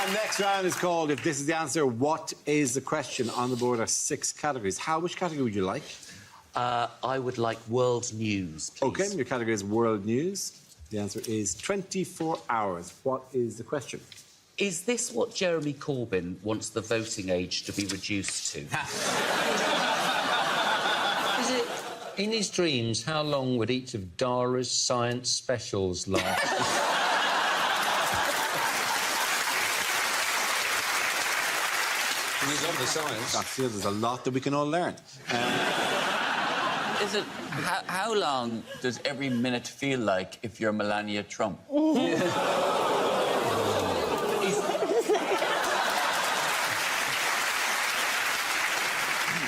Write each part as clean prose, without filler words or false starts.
Our next round is called If This Is the Answer, What Is the Question? On the board are 6 categories. Hal, which category would you like? I would like world news, please. OK, your category is world news. The answer is 24 hours. What is the question? Is this what Jeremy Corbyn wants the voting age to be reduced to? Is it... In his dreams, how long would each of Dara's science specials last? He's on the science. I feel there's a lot that we can all learn. Is it... How long does every minute feel like if you're Melania Trump?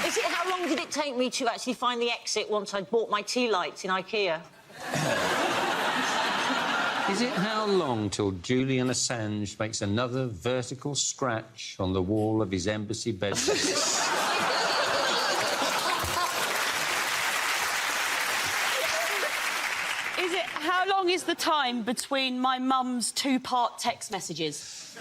Is it how long did it take me to actually find the exit once I'd bought my tea lights in IKEA? Is it how long till Julian Assange makes another vertical scratch on the wall of his embassy bedroom? Is it how long is the time between my mum's 2-part text messages?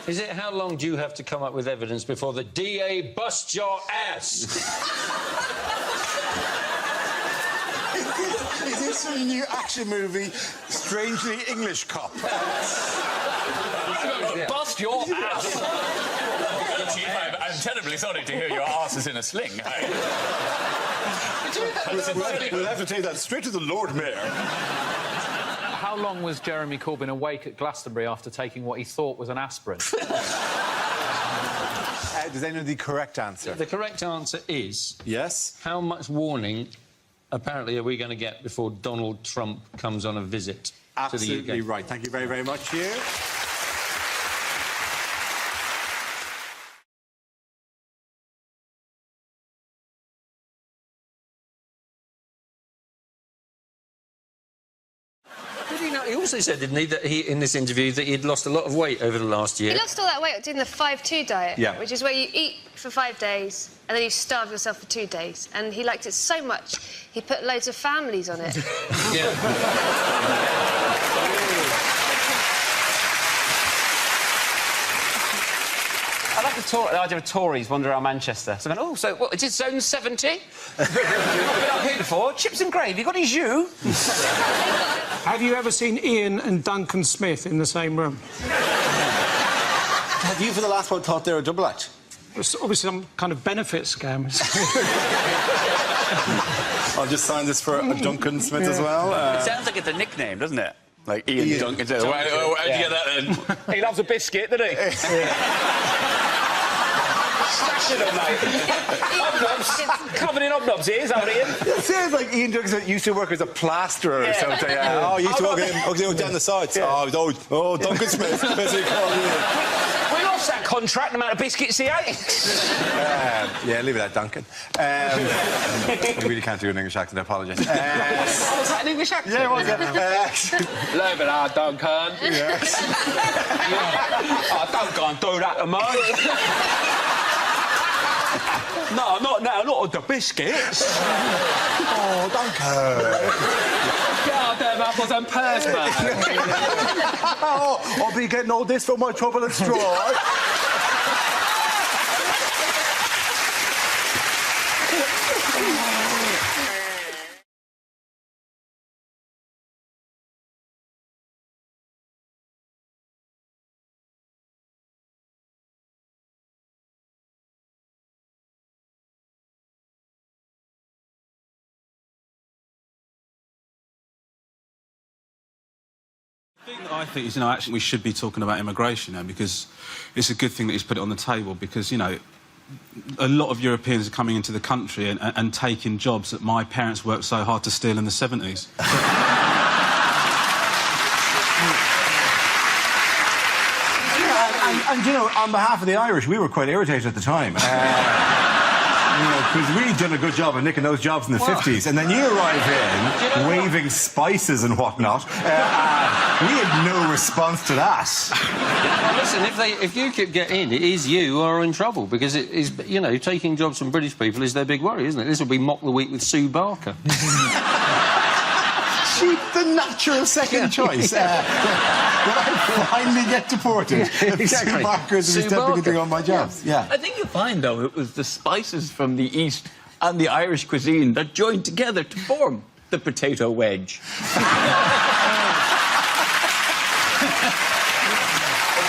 Is it how long do you have to come up with evidence before the DA busts your ass? Is this a new action movie, Strangely English Cop? Bust your ass! Chief, I'm terribly sorry to hear your arse is in a sling. We'll have to take that straight to the Lord Mayor. How long was Jeremy Corbyn awake at Glastonbury after taking what he thought was an aspirin? Does anyone know the correct answer? The correct answer is... Yes? How much warning, apparently, are we going to get before Donald Trump comes on a visit to the UK? Absolutely right. Thank you very, very much, Hugh. He also said, didn't he, that in this interview, that he'd lost a lot of weight over the last year. He lost all that weight doing the 5-2 diet, Yeah. which is where you eat for 5 days and then you starve yourself for 2 days. And he liked it so much, he put loads of families on it. Yeah. I like the idea of Tories wander around Manchester. So, oh, so what? Is it zone 70? I've been up here before. Chips and gravy. Got any jus? Have you ever seen Ian and Duncan Smith in the same room? Have you, for the last one, thought they were a double act? It's obviously some kind of benefit scam. I'll just sign this for Duncan Smith as well. It sounds like it's a nickname, doesn't it? Like Ian Duncan. How'd you get that then? He loves a biscuit, doesn't he? Stashing them, mate. Hobnobs. Covered in hobnobs here, is that what Ian? It sounds like Ian Duncan used to work as a plasterer or something. Oh, he used to walk down the sides. Yeah. Oh, Duncan Smith. That's what he called Ian. We lost that contract, the amount of biscuits he ate. Yeah, leave it at Duncan. I really can't do an English accent, I apologise. Was that an English accent? Yeah, it was, yeah. Leave it at Duncan. Yes. Oh, don't go and do that to me. No, not now, not on the biscuits. Oh, Duncan. Get out there, apples and pears, man. Oh, I'll be getting all this for my trouble and straw. The thing that I think is, actually we should be talking about immigration now, because it's a good thing that he's put it on the table, because, a lot of Europeans are coming into the country and taking jobs that my parents worked so hard to steal in the 70s. And, on behalf of the Irish, we were quite irritated at the time. Because really done a good job of nicking those jobs in the 50s, and then you arrive in, waving spices and whatnot. We had no response to that. Well, listen, if UKIP get in, it is you who are in trouble, because it is, taking jobs from British people is their big worry, isn't it? This will be Mock the Week with Sue Barker. cheap the natural second choice. When I finally get deported, Exactly. Sue Barker's will be stepping into all my jobs. Yeah. I think you'll find, though, it was the spices from the East and the Irish cuisine that joined together to form the potato wedge. A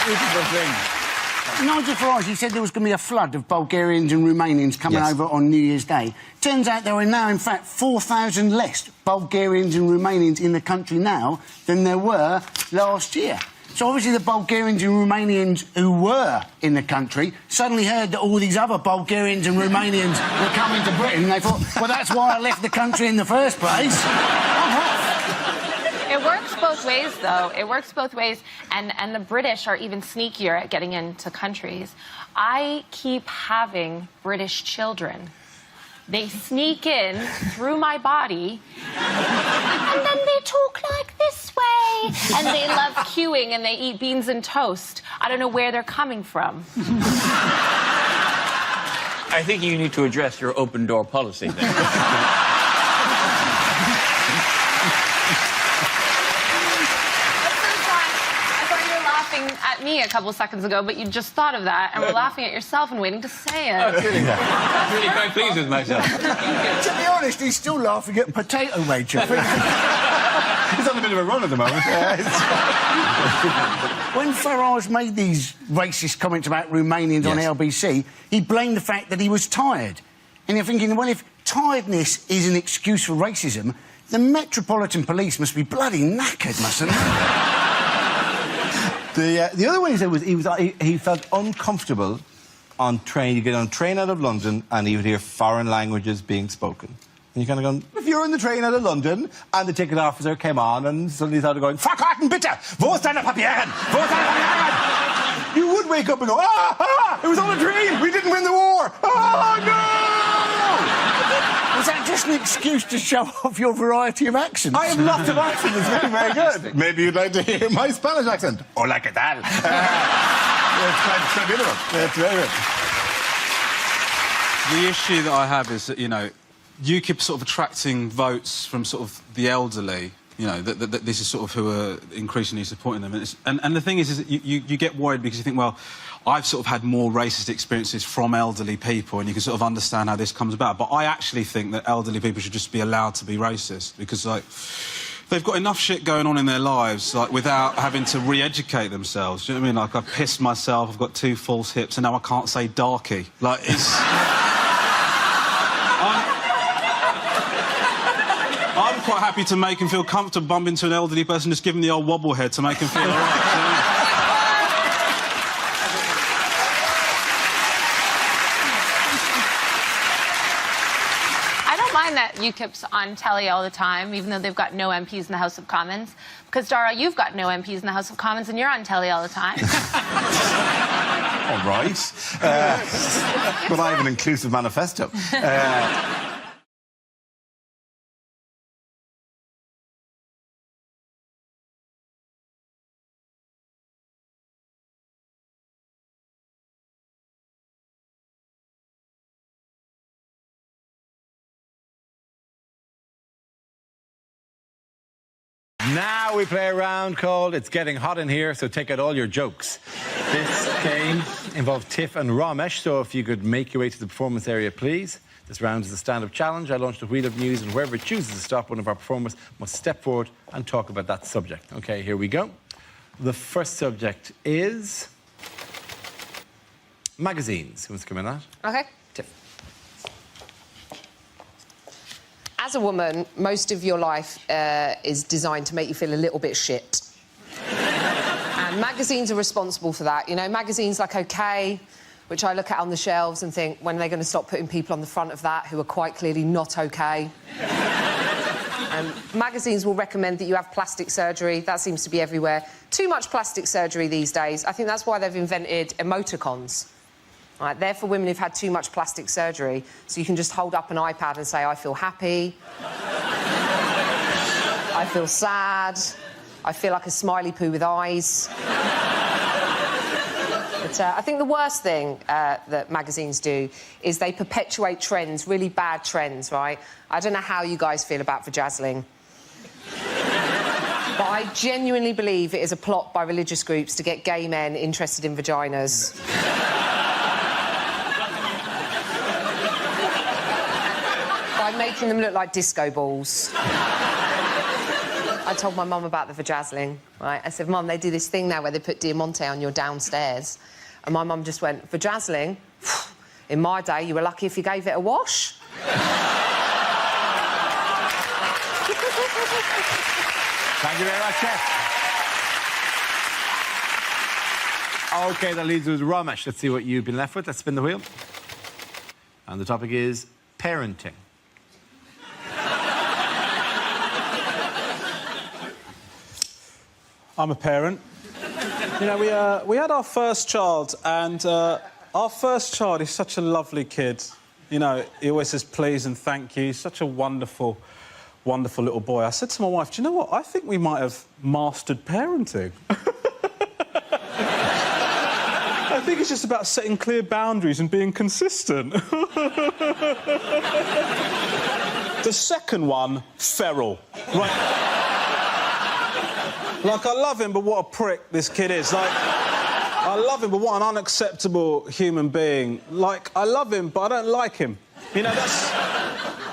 beautiful thing. Nigel Farage, he said there was going to be a flood of Bulgarians and Romanians coming over on New Year's Day. Turns out there are now, in fact, 4,000 less Bulgarians and Romanians in the country now than there were last year. So obviously the Bulgarians and Romanians who were in the country suddenly heard that all these other Bulgarians and Romanians were coming to Britain, and they thought, well, that's why I left the country in the first place. It works both ways, though. It works both ways, and the British are even sneakier at getting into countries. I keep having British children. They sneak in through my body, and then they talk like this way, and they love queuing, and they eat beans and toast. I don't know where they're coming from. I think you need to address your open-door policy then. At me a couple seconds ago, but you just thought of that and were laughing at yourself and waiting to say it. I'm really quite pleased with myself. To be honest, he's still laughing at potato wedge. He's on a bit of a run at the moment. When Farage made these racist comments about Romanians on LBC, he blamed the fact that he was tired. And you're thinking, well, if tiredness is an excuse for racism, the Metropolitan Police must be bloody knackered, mustn't they? The other one he said was he felt uncomfortable on train. You get on a train out of London and he would hear foreign languages being spoken. And you kind of go, if you're in the train out of London and the ticket officer came on and suddenly started going, Verkarten bitte! Wo ist deine Papieren? Wo ist deine Papieren? You would wake up and go, it was all a dream! We didn't win the war! Oh, no! Was that just an excuse to show off your variety of accents? I have lots of accents. It's very, very good. Maybe you'd like to hear my Spanish accent. Hola, ¿qué tal? It's quite beautiful. It's very good. The issue that I have is that, you know, UKIP sort of attracting votes from sort of the elderly, you know, that this is sort of who are increasingly supporting them. And the thing is that you get worried because you think, well, I've sort of had more racist experiences from elderly people and you can sort of understand how this comes about. But I actually think that elderly people should just be allowed to be racist because, like, they've got enough shit going on in their lives, like, without having to re-educate themselves. Do you know what I mean? Like, I've pissed myself, I've got 2 false hips, and now I can't say darky. Like, it's... I'm quite happy to make him feel comfortable, bump into an elderly person, just give him the old wobble head to make him feel all right. That UKIP's on telly all the time, even though they've got no MPs in the House of Commons. Because, Dara, you've got no MPs in the House of Commons and you're on telly all the time. All right. But I have an inclusive manifesto. Now we play a round called It's Getting Hot in Here, so take out all your jokes. This game involved Tiff and Ramesh, so if you could make your way to the performance area, please. This round is a stand-up challenge. I launched a wheel of news, and whoever chooses to stop, one of our performers must step forward and talk about that subject. OK, here we go. The first subject is... magazines. Who wants to come in on that? OK. Tiff. As a woman, most of your life is designed to make you feel a little bit shit. And magazines are responsible for that. You know, magazines like OK, which I look at on the shelves and think, when are they going to stop putting people on the front of that who are quite clearly not OK? Magazines will recommend that you have plastic surgery. That seems to be everywhere. Too much plastic surgery these days. I think that's why they've invented emoticons. Right, they're for women who've had too much plastic surgery, so you can just hold up an iPad and say, I feel happy, I feel sad, I feel like a smiley poo with eyes. But I think the worst thing that magazines do is they perpetuate trends, really bad trends, right? I don't know how you guys feel about vajazzling. I genuinely believe it is a plot by religious groups to get gay men interested in vaginas. By making them look like disco balls. I told my mum about the vajazzling, right? I said, Mum, they do this thing now where they put Diamante on your downstairs. And my mum just went, vajazzling? In my day, you were lucky if you gave it a wash. Thank you very much, Chef. OK, that leaves us with Ramesh. Let's see what you've been left with. Let's spin the wheel. And the topic is parenting. I'm a parent. You know, we had our first child, and our first child is such a lovely kid. You know, he always says please and thank you. He's such a wonderful, wonderful little boy. I said to my wife, do you know what? I think we might have mastered parenting. I think it's just about setting clear boundaries and being consistent. The second one, feral. Right. Like, I love him, but what a prick this kid is. Like, I love him, but what an unacceptable human being. Like, I love him, but I don't like him. You know, that's...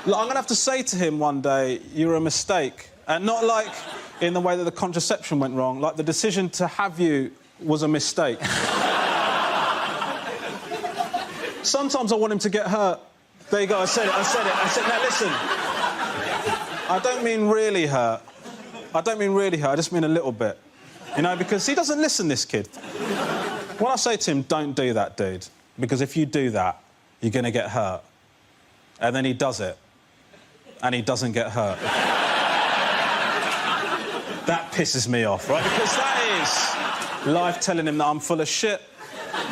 Like, I'm going to have to say to him one day, you're a mistake. And not, like, in the way that the contraception went wrong. Like, the decision to have you was a mistake. Sometimes I want him to get hurt. There you go, I said it. Now, listen. I don't mean really hurt. I don't mean really hurt, I just mean a little bit. You know, because he doesn't listen, this kid. When I say to him, don't do that, dude, because if you do that, you're going to get hurt. And then he does it, and he doesn't get hurt. That pisses me off, right? Because that is life telling him that I'm full of shit.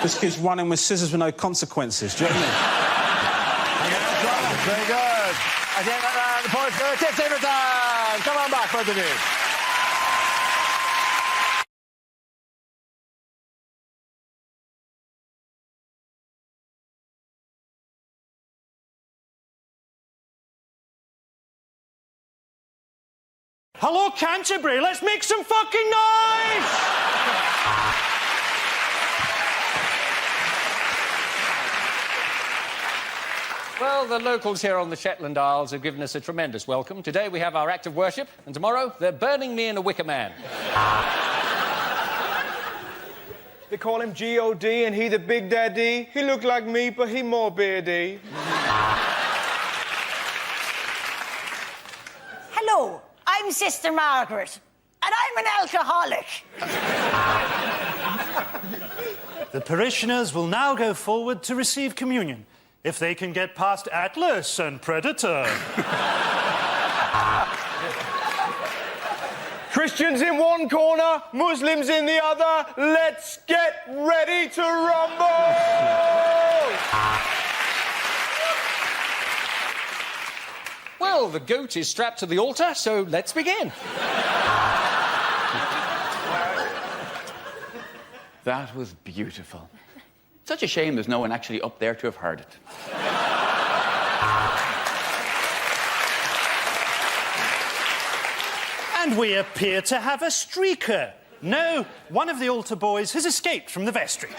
This kid's running with scissors with no consequences, do you know what I mean? Very good. I think the points for tip saver time. Come on back, both of you. Hello, Canterbury. Let's make some fucking noise! Well, the locals here on the Shetland Isles have given us a tremendous welcome. Today we have our act of worship, and tomorrow they're burning me in a wicker man. They call him G.O.D. and he the Big Daddy. He look like me, but he more beardy. Hello, I'm Sister Margaret, and I'm an alcoholic. The parishioners will now go forward to receive communion, if they can get past Atlas and Predator. Christians in one corner, Muslims in the other. Let's get ready to rumble! Well, the goat is strapped to the altar, so let's begin. That was beautiful. Such a shame there's no one actually up there to have heard it. And we appear to have a streaker. No, one of the altar boys has escaped from the vestry.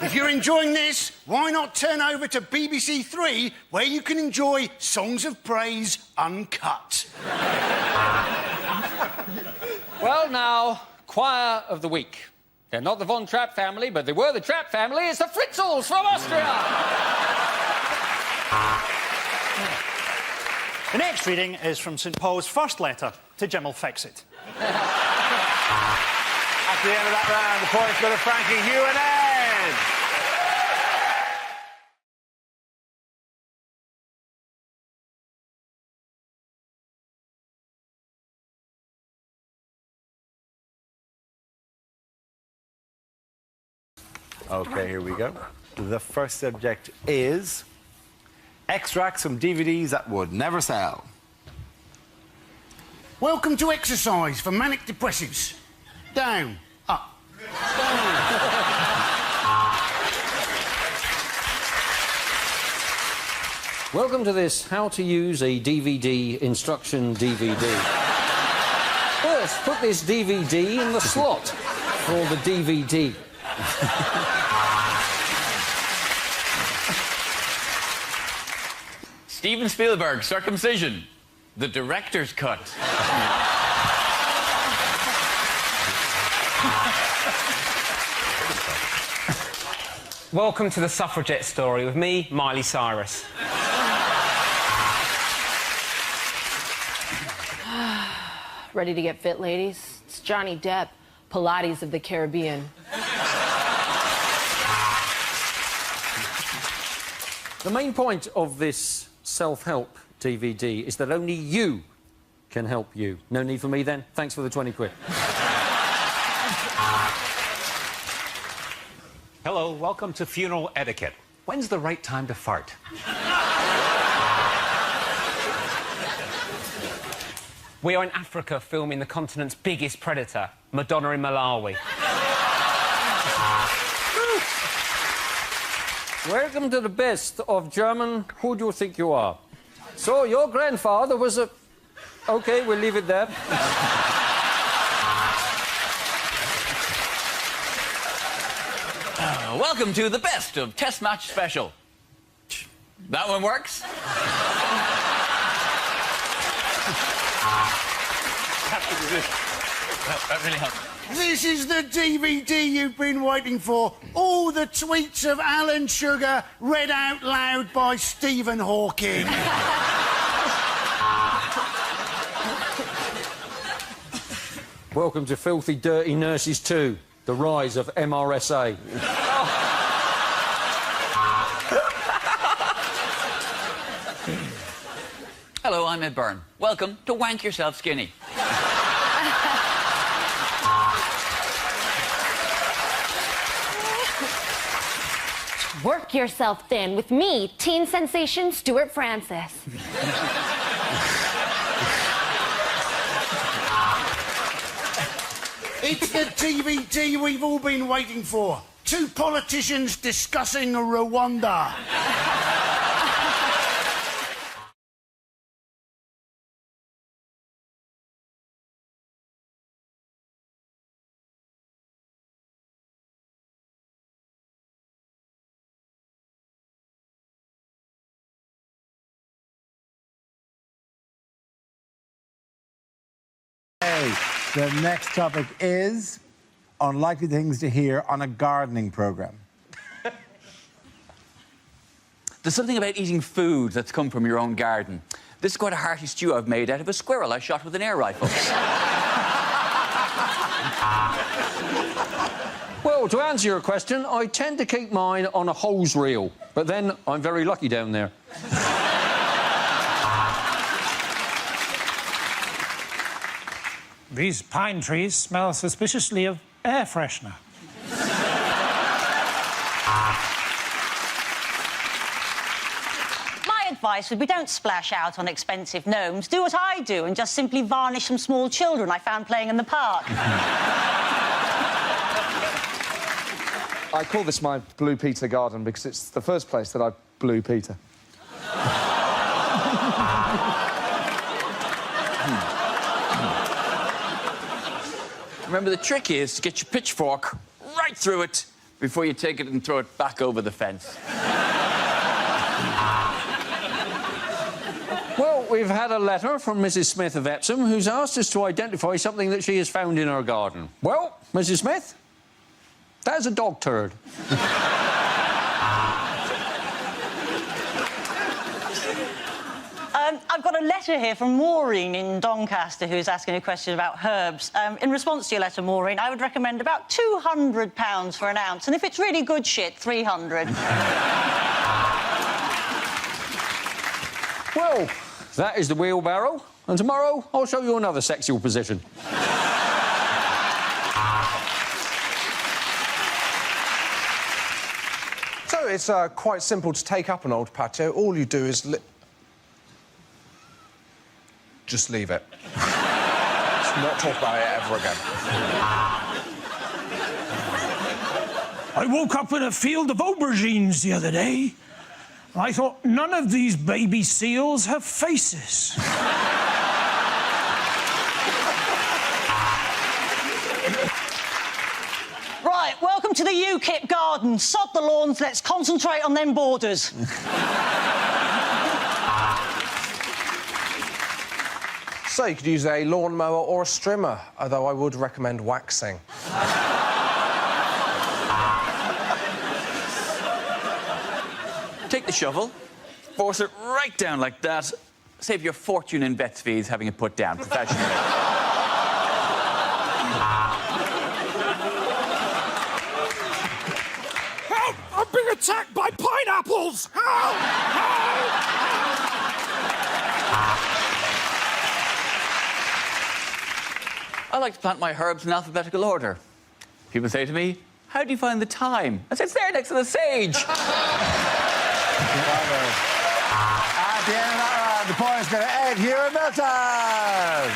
If you're enjoying this, why not turn over to BBC Three, where you can enjoy Songs of Praise uncut. Well, now, choir of the week. They're not the Von Trapp family, but they were the Trapp family. It's the Fritzels from Austria! The next reading is from St Paul's first letter to Jimmel Fixit. At the end of that round, the points go to Frankie, Hugh and Ed. OK, here we go. The first subject is extracts from DVDs that would never sell. Welcome to exercise for manic depressives. Down, up, down. Welcome to this How to Use a DVD instruction DVD. First, put this DVD in the slot for the DVD. Steven Spielberg, circumcision. The director's cut. Welcome to the suffragette story with me, Miley Cyrus. Ready to get fit, ladies? It's Johnny Depp, Pilates of the Caribbean. The main point of this self-help DVD is that only you can help you. No need for me, then? Thanks for the 20 quid. Hello, welcome to Funeral Etiquette. When's the right time to fart? We are in Africa filming the continent's biggest predator, Madonna in Malawi. Welcome to the best of German. Who do you think you are? So, your grandfather was a... OK, we'll leave it there. Welcome to the best of Test Match Special. That one works. That really helps. This is the DVD you've been waiting for. All the tweets of Alan Sugar read out loud by Stephen Hawking. Welcome to Filthy Dirty Nurses 2, the rise of MRSA. Hello, I'm Ed Byrne. Welcome to Wank Yourself Skinny. Work yourself thin with me, teen sensation Stuart Francis. It's the DVD we've all been waiting for. Two politicians discussing Rwanda. Hey, the next topic is unlikely things to hear on a gardening programme. There's something about eating food that's come from your own garden. This is quite a hearty stew I've made out of a squirrel I shot with an air rifle. Well, to answer your question, I tend to keep mine on a hose reel, but then I'm very lucky down there. These pine trees smell suspiciously of air freshener. My advice would be don't splash out on expensive gnomes. Do what I do and just simply varnish some small children I found playing in the park. I call this my Blue Peter garden because it's the first place that I blew Peter. Remember, the trick is to get your pitchfork right through it before you take it and throw it back over the fence. Well, we've had a letter from Mrs. Smith of Epsom who's asked us to identify something that she has found in her garden. Well, Mrs. Smith, that's a dog turd. I've got a letter here from Maureen in Doncaster who's asking a question about herbs. In response to your letter, Maureen, I would recommend about £200 for an ounce, and if it's really good shit, 300. Well, that is the wheelbarrow, and tomorrow I'll show you another sexual position. So it's quite simple to take up an old patio. All you do is just leave it. Let's not talk about it ever again. I woke up in a field of aubergines the other day. I thought none of these baby seals have faces. Right, welcome to the UKIP garden. Sod the lawns, let's concentrate on them borders. So you could use a lawnmower or a strimmer, although I would recommend waxing. Take the shovel, force it right down like that. Save your fortune in vet's fees having it put down professionally. Help! I'm being attacked by pineapples! Help! I like to plant my herbs in alphabetical order. People say to me, how do you find the time? I say, it's there next to the sage. At the end of that round, the point's going to end here in Melton.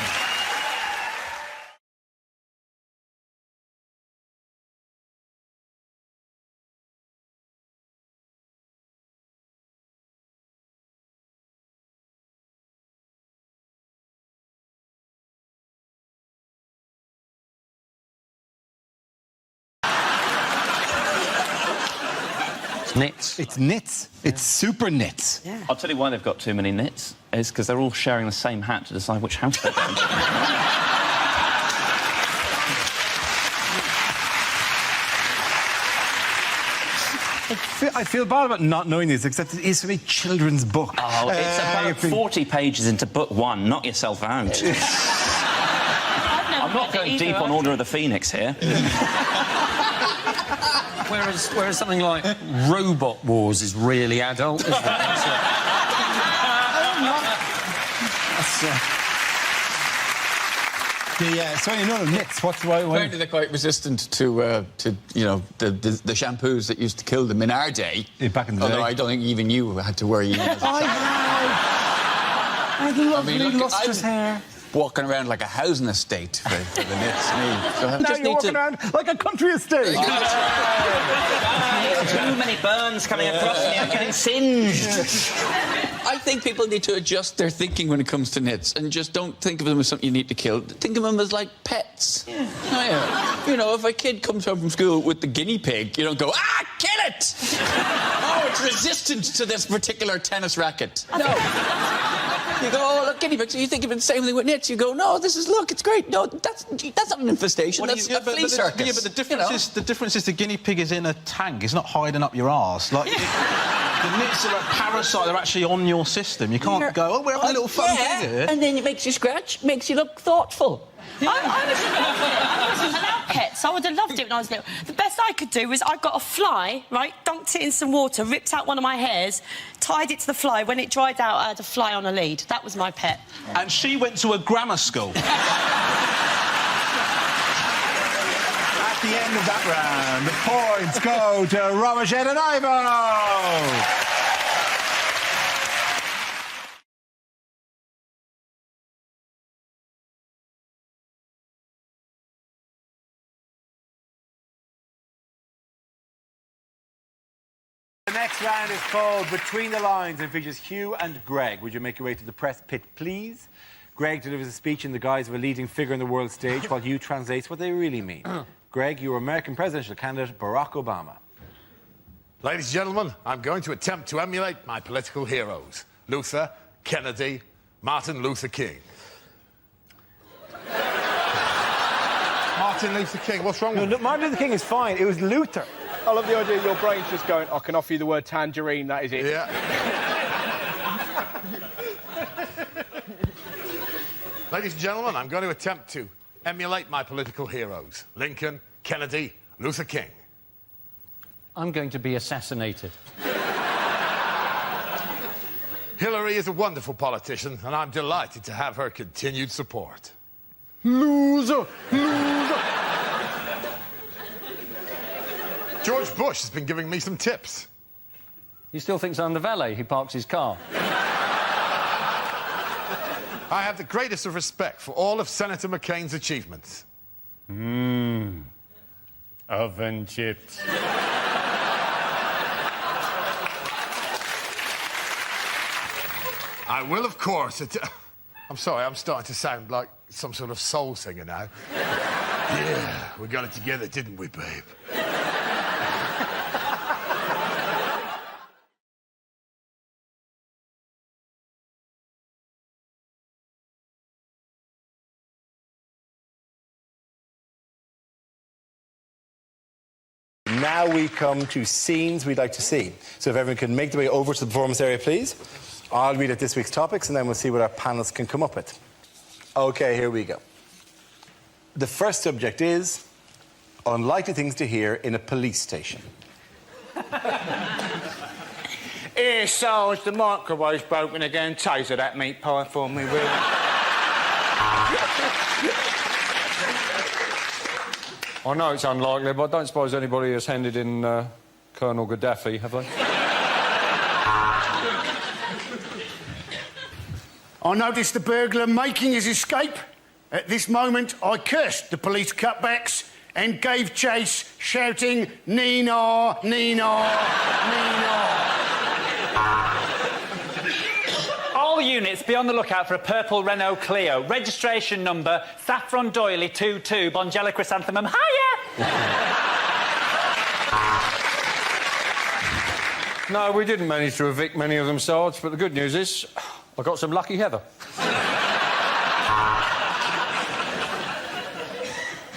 Nits. It's nits. It's super nits. Yeah. I'll tell you why they've got too many nits. Is because they're all sharing the same hat to decide which house they're in. I feel bad about not knowing this, except it is from a children's book. Oh, it's about 40 pages into book one. Knock yourself out. I'm not going deep on Order of the Phoenix here. Whereas something like Robot Wars is really adult, isn't it? Sorry, no, nits. What's the right one? Apparently they're quite resistant to you know, the shampoos that used to kill them in our day. Back in the day. Although I don't think even you had to worry. I've lovely lustrous hair. Walking around like a housing estate for the nits. So I Now just you're need walking around like a country estate. Too many burns coming across me. I'm getting singed. I think people need to adjust their thinking when it comes to nits and just don't think of them as something you need to kill. Think of them as like pets. Yeah. Oh, yeah. You know, if a kid comes home from school with the guinea pig, you don't go, kill it! Oh, it's resistant to this particular tennis racket. No. You go, oh, look, guinea pigs. So you think of it the same thing with nits. You go, no, look, it's great. No, that's not an infestation. That's a flea circus. Yeah, but the difference is the guinea pig is in a tank. It's not hiding up your arse. Like, the nits are a parasite. They're actually on your system. You can't go, we're having a little fun thing here. And then it makes you scratch, makes you look thoughtful. I wasn't allowed pets. I would have loved it when I was little. The best I could do was I got a fly, right, dunked it in some water, ripped out one of my hairs, tied it to the fly. When it dried out, I had a fly on a lead. That was my pet. And she went to a grammar school. At the end of that round, the points go to Romashed and Ivo. The next round is called Between the Lines and features Hugh and Greg. Would you make your way to the press pit, please? Greg delivers a speech in the guise of a leading figure on the world stage while Hugh translates what they really mean. Greg, you are American presidential candidate Barack Obama. Ladies and gentlemen, I'm going to attempt to emulate my political heroes. Luther, Kennedy, Martin Luther King. Martin Luther King, what's wrong with Martin Luther King is fine. It was Luther. I love the idea your brain's just going, I can offer you the word tangerine, that is it. Yeah. Ladies and gentlemen, I'm going to attempt to emulate my political heroes. Lincoln, Kennedy, Luther King. I'm going to be assassinated. Hillary is a wonderful politician, and I'm delighted to have her continued support. Loser! Loser! George Bush has been giving me some tips. He still thinks I'm the valet who parks his car. I have the greatest of respect for all of Senator McCain's achievements. Oven chips. I will, of course. I'm sorry, I'm starting to sound like some sort of soul singer now. Yeah, we got it together, didn't we, babe? Now we come to scenes we'd like to see. So if everyone can make their way over to the performance area, please. I'll read out this week's topics, and then we'll see what our panelists can come up with. OK, here we go. The first subject is unlikely things to hear in a police station. Here, Sarge, the microwave's broken again. Taser that meat pie for me, will you? I know it's unlikely, but I don't suppose anybody has handed in Colonel Gaddafi, have they? I noticed the burglar making his escape. At this moment, I cursed the police cutbacks and gave chase, shouting, Nina, Nina, Nina. All units, be on the lookout for a purple Renault Clio. Registration number, Saffron Doily 22, Bongella Chrysanthemum. Hiya! No, we didn't manage to evict many of them, Sarge, but the good news is I got some lucky heather.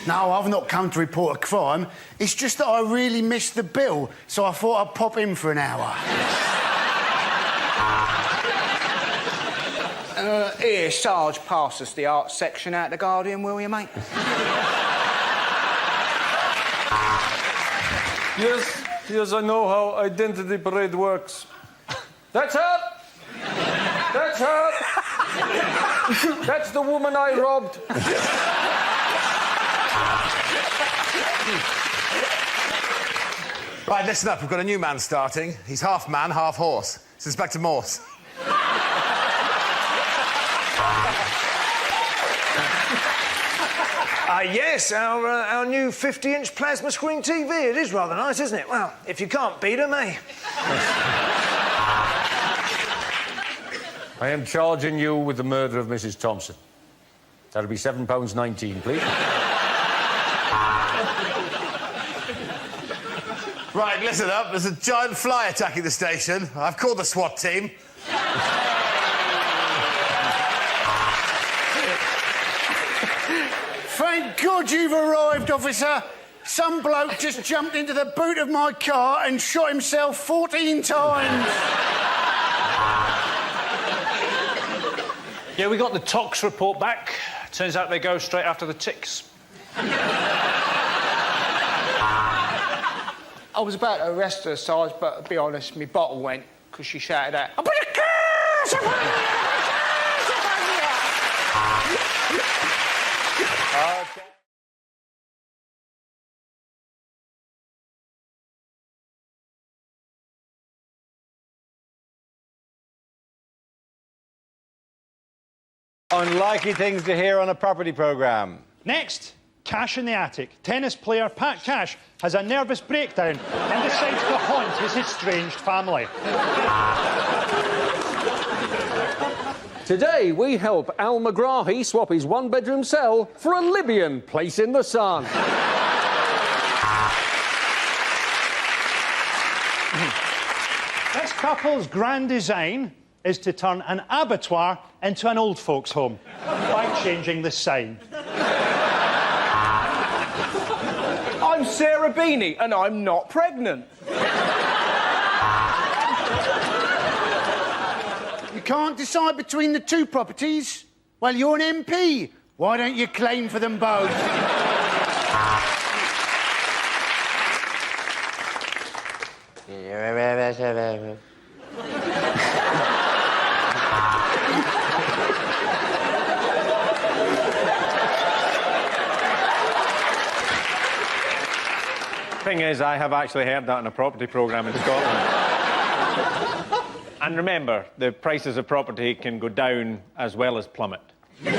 No, I've not come to report a crime. It's just that I really missed the bill, so I thought I'd pop in for an hour. Here, Sarge, pass us the art section out the Guardian, will you, mate? Yes, I know how identity parade works. That's her! That's her! That's the woman I robbed. Right, listen up. We've got a new man starting. He's half man, half horse. It's Inspector Morse. Yes, our new 50-inch plasma screen TV. It is rather nice, isn't it? Well, if you can't beat them, eh? I am charging you with the murder of Mrs. Thompson. That'll be £7.19, please. Right, listen up. There's a giant fly attacking the station. I've called the SWAT team. Thank God you've arrived, officer. Some bloke just jumped into the boot of my car and shot himself 14 times. Yeah, we got the tox report back. Turns out they go straight after the ticks. I was about to arrest her, Sarge, but to be honest, my bottle went because she shouted out, "I put a curse upon you! Okay. Unlikely things to hear on a property programme. Next, Cash in the attic. Tennis player Pat Cash has a nervous breakdown and decides to haunt his estranged family. Today, we help Al McGrahy swap his one-bedroom cell for a Libyan place in the sun. This couple's grand design is to turn an abattoir into an old folks' home by changing the sign. I'm Sarah Beanie, and I'm not pregnant. You can't decide between the two properties? Well, you're an MP. Why don't you claim for them both? Thing is, I have actually heard that on a property programme in Scotland. And remember, the prices of property can go down as well as plummet. You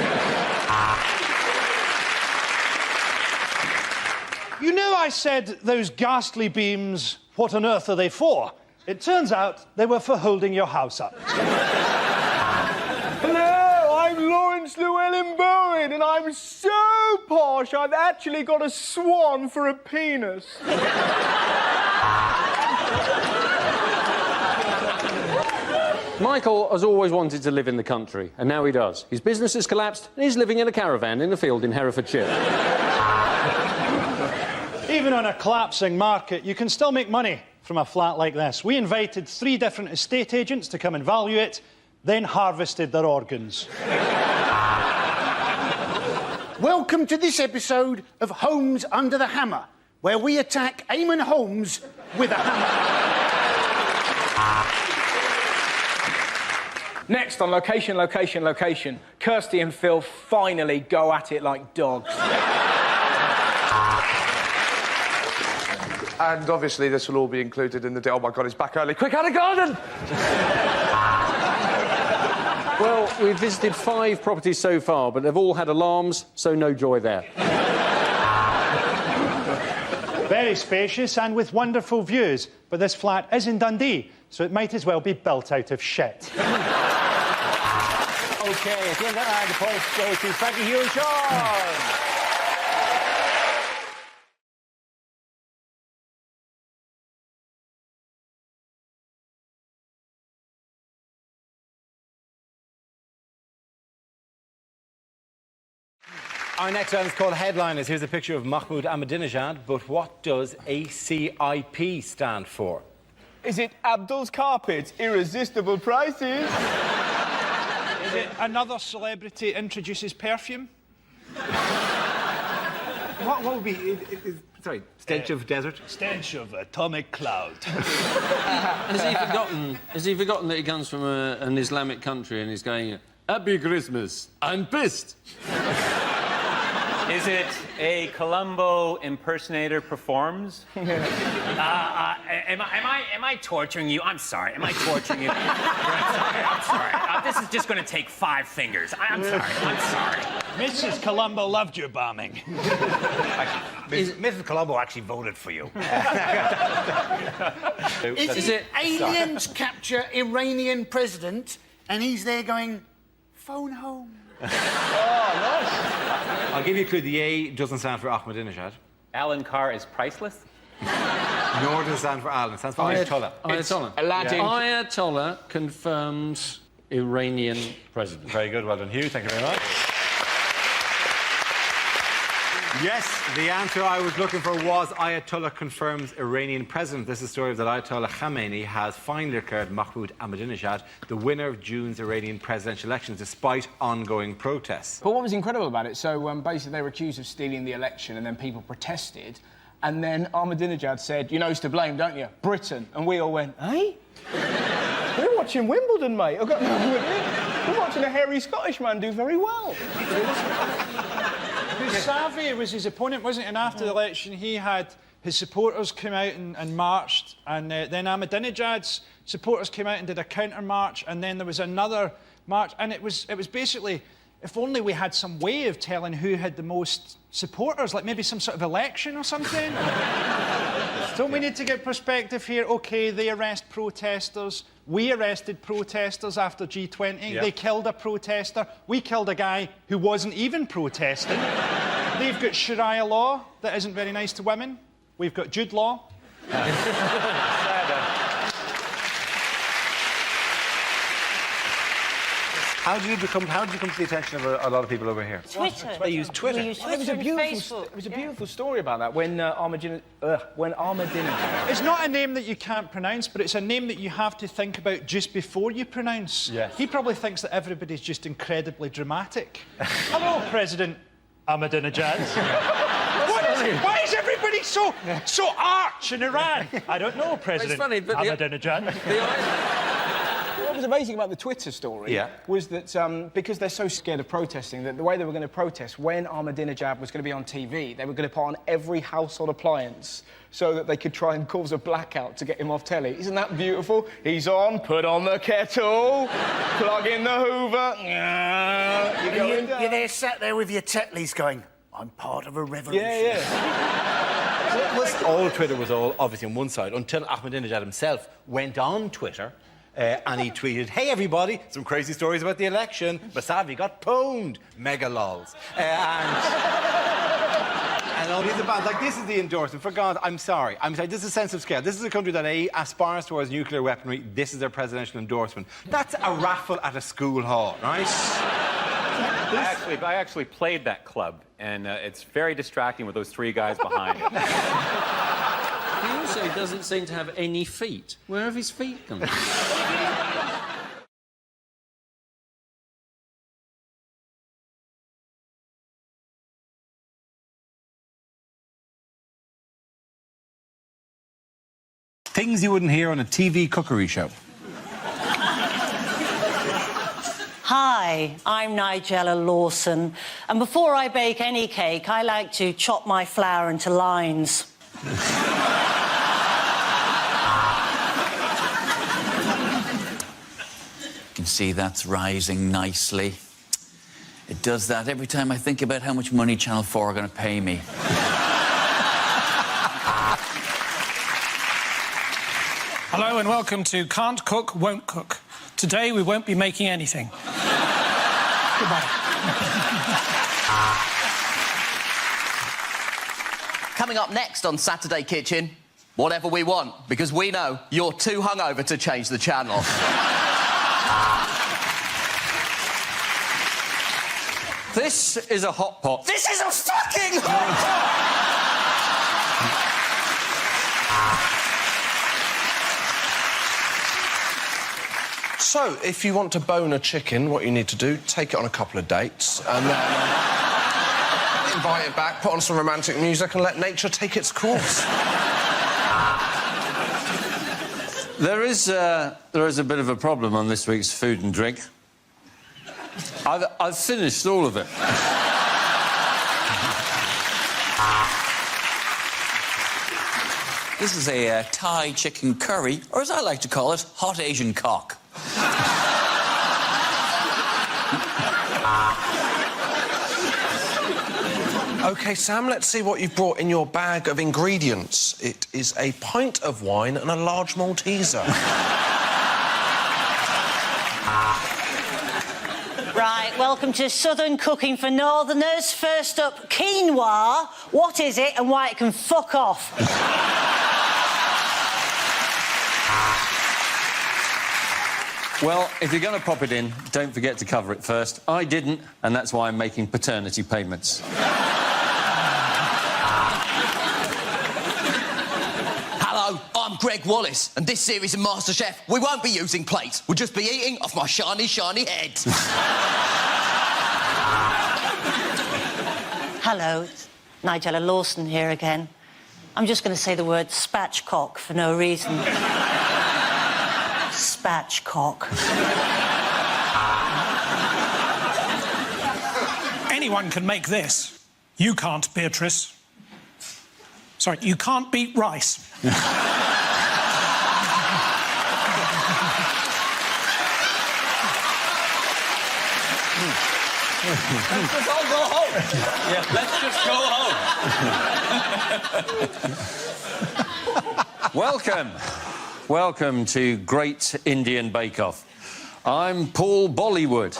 know, I said those ghastly beams, what on earth are they for? It turns out they were for holding your house up. once Llewellyn Bowen, and I'm so posh, I've actually got a swan for a penis. Michael has always wanted to live in the country, and now he does. His business has collapsed, and he's living in a caravan in a field in Herefordshire. Even on a collapsing market, you can still make money from a flat like this. We invited 3 different estate agents to come and value it, then harvested their organs. Welcome to this episode of Holmes Under the Hammer, where we attack Eamon Holmes with a hammer. Next on Location, Location, Location, Kirsty and Phil finally go at it like dogs. And obviously this will all be included in the deal. Oh my God, he's back early. Quick, out of garden! Well, we've visited 5 properties so far, but they've all had alarms, so no joy there. Very spacious and with wonderful views, but this flat is in Dundee, so it might as well be built out of shit. OK, at the end of the points go to Frankie Hugh and Sean. Our next round is called Headliners. Here's a picture of Mahmoud Ahmadinejad, but what does ACIP stand for? Is it Abdul's Carpets, Irresistible Prices? Is it another celebrity introduces perfume? What would be... sorry, stench of desert? Stench of atomic cloud. Has he forgotten that he comes from an Islamic country and he's going, Happy Christmas, I'm pissed. Is it a Columbo impersonator performs? Am I torturing you? I'm sorry. Am I torturing you? I'm sorry. This is just going to take 5 fingers. I'm sorry. Mrs. Columbo loved your bombing. Mrs. Columbo actually voted for you. Is it aliens capture Iranian president and he's there going, phone home? Oh, nice. I'll give you a clue. The A doesn't stand for Ahmadinejad. Alan Carr is priceless? Nor does it stand for Alan. It stands for Ayatollah. Ayatollah. Aladdin. Ayatollah confirms Iranian president. Very good. Well done, Hugh. Thank you very much. Yes, the answer I was looking for was Ayatollah confirms Iranian president. This is the story that Ayatollah Khamenei has finally declared Mahmoud Ahmadinejad the winner of June's Iranian presidential elections, despite ongoing protests. But what was incredible about it, so basically they were accused of stealing the election and then people protested, and then Ahmadinejad said, you know who's to blame, don't you? Britain. And we all went, eh? We're watching Wimbledon, mate. I've got no idea. We're watching a hairy Scottish man do very well. Xavier was his opponent, wasn't he? And after the election, he had his supporters come out and marched, and then Ahmadinejad's supporters came out and did a counter-march, and then there was another march, and it was basically, if only we had some way of telling who had the most supporters, like maybe some sort of election or something. Don't we need to get perspective here? OK, they arrest protesters. We arrested protesters after G20. Yep. They killed a protester. We killed a guy who wasn't even protesting. They've got Sharia law that isn't very nice to women. We've got Jude law. How did you come to the attention of a lot of people over here? Twitter. They use Twitter. We use It was a and beautiful, Facebook. it was a beautiful story about that when Ahmadinejad. It's not a name that you can't pronounce, but it's a name that you have to think about just before you pronounce. Yes. He probably thinks that everybody's just incredibly dramatic. Hello, President Ahmadinejad. Why is everybody so arch in Iran? I don't know, President It's funny, but Ahmadinejad. What was amazing about the Twitter story was that because they're so scared of protesting, that the way they were going to protest when Ahmadinejad was going to be on TV, they were going to put on every household appliance so that they could try and cause a blackout to get him off telly. Isn't that beautiful? He's on, put on the kettle, plug in the Hoover. You're there sat there with your Tetleys going, I'm part of a revolution. Yeah. All Twitter was all obviously on one side until Ahmadinejad himself went on Twitter and he tweeted, "Hey everybody, some crazy stories about the election. Basavi got pwned. Mega lols." And all these bands, like, this is the endorsement. For God, I'm sorry. This is a sense of scale. This is a country that aspires towards nuclear weaponry. This is their presidential endorsement. That's a raffle at a school hall, right? I actually played that club, and it's very distracting with those three guys behind it. He also doesn't seem to have any feet. Where have his feet gone? Things you wouldn't hear on a TV cookery show. Hi, I'm Nigella Lawson, and before I bake any cake, I like to chop my flour into lines. You can see that's rising nicely. It does that every time I think about how much money Channel 4 are going to pay me. Hello and welcome to Can't Cook, Won't Cook. Today we won't be making anything. Goodbye. Coming up next on Saturday Kitchen, whatever we want, because we know you're too hungover to change the channel. This is a hot pot. This is a fucking hot pot! So, if you want to bone a chicken, what you need to do, take it on a couple of dates, and then invite it back, put on some romantic music, and let nature take its course. There is a bit of a problem on this week's food and drink. I've finished all of it. This is a Thai chicken curry, or as I like to call it, hot Asian cock. OK, Sam, let's see what you've brought in your bag of ingredients. It is a pint of wine and a large Malteser. Right, welcome to Southern Cooking for Northerners. First up, quinoa. What is it and why it can fuck off? Well, if you're going to pop it in, don't forget to cover it first. I didn't, and that's why I'm making paternity payments. Hello, I'm Greg Wallace, and this series of MasterChef, we won't be using plates. We'll just be eating off my shiny, shiny head. Hello, it's Nigella Lawson here again. I'm just going to say the word spatchcock for no reason. Spatchcock. Anyone can make this. You can't, Beatrice. Sorry, you can't beat rice. Let's just all go home. Yeah, let's just go home. Welcome to Great Indian Bake Off. I'm Paul Bollywood.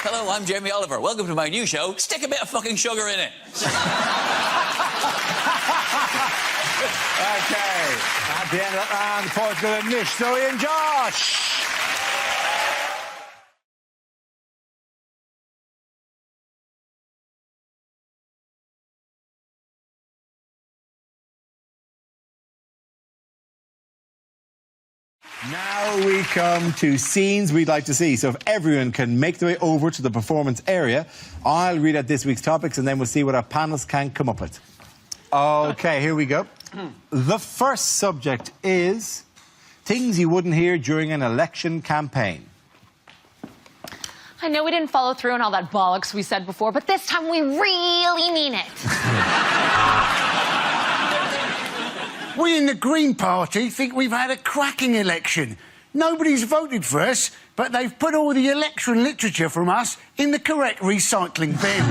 Hello, I'm Jamie Oliver. Welcome to my new show, Stick a Bit of Fucking Sugar in It. OK, at the end of that round, Portugal and Nish, Zoe and Josh. Now we come to scenes we'd like to see. So if everyone can make their way over to the performance area, I'll read out this week's topics and then we'll see what our panelists can come up with. OK, here we go. The first subject is things you wouldn't hear during an election campaign. I know we didn't follow through on all that bollocks we said before, but this time we really mean it. We in the Green Party think we've had a cracking election. Nobody's voted for us, but they've put all the election literature from us in the correct recycling bin.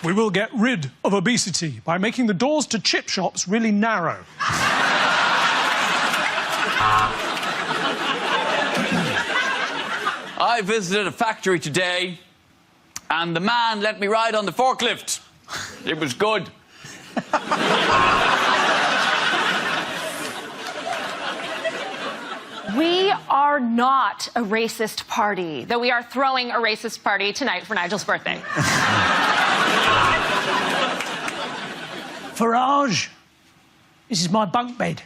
We will get rid of obesity by making the doors to chip shops really narrow. I visited a factory today, and the man let me ride on the forklift. It was good. We are not a racist party, though we are throwing a racist party tonight for Nigel's birthday. Farage, this is my bunk bed.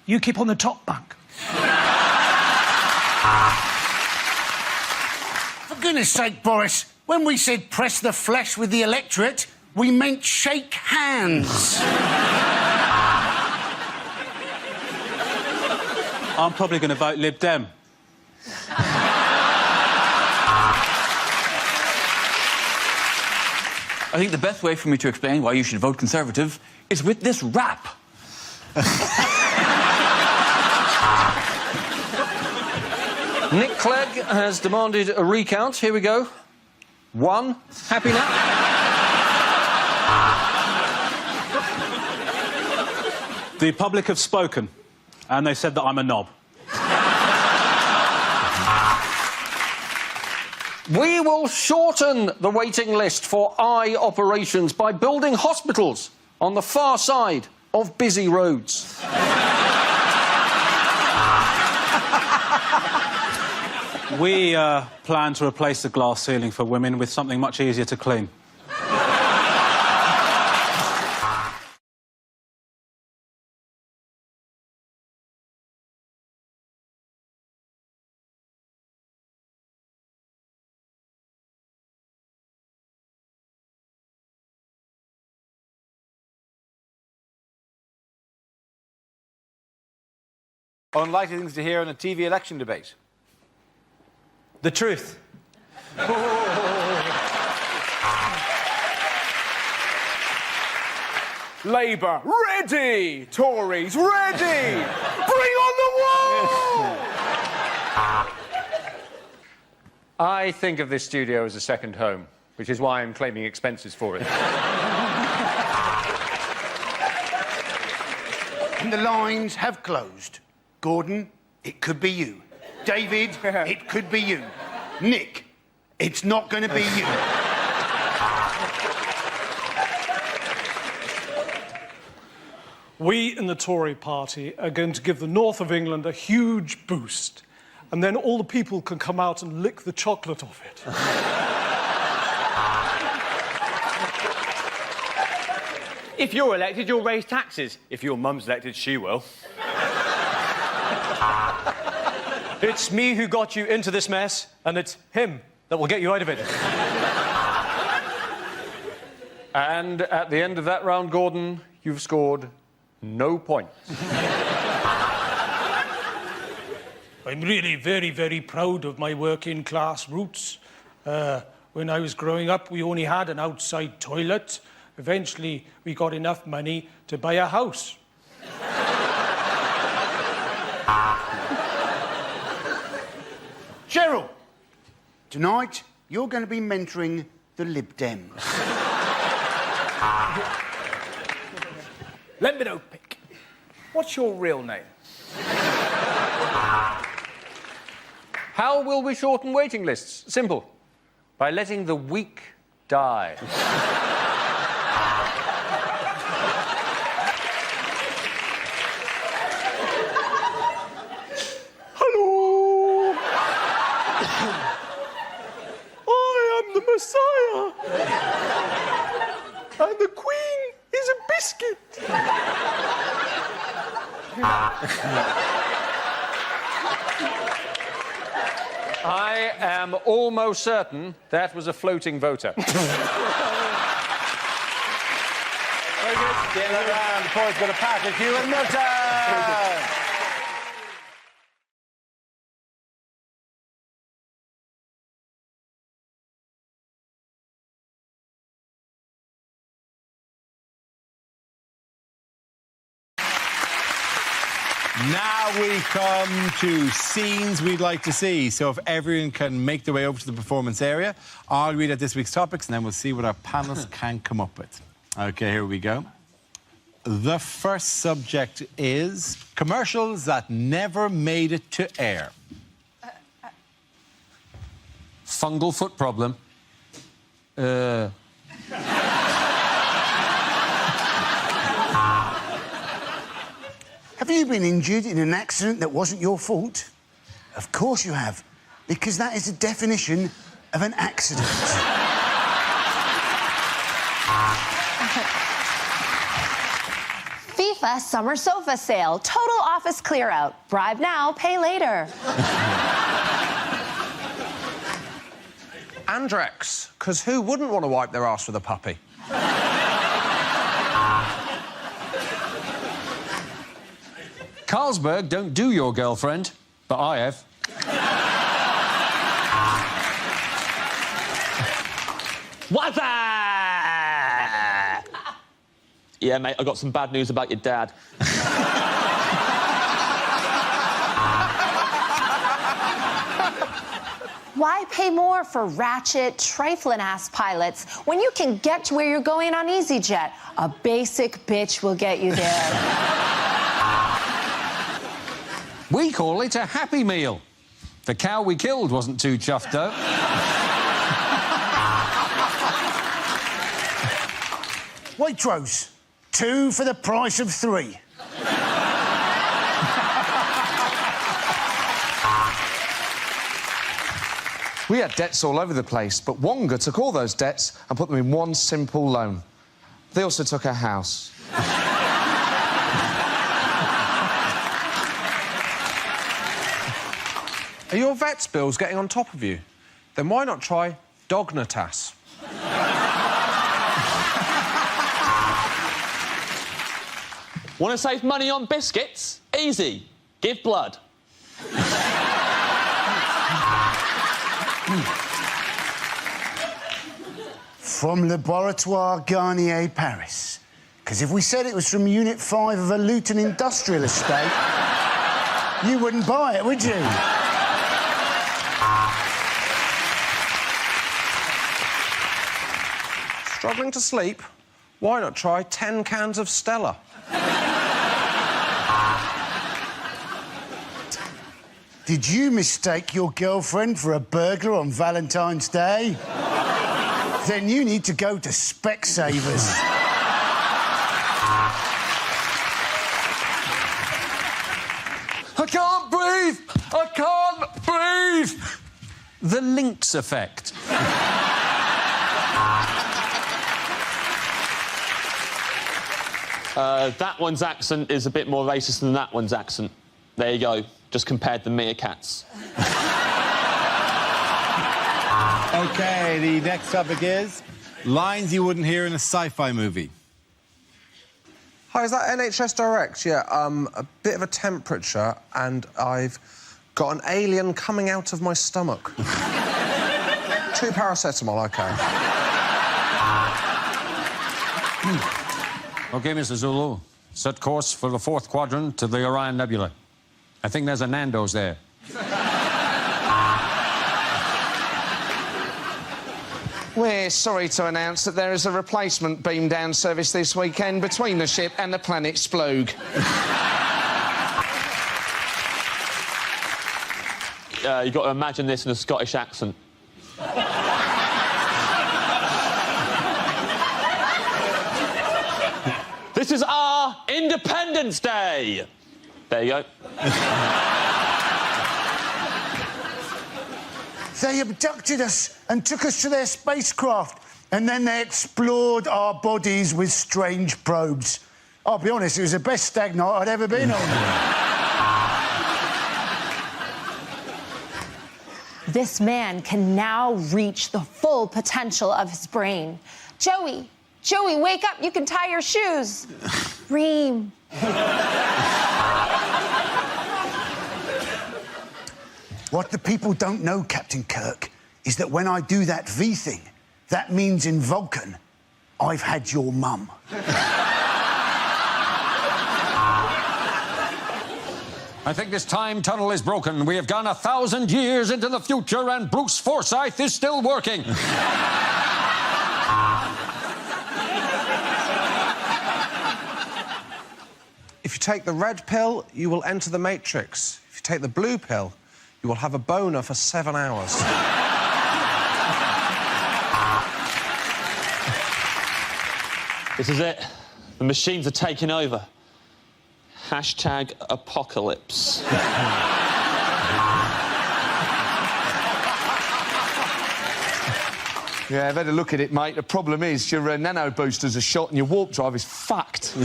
You keep on the top bunk. For goodness sake, Boris, when we said press the flesh with the electorate, we meant shake hands. I'm probably going to vote Lib Dem. I think the best way for me to explain why you should vote Conservative is with this rap. Nick Clegg has demanded a recount. Here we go. 1. Happy now? The public have spoken, and they said that I'm a knob. We will shorten the waiting list for eye operations by building hospitals on the far side of busy roads. We plan to replace the glass ceiling for women with something much easier to clean. Unlikely things to hear in a TV election debate. The truth. Labour, ready! Tories, ready! Bring on the wall! I think of this studio as a second home, which is why I'm claiming expenses for it. And the lines have closed. Gordon, it could be you. David, it could be you. Nick, it's not going to be you. We in the Tory party are going to give the north of England a huge boost, and then all the people can come out and lick the chocolate off it. If you're elected, you'll raise taxes. If your mum's elected, she will. It's me who got you into this mess, and it's him that will get you out of it. And at the end of that round, Gordon, you've scored no points. I'm really very, very proud of my working class roots. When I was growing up, we only had an outside toilet. Eventually, we got enough money to buy a house. Cheryl, tonight you're going to be mentoring the Lib Dems. Let me know, Pick. What's your real name? How will we shorten waiting lists? Simple. By letting the weak die. Hello! I am the Messiah! And the Queen is a biscuit! I am almost certain that was a floating voter. Very good. Get that round. The point's got a Patrick, Hugh and Milton. Now we come to scenes we'd like to see. So if everyone can make their way over to the performance area, I'll read out this week's topics and then we'll see what our panelists can come up with. OK, here we go. The first subject is commercials that never made it to air. Fungal foot problem. Have you been injured in an accident that wasn't your fault? Of course you have, because that is the definition of an accident. FIFA summer sofa sale. Total office clear out. Bribe now, pay later. Andrex, because who wouldn't want to wipe their ass with a puppy? Carlsberg don't do your girlfriend, but I have. What's that? Yeah, mate, I got some bad news about your dad. Why pay more for ratchet, trifling-ass pilots when you can get to where you're going on EasyJet? A basic bitch will get you there. We call it a Happy Meal. The cow we killed wasn't too chuffed, though. Waitrose, 2 for the price of 3. We had debts all over the place, but Wonga took all those debts and put them in one simple loan. They also took our house. Are your vet's bills getting on top of you? Then why not try Dognatas? Want to save money on biscuits? Easy. Give blood. From Laboratoire Garnier, Paris. Because if we said it was from Unit 5 of a Luton industrial estate, you wouldn't buy it, would you? Struggling to sleep? Why not try 10 cans of Stella? Did you mistake your girlfriend for a burglar on Valentine's Day? Then you need to go to Specsavers. I can't breathe! I can't breathe! The Lynx effect. That one's accent is a bit more racist than that one's accent. There you go. Just compared the meerkats. OK, the next topic is lines you wouldn't hear in a sci-fi movie. Hi, is that NHS Direct? Yeah, a bit of a temperature and I've got an alien coming out of my stomach. 2 paracetamol, OK. OK, Mr. Zulu. Set course for the 4th quadrant to the Orion Nebula. I think there's a Nando's there. We're sorry to announce that there is a replacement beam down service this weekend between the ship and the planet Splooge. You've got to imagine this in a Scottish accent. This is our Independence Day! There you go. They abducted us and took us to their spacecraft, and then they explored our bodies with strange probes. I'll be honest, it was the best stag night I'd ever been on. This man can now reach the full potential of his brain. Joey, wake up, you can tie your shoes. Reem. What the people don't know, Captain Kirk, is that when I do that V thing, that means in Vulcan, I've had your mum. I think this time tunnel is broken. We have gone 1,000 years into the future and Bruce Forsyth is still working. If you take the red pill, you will enter the Matrix. If you take the blue pill, you will have a boner for 7 hours. This is it. The machines are taking over. Hashtag apocalypse. Yeah, I've had a look at it, mate. The problem is your nano boosters are shot and your warp drive is fucked.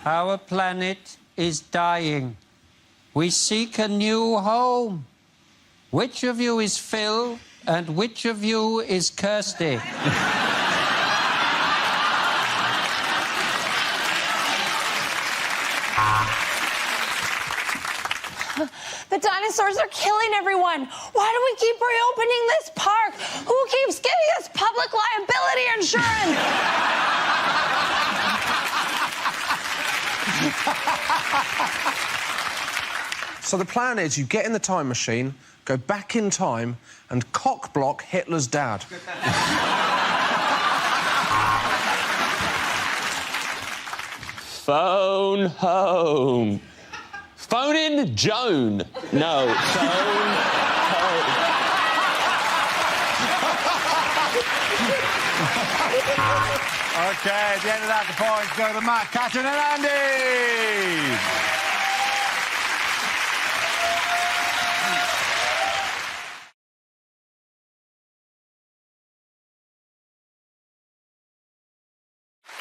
Our planet is dying. We seek a new home. Which of you is Phil and which of you is Kirsty? The dinosaurs are killing everyone. Why do we keep reopening this park? Who keeps giving us public liability insurance? So the plan is you get in the time machine, go back in time, and cock-block Hitler's dad. Phone home. Phone in Joan. No, phone home. OK, at the end of that, the points go to Matt, Catherine and Andy.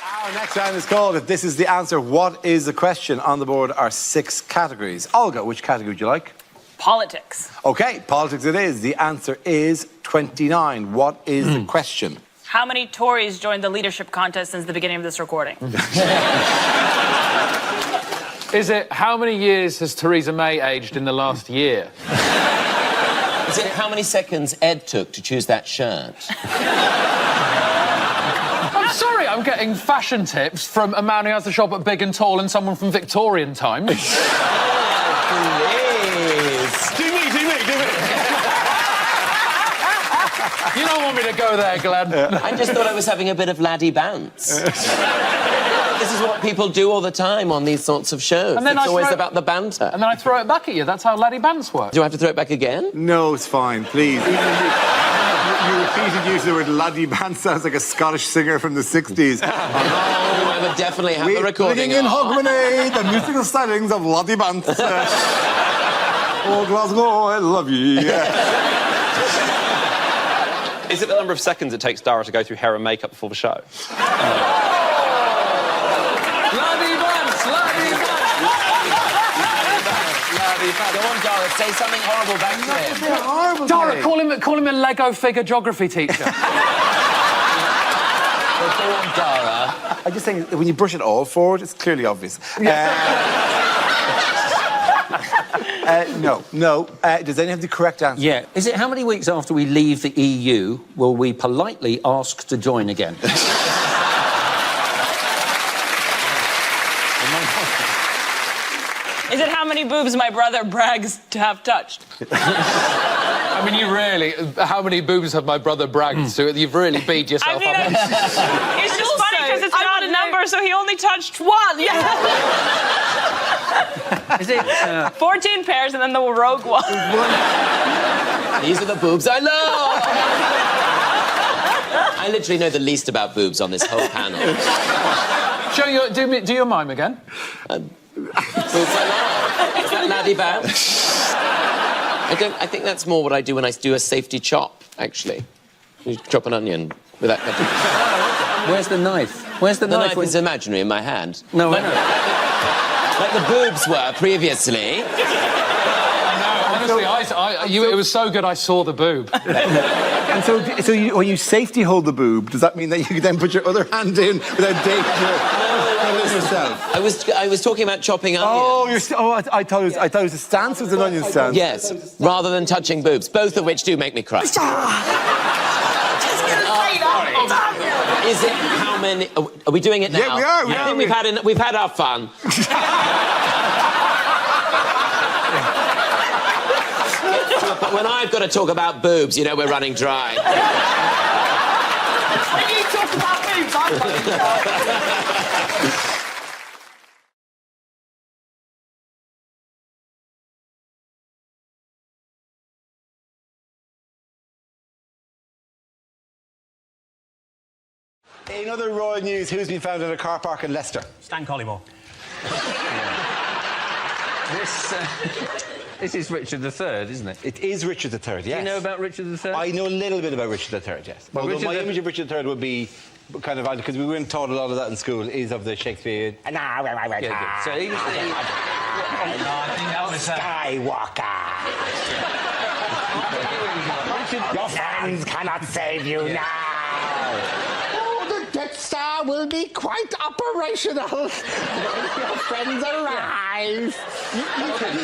Our next round is called If This Is the Answer, What is the Question? On the board are 6 categories. Olga, which category would you like? Politics. OK, politics it is. The answer is 29. What is the question? How many Tories joined the leadership contest since the beginning of this recording? Is it how many years has Theresa May aged in the last year? Is it how many seconds Ed took to choose that shirt? I'm sorry, I'm getting fashion tips from a man who has a shop at Big and Tall and someone from Victorian times. Do me. You don't want me to go there, Glenn. I just thought I was having a bit of laddie bounce. This is what people do all the time on these sorts of shows. And then it's always about the banter. And then I throw it back at you. That's how laddie bounce works. Do I have to throw it back again? No, it's fine, please. You repeated use of the word laddie band sounds like a Scottish singer from the 60s. I would definitely have the recording. Living in Hogmanay, the musical stylings of laddie band. Oh, Glasgow, I love you. Is it the number of seconds it takes Dara to go through hair and makeup before the show? Go on, Dara, say something horrible back to him. Dara, call him a Lego figure geography teacher. Go on, Dara. I just think when you brush it all forward, it's clearly obvious. No. Does anyone have the correct answer? Yeah. Is it how many weeks after we leave the EU will we politely ask to join again? Is it how many boobs my brother brags to have touched? I mean, you really... How many boobs have my brother bragged to? You've really beat yourself up. It's just funny because it's not a number, so he only touched one. Yeah. Is it... 14 pairs and then the rogue one. These are the boobs I love! I literally know the least about boobs on this whole panel. Show your... Do your mime again. Boobs I love. Is that laddie bounce? I think that's more what I do when I do a safety chop, actually. You chop an onion with that kind of... Where's the knife? Where's the knife? The knife is imaginary in my hand. No, I know. Like the boobs were previously. Honestly, it was so good I saw the boob. And so when you safety hold the boob, does that mean that you can then put your other hand in without danger? Yourself? I was talking about chopping onions. I thought it was a stance with an onion stance. Yes, rather than touching boobs, both of which do make me cry. You Is it how many... Are we doing it now? Yeah, we are. I think we've had our fun. But when I've got to talk about boobs, you know we're running dry. When you talk about boobs, I'm running dry. In other royal news, who's been found in a car park in Leicester? Stan Collymore. This is Richard III, isn't it? It is Richard III, yes. Do you know about Richard III? I know a little bit about Richard III, yes. Well, Although my image of Richard III would be kind of... because we weren't taught a lot of that in school, is of the Shakespeare... So he was the... I think that was... Skywalker. Your friends cannot save you now. Oh, the Death Star will be quite operational once your friends arrive. You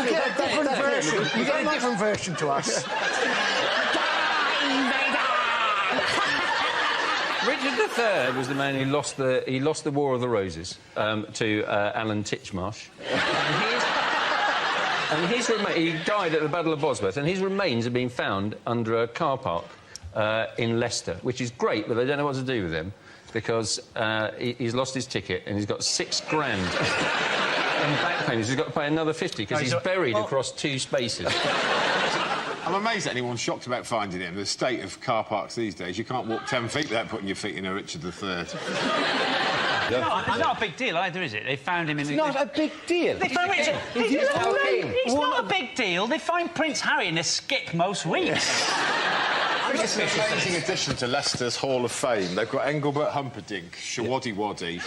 get a different version. You get a different version to us. Richard III was the man who lost the War of the Roses to Alan Titchmarsh. And he died at the Battle of Bosworth, and his remains have been found under a car park in Leicester, which is great, but they don't know what to do with him because he's lost his ticket and he's got £6 grand in back payments. He's got to pay another 50 because he's buried across 2 spaces. I'm amazed that anyone's shocked about finding him. The state of car parks these days, you can't walk 10 feet without putting your feet in a Richard III. No, it's not a big deal either, is it? They found him in... It's not a big deal. They found Richard... It's not a big deal. They find Prince Harry in a skip most weeks. It's an amazing addition to Leicester's Hall of Fame. They've got Engelbert Humperdinck, Shawaddy Waddy,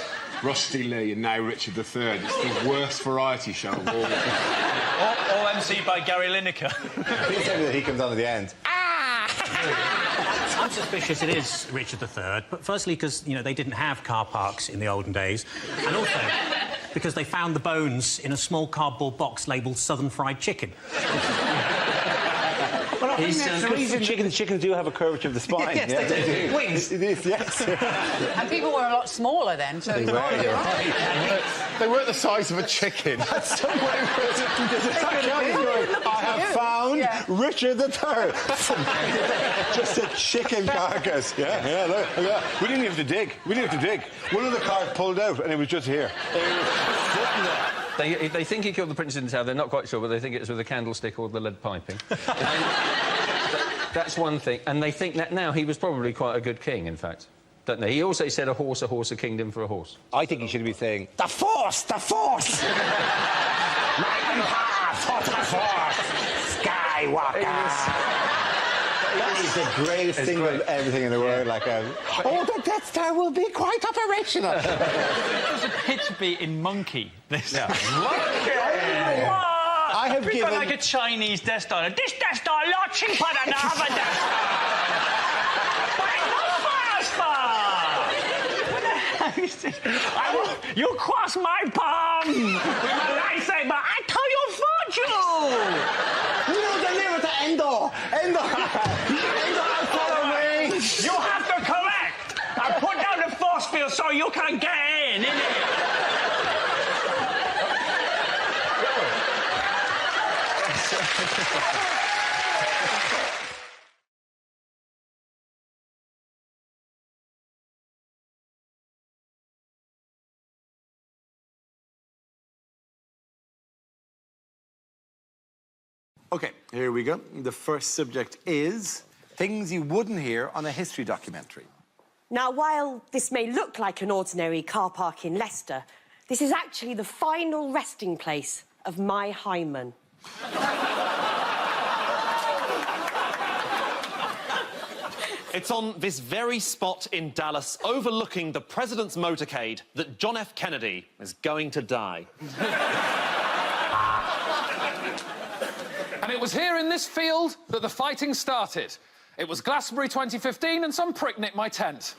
Rusty Lee, and now Richard III. It's the worst variety show of all. All emceed by Gary Lineker. Please tell me that he comes on at the end. I'm suspicious it is Richard III, but firstly because, you know, they didn't have car parks in the olden days, and also because they found the bones in a small cardboard box labelled Southern Fried Chicken. Well, I think that's the reason chickens do have a curvature of the spine. Yes, yeah, they do. Wings. It is, yes. And people were a lot smaller then, so... They weren't the size of a chicken. That's some way I have found Richard III. Just a chicken carcass. Yeah, look. We didn't have to dig. One of the cars pulled out and it was just here. They think he killed the prince in the tower. They're not quite sure, but they think it was with a candlestick or the lead piping. That's one thing. And they think that now he was probably quite a good king, in fact. Don't they? He also said a horse, a kingdom for a horse. I think he should be saying, the Force! My empire for the Force! Skywalker! That is the greatest thing of everything in the world. Like, oh, the Death Star will be quite operational. There's a pitch beat in Monkey. This. Yeah. Monkey! I have We've given... got like a Chinese Death Star. This Death Star a lot cheaper than the other Death Star. But it's not faster. You cross my palm with my lightsaber. I tell you fortune. You deliver to Endor. Endor, follow me. You have to correct. I put down the force field so you can get in, innit? OK, here we go. The first subject is things you wouldn't hear on a history documentary. Now, while this may look like an ordinary car park in Leicester, this is actually the final resting place of my hymen. It's on this very spot in Dallas, overlooking the president's motorcade, that John F. Kennedy is going to die. And it was here in this field that the fighting started. It was Glastonbury 2015 and some prick nicked my tent.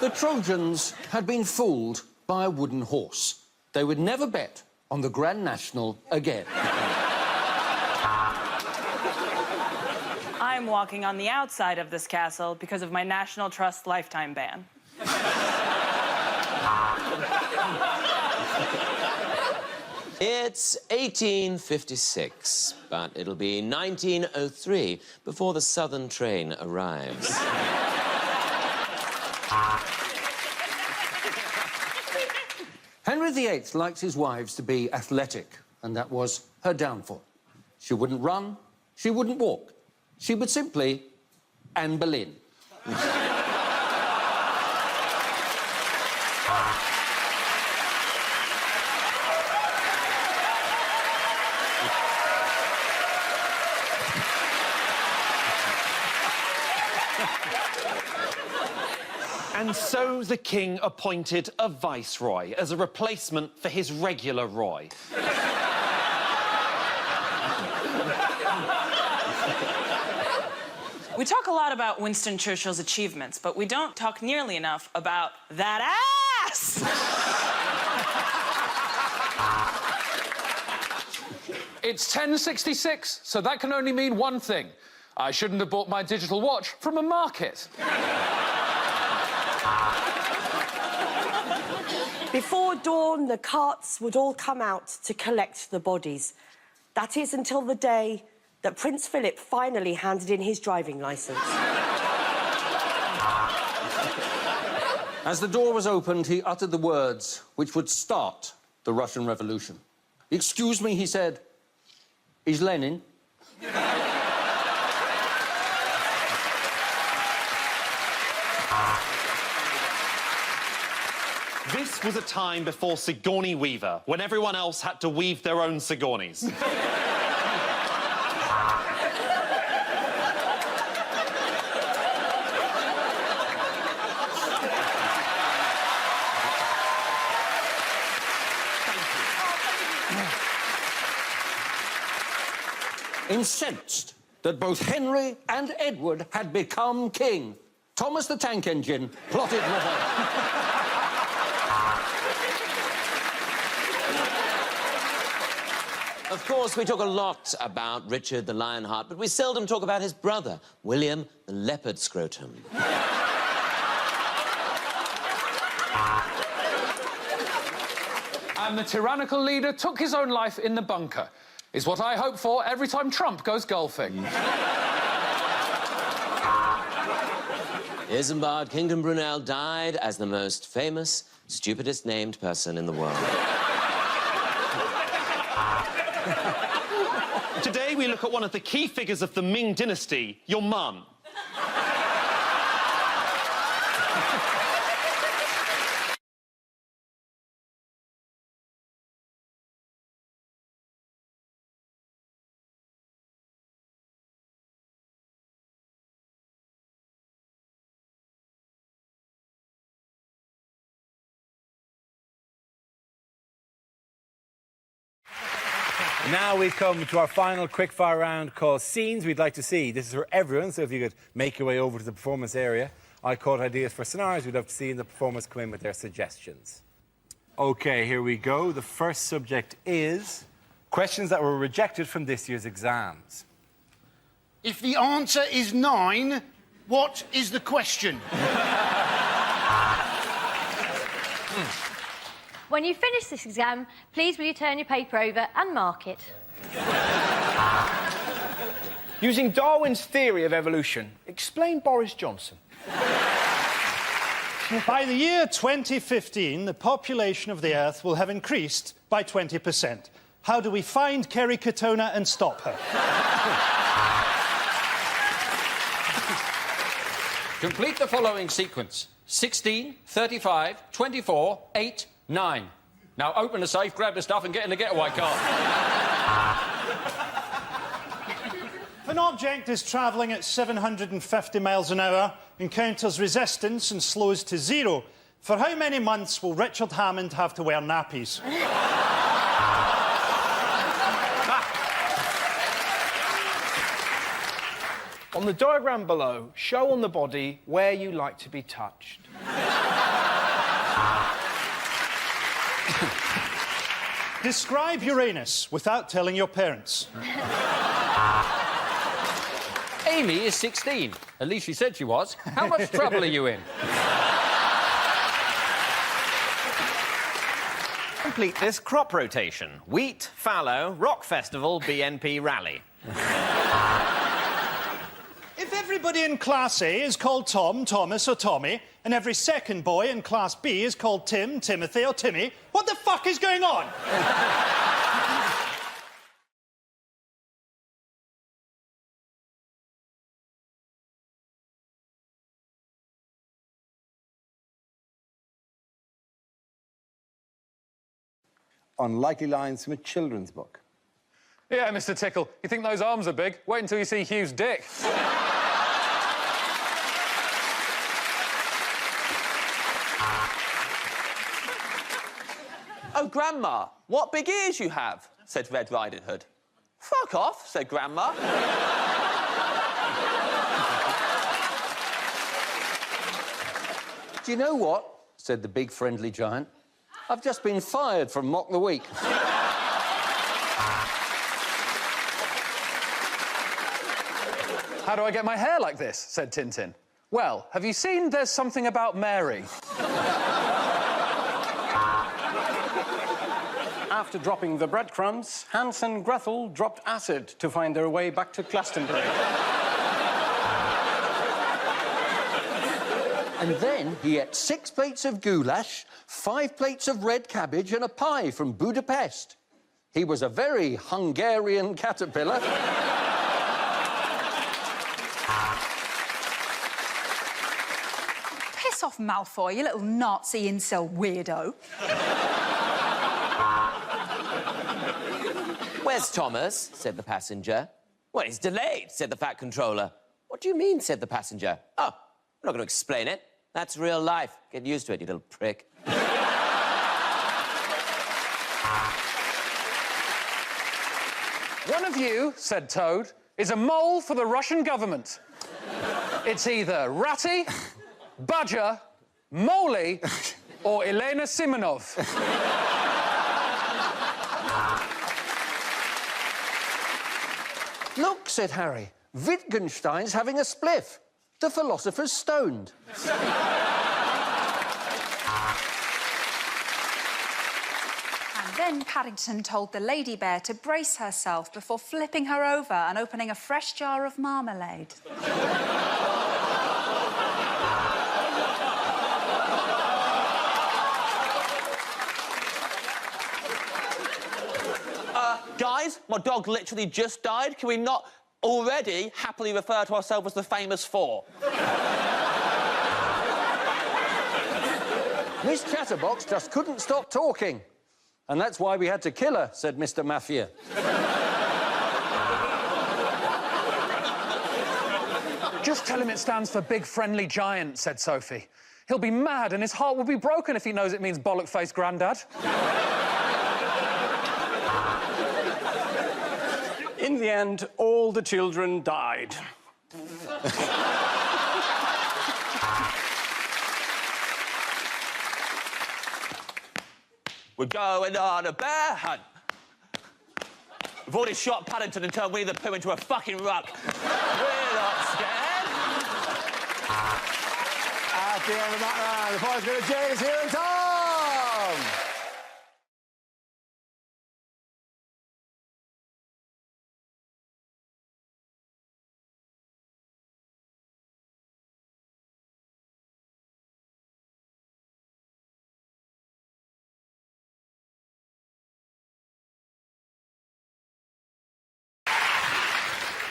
The Trojans had been fooled by a wooden horse. They would never bet on the Grand National again. I'm I'm walking on the outside of this castle because of my National Trust lifetime ban. It's 1856, but it'll be 1903 before the Southern train arrives. Henry VIII liked his wives to be athletic, and that was her downfall. She wouldn't run, she wouldn't walk. She would simply Anne Boleyn. And so the king appointed a viceroy as a replacement for his regular Roy. We talk a lot about Winston Churchill's achievements, but we don't talk nearly enough about that ass! It's 1066, so that can only mean one thing. I shouldn't have bought my digital watch from a market. Before dawn, the carts would all come out to collect the bodies. That is until the day that Prince Philip finally handed in his driving licence. As the door was opened, he uttered the words which would start the Russian Revolution. "Excuse me," he said. "Is Lenin?" This was a time before Sigourney Weaver, when everyone else had to weave their own Sigourneys. Incensed that both Henry and Edward had become king, Thomas the Tank Engine plotted revolt. Of course, we talk a lot about Richard the Lionheart, but we seldom talk about his brother, William the Leopard Scrotum. And the tyrannical leader took his own life in the bunker, is what I hope for every time Trump goes golfing. Isambard Kingdom Brunel died as the most famous, stupidest named person in the world. Today we look at one of the key figures of the Ming dynasty, your mum. Now we come to our final quickfire round called Scenes We'd Like to See. This is for everyone, so if you could make your way over to the performance area. I caught ideas for scenarios we'd love to see, and the performers come in with their suggestions. OK, here we go. The first subject is questions that were rejected from this year's exams. If the answer is 9, what is the question? When you finish this exam, please will you turn your paper over and mark it. Using Darwin's theory of evolution, explain Boris Johnson. By the year 2015, the population of the Earth will have increased by 20%. How do we find Kerry Katona and stop her? Complete the following sequence. 16, 35, 24, 8, 9. Now open the safe, grab the stuff and get in the getaway car. If an object is travelling at 750 miles an hour, encounters resistance and slows to 0, for how many months will Richard Hammond have to wear nappies? On the diagram below, show on the body where you like to be touched. Describe Uranus without telling your parents. Amy is 16. At least she said she was. How much trouble are you in? Complete this crop rotation. Wheat, fallow, rock festival, BNP rally. If everybody in Class A is called Tom, Thomas or Tommy, and every second boy in Class B is called Tim, Timothy or Timmy, what the fuck is going on? Unlikely lines from a children's book. Yeah, Mr. Tickle, you think those arms are big? Wait until you see Hugh's dick. Oh, Grandma, what big ears you have, said Red Riding Hood. Fuck off, said Grandma. Do you know what? Said the big friendly giant. I've just been fired from Mock the Week. How do I get my hair like this? Said Tintin. Well, have you seen There's Something About Mary? After dropping the breadcrumbs, Hans and Gretel dropped acid to find their way back to Glastonbury. And then he ate 6 plates of goulash, 5 plates of red cabbage and a pie from Budapest. He was a very Hungarian caterpillar. Piss off, Malfoy, you little Nazi incel weirdo. Where's Thomas? Said the passenger. Well, he's delayed, said the fat controller. What do you mean? Said the passenger. Oh, I'm not going to explain it. That's real life. Get used to it, you little prick. One of you, said Toad, is a mole for the Russian government. It's either Ratty, Badger, Moley, or Elena Simonov. Look, said Harry, Wittgenstein's having a spliff. The philosopher's stoned. And then Paddington told the lady bear to brace herself before flipping her over and opening a fresh jar of marmalade. Guys, my dog literally just died. Can we not already happily refer to ourselves as the famous four? Miss Chatterbox just couldn't stop talking. And that's why we had to kill her, said Mr. Mafia. Just tell him it stands for Big Friendly Giant, said Sophie. He'll be mad and his heart will be broken if he knows it means bollock-faced grandad. In the end, all the children died. We're going on a bear hunt. We've already shot Paddington and turned Winnie the Pooh into a fucking rug. We're not scared. At the end of that round, the points go to James here and Tom!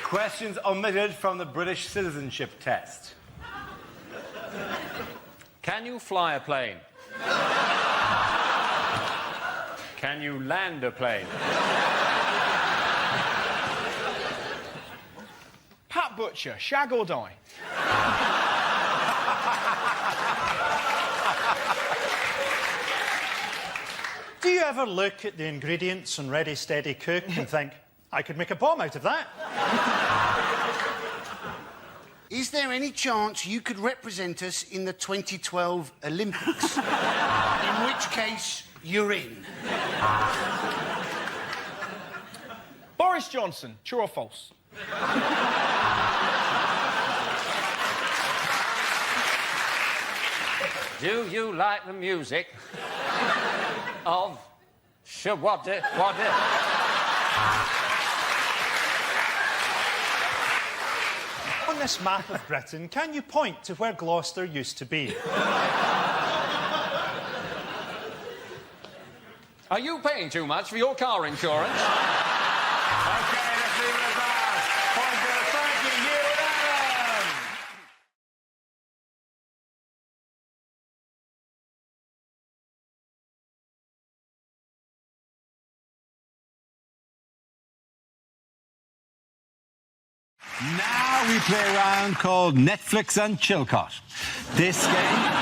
Questions omitted from the British citizenship test. Can you fly a plane? Can you land a plane? Pat Butcher, shag or die? Do you ever look at the ingredients on Ready, Steady, Cook and think, I could make a bomb out of that? Is there any chance you could represent us in the 2012 Olympics? In which case, you're in. Boris Johnson, true or false? Do you like the music of Shawaddy? On this map of Britain, can you point to where Gloucester used to be? Are you paying too much for your car insurance? OK, let's leave it at that. Point to Frankie, you and Adam. Now we play a round called Netflix and Chilcot. This game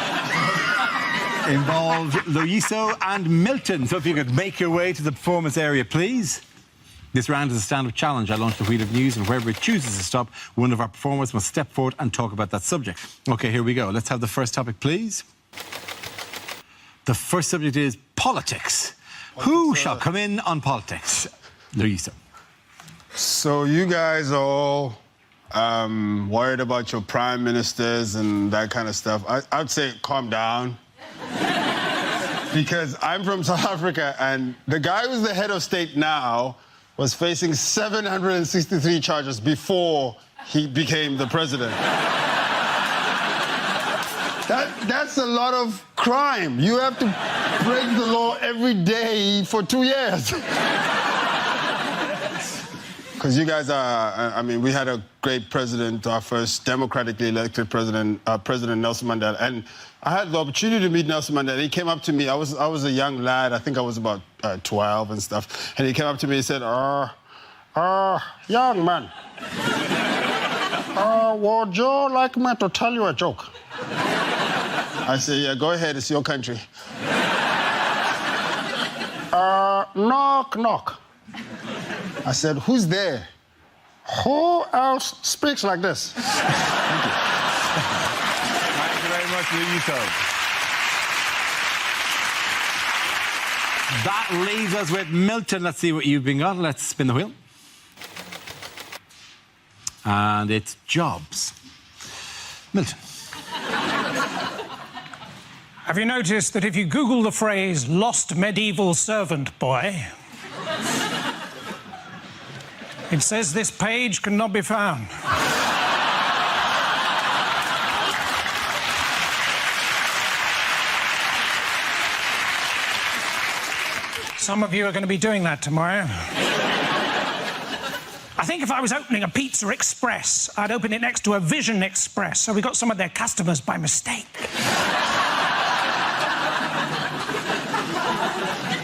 involves Loiso and Milton. So if you could make your way to the performance area, please. This round is a stand-up challenge. I launch the wheel of news, and wherever it chooses to stop, one of our performers must step forward and talk about that subject. OK, here we go. Let's have the first topic, please. The first subject is politics. Who shall come in on politics? Loiso. So you guys are all worried about your prime ministers and that kind of stuff. I'd say calm down. Because I'm from South Africa, and the guy who's the head of state now was facing 763 charges before he became the president. That's a lot of crime. You have to break the law every day for 2 years. Because you guys are, I mean, we had a great president, our first democratically elected president, President Nelson Mandela. And I had the opportunity to meet Nelson Mandela. He came up to me. I was a young lad. I think I was about 12 and stuff. And he came up to me and said, young man, would you like me to tell you a joke? I said, yeah, go ahead. It's your country. Knock, knock. I said, who's there? Who else speaks like this? Thank you. Thank you very much, Loiso. That leaves us with Milton. Let's see what you've been got. Let's spin the wheel. And it's jobs. Milton. Have you noticed that if you Google the phrase lost medieval servant boy, it says this page cannot be found? Some of you are going to be doing that tomorrow. I think if I was opening a Pizza Express, I'd open it next to a Vision Express, so we got some of their customers by mistake.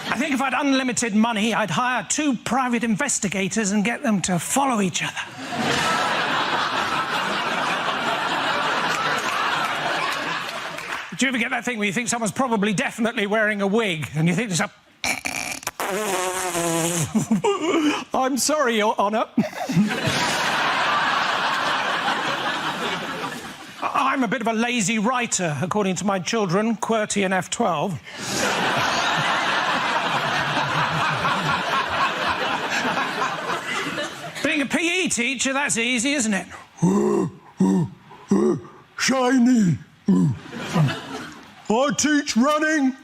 I think if I had unlimited money, I'd hire 2 private investigators and get them to follow each other. Do you ever get that thing where you think someone's probably definitely wearing a wig, and you think to yourself, I'm sorry, Your Honour. I'm a bit of a lazy writer, according to my children, QWERTY and F12. Being a PE teacher, that's easy, isn't it? Shiny. I teach running.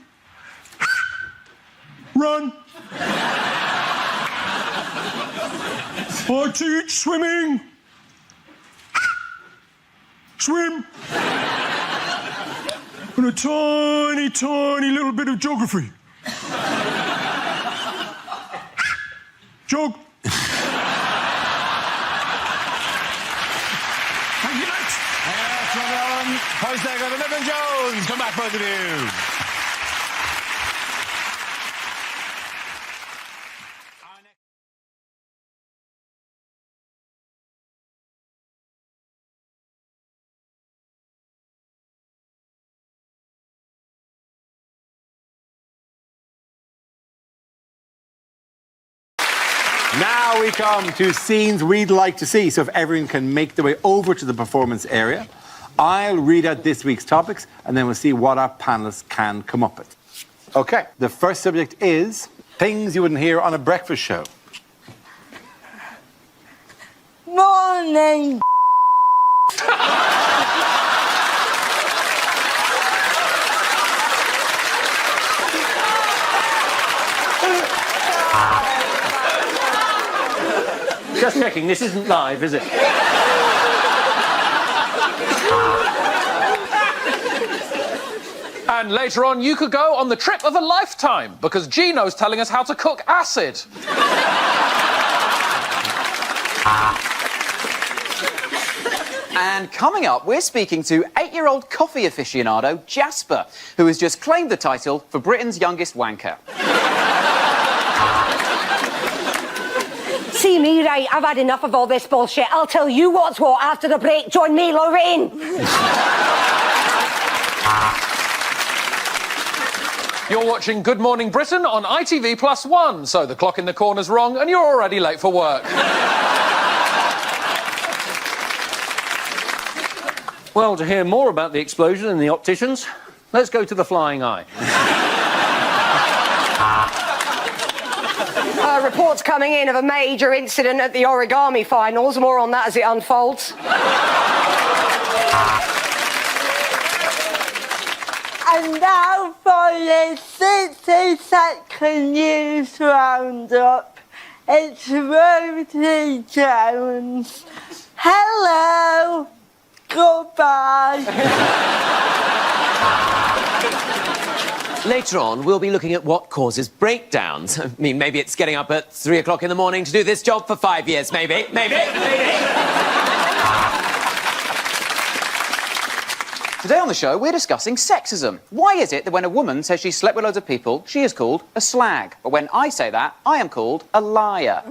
Run. I teach swimming. Swim. And a tiny, tiny little bit of geography. Jog. Thank you, Max. That's one on. Hashtag on Evan Jones. Come back, both of you. Now we come to scenes we'd like to see. So if everyone can make their way over to the performance area, I'll read out this week's topics, and then we'll see what our panellists can come up with. OK, the first subject is things you wouldn't hear on a breakfast show. Morning. Just checking, this isn't live, is it? And later on, you could go on the trip of a lifetime because Gino's telling us how to cook acid. And coming up, we're speaking to 8-year-old coffee aficionado Jasper, who has just claimed the title for Britain's youngest wanker. See me, right? I've had enough of all this bullshit. I'll tell you what's what after the break. Join me, Lorraine. You're watching Good Morning Britain on ITV+1, so the clock in the corner's wrong and you're already late for work. Well, to hear more about the explosion in the opticians, let's go to the Flying Eye. Reports coming in of a major incident at the origami finals. More on that as it unfolds. And now for the 60-second news roundup. It's Rosie Jones. Hello. Goodbye. Later on, we'll be looking at what causes breakdowns. I mean, maybe it's getting up at 3 o'clock in the morning to do this job for 5 years, maybe. Today on the show, we're discussing sexism. Why is it that when a woman says she slept with loads of people, she is called a slag? But when I say that, I am called a liar.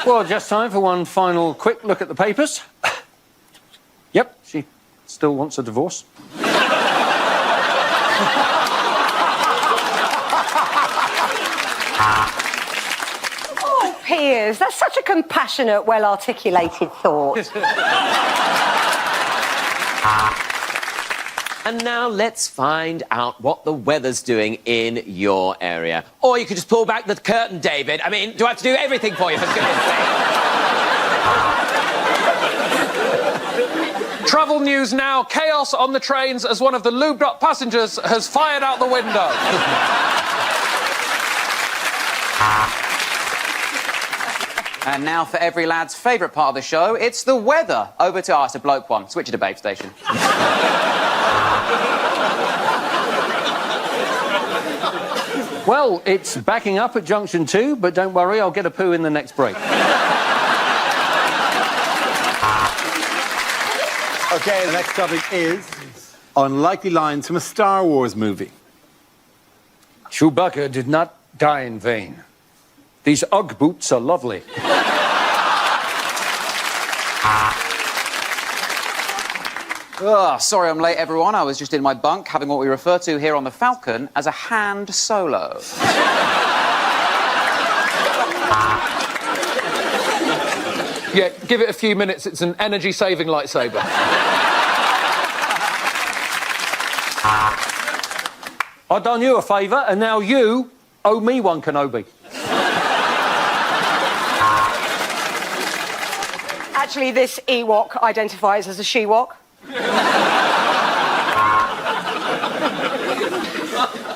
Well, just time for one final quick look at the papers. Yep, she still wants a divorce. Oh, Piers, that's such a compassionate, well-articulated thought. And now let's find out what the weather's doing in your area. Or you could just pull back the curtain, David. I mean, do I have to do everything for you, for goodness sake? Travel news now. Chaos on the trains as one of the lubed-up passengers has fired out the window. And now for every lad's favourite part of the show, it's the weather. Over to Ask a Bloke One. Switch it to Babe Station. Well, it's backing up at Junction 2, but don't worry, I'll get a poo in the next break. OK, the next topic is unlikely lines from a Star Wars movie. Chewbacca did not die in vain. These Ugg boots are lovely. Sorry I'm late, everyone. I was just in my bunk having what we refer to here on the Falcon as a hand solo. Yeah, give it a few minutes. It's an energy-saving lightsaber. I've done you a favour, and now you owe me one, Kenobi. Actually, this Ewok identifies as a she-wok.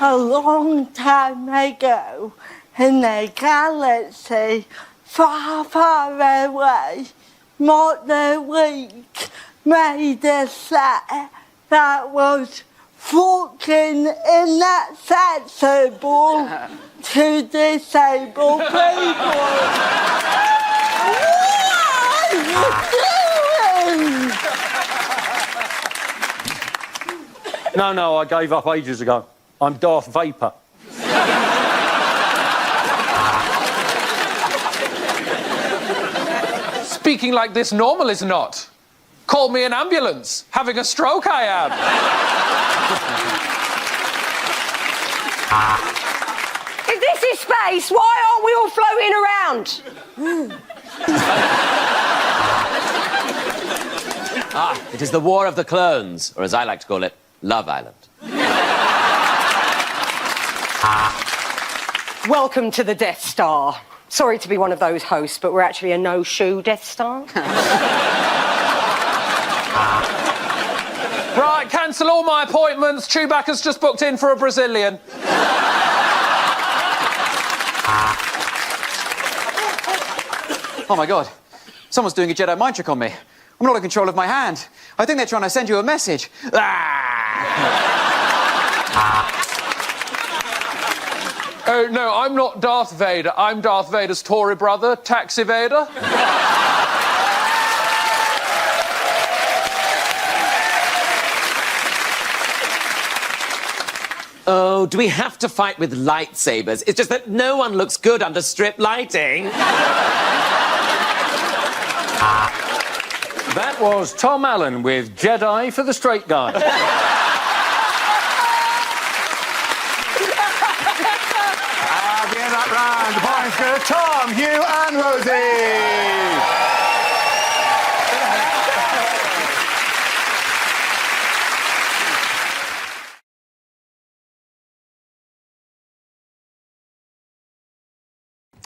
A long time ago, in a galaxy far, far away, Mother Week made a set that was fucking inaccessible to disabled people. What are you doing? No, I gave up ages ago. I'm Darth Vader. Speaking like this normal is not. Call me an ambulance. Having a stroke, I am. If this is space, why aren't we all floating around? It is the War of the Clones, or as I like to call it, Love Island. Welcome to the Death Star. Sorry to be one of those hosts, but we're actually a no-shoe Death Star. Right, cancel all my appointments. Chewbacca's just booked in for a Brazilian. Oh, my God. Someone's doing a Jedi mind trick on me. I'm not in control of my hand. I think they're trying to send you a message. Oh, no, I'm not Darth Vader. I'm Darth Vader's Tory brother, Tax Evader. Oh, do we have to fight with lightsabers? It's just that no one looks good under strip lighting. That was Tom Allen with Jedi for the Straight Guy. At the end of that round, the points go to Tom, Hugh and Rosie.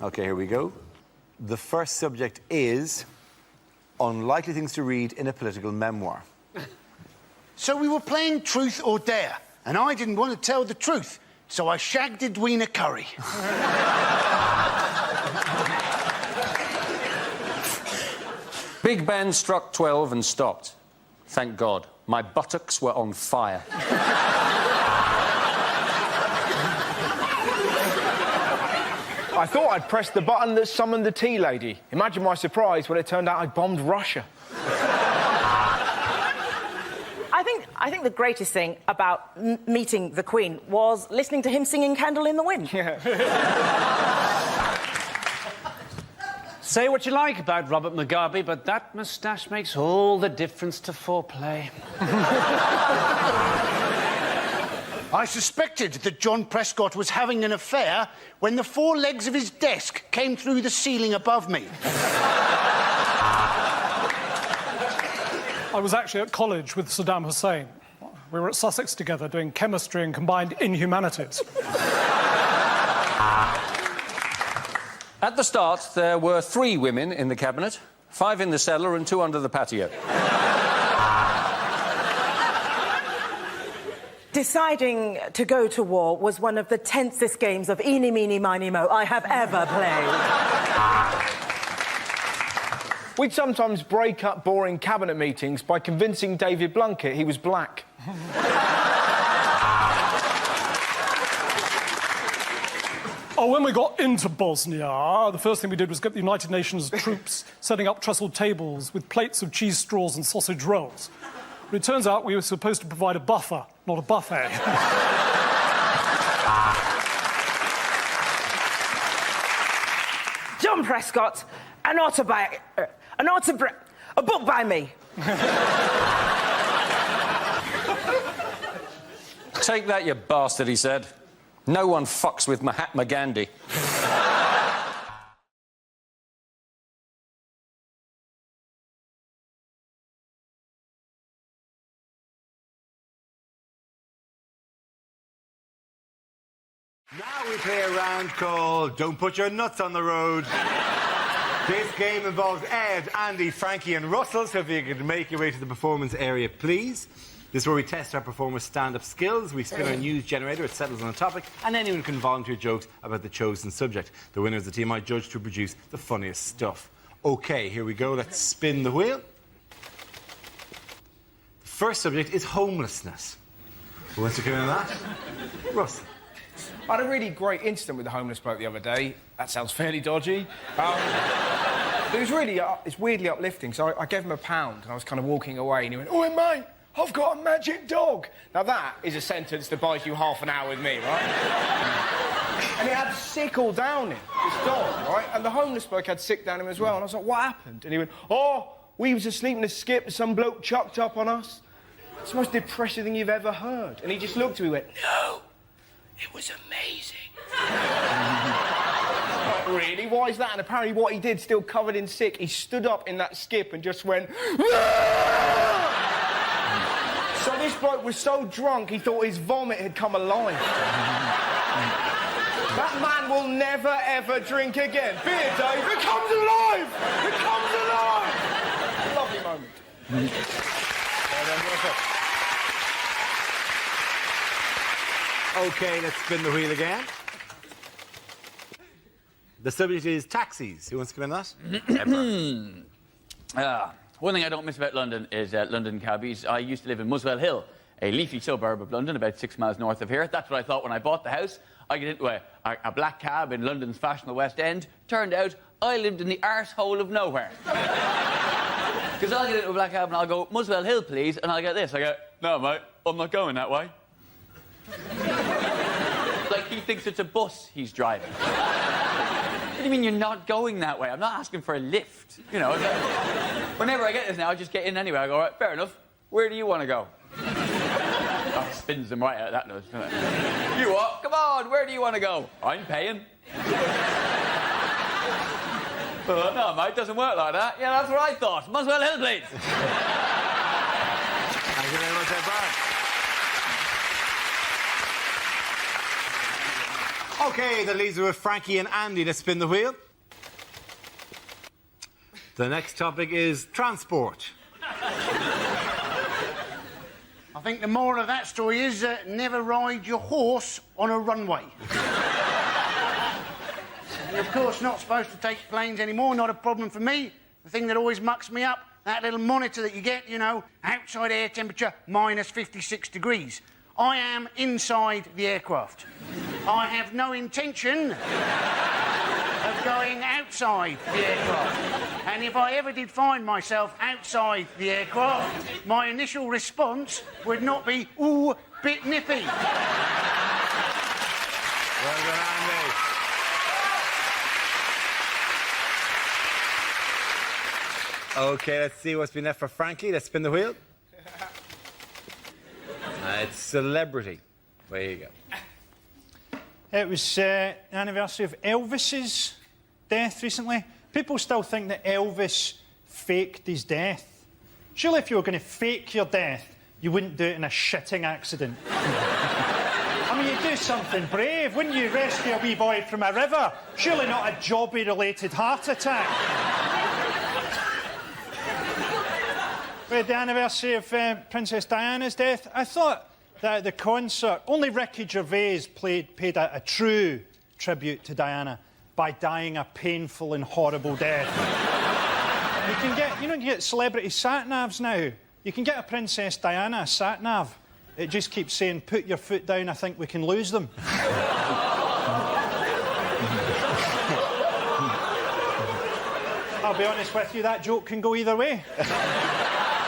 Okay, here we go. The first subject is unlikely things to read in a political memoir. So we were playing Truth or Dare, and I didn't want to tell the truth, so I shagged Edwina Curry. Big Ben struck 12 and stopped. Thank God. My buttocks were on fire. I thought I'd pressed the button that summoned the tea lady. Imagine my surprise when it turned out I bombed Russia. I think the greatest thing about meeting the Queen was listening to him singing Candle in the Wind. Say what you like about Robert Mugabe, but that moustache makes all the difference to foreplay. I suspected that John Prescott was having an affair when the four legs of his desk came through the ceiling above me. I was actually at college with Saddam Hussein. We were at Sussex together doing chemistry and combined inhumanities. At the start, there were 3 women in the cabinet, 5 in the cellar and 2 under the patio. Deciding to go to war was one of the tensest games of eeny, meeny, miny, mo I have ever played. We'd sometimes break up boring cabinet meetings by convincing David Blunkett he was black. Oh, when we got into Bosnia, the first thing we did was get the United Nations troops setting up trestle tables with plates of cheese straws and sausage rolls. But it turns out we were supposed to provide a buffer, not a buffet. John Prescott, a book by me. Take that, you bastard, he said. No one fucks with Mahatma Gandhi. Now we play a round called Don't Put Your Nuts on the Road. This game involves Ed, Andy, Frankie and Russell, so if you could make your way to the performance area, please. This is where we test our performers' stand-up skills. We spin our news generator, it settles on a topic, and anyone can volunteer jokes about the chosen subject. The winner is the team I judge to produce the funniest stuff. OK, here we go. Let's spin the wheel. The first subject is homelessness. Who wants to come in on that? Russell. I had a really great incident with the homeless bloke the other day. That sounds fairly dodgy. It was really, it's weirdly uplifting. So I gave him £1 and I was kind of walking away and he went, "Oh, mate, I've got a magic dog." Now that is a sentence that buys you half an hour with me, right? And he had sick all down him, this dog, right? And the homeless bloke had sick down him as well. And I was like, "What happened?" And he went, "Oh, we was asleep in a skip and some bloke chucked up on us." It's the most depressing thing you've ever heard. And he just looked at me and went, "No, it was amazing." Not really, why is that? And apparently what he did, still covered in sick, he stood up in that skip and just went, "Ah!" So this bloke was so drunk he thought his vomit had come alive. That man will never ever drink again. Beer, Dave, it comes alive! It comes alive! Lovely moment. OK, let's spin the wheel again. The subject is taxis. Who wants to come in that? One thing I don't miss about London is London cabbies. I used to live in Muswell Hill, a leafy suburb of London, about 6 miles north of here. That's what I thought when I bought the house. I get into a black cab in London's fashionable West End. Turned out I lived in the arsehole of nowhere. Because I'll get into a black cab and I'll go, Muswell Hill, please, and I'll get this. I go, no, mate, I'm not going that way. Like he thinks it's a bus he's driving. What do you mean you're not going that way? I'm not asking for a lift. You know, whenever I get this now, I just get in anyway. I go, all right, fair enough. Where do you want to go? Oh, spins them right out of that nose, doesn't it? You what? Come on, where do you want to go? I'm paying. No, mate, it doesn't work like that. Yeah, that's what I thought. Muswell Hill, please. Thank you very much, Brian. OK, that leaves us with Frankie and Andy to spin the wheel. The next topic is transport. I think the moral of that story is never ride your horse on a runway. You're, of course, not supposed to take planes anymore, not a problem for me. The thing that always mucks me up, that little monitor that you get, you know, outside air temperature minus 56 degrees. I am inside the aircraft. I have no intention of going outside the aircraft. And if I ever did find myself outside the aircraft, my initial response would not be, ooh, bit nippy. Well done, Andy. OK, let's see what's been left for Frankie. Let's spin the wheel. It's celebrity. There you go. It was the anniversary of Elvis's death recently. People still think that Elvis faked his death. Surely if you were going to fake your death, you wouldn't do it in a shitting accident. I mean, you'd do something brave, wouldn't you? Rescue a wee boy from a river. Surely not a jobby-related heart attack. We had the anniversary of Princess Diana's death. I thought that at the concert, only Ricky Gervais paid a true tribute to Diana by dying a painful and horrible death. You can get celebrity sat-navs now. You can get a Princess Diana sat-nav. It just keeps saying, put your foot down, I think we can lose them. I'll be honest with you, that joke can go either way.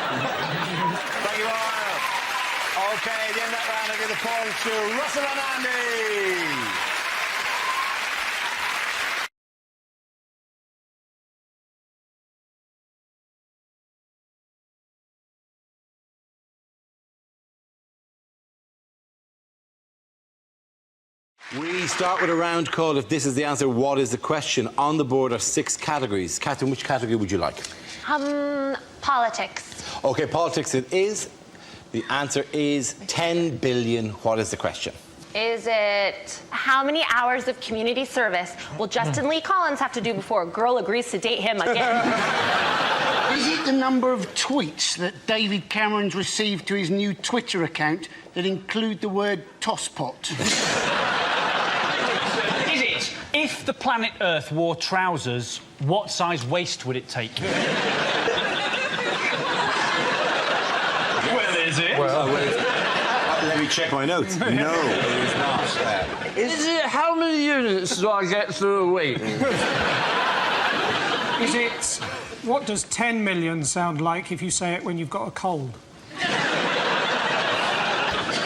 Thank you all. OK, at the end of that round, I give the points to Russell and Andy. We start with a round called If This Is the Answer, What is the Question? On the board are 6 categories. Catherine, which category would you like? Politics. OK, politics it is. The answer is 10 billion. What is the question? Is it how many hours of community service will Justin Lee Collins have to do before a girl agrees to date him again? Is it the number of tweets that David Cameron's received to his new Twitter account that include the word tosspot? Is it, if the planet Earth wore trousers, what size waist would it take? Well, is it? Well, let me check my notes. No, it is not. Is it how many units do I get through a week? Is it... What does 10 million sound like if you say it when you've got a cold?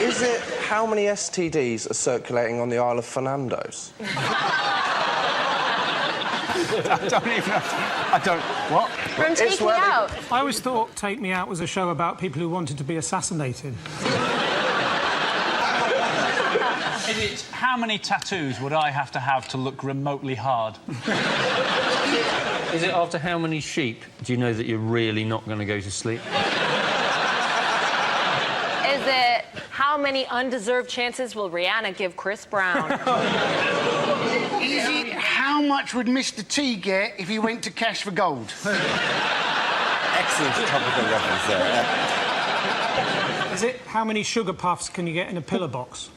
Is it how many STDs are circulating on the Isle of Fernandos? I don't... What? From Take Me Out. I always thought Take Me Out was a show about people who wanted to be assassinated. Is it how many tattoos would I have to look remotely hard? Is it after how many sheep do you know that you're really not going to go to sleep? Is it how many undeserved chances will Rihanna give Chris Brown? Is it how much would Mr. T get if he went to Cash for Gold? Excellent topical reference there. Is it how many sugar puffs can you get in a pillar box?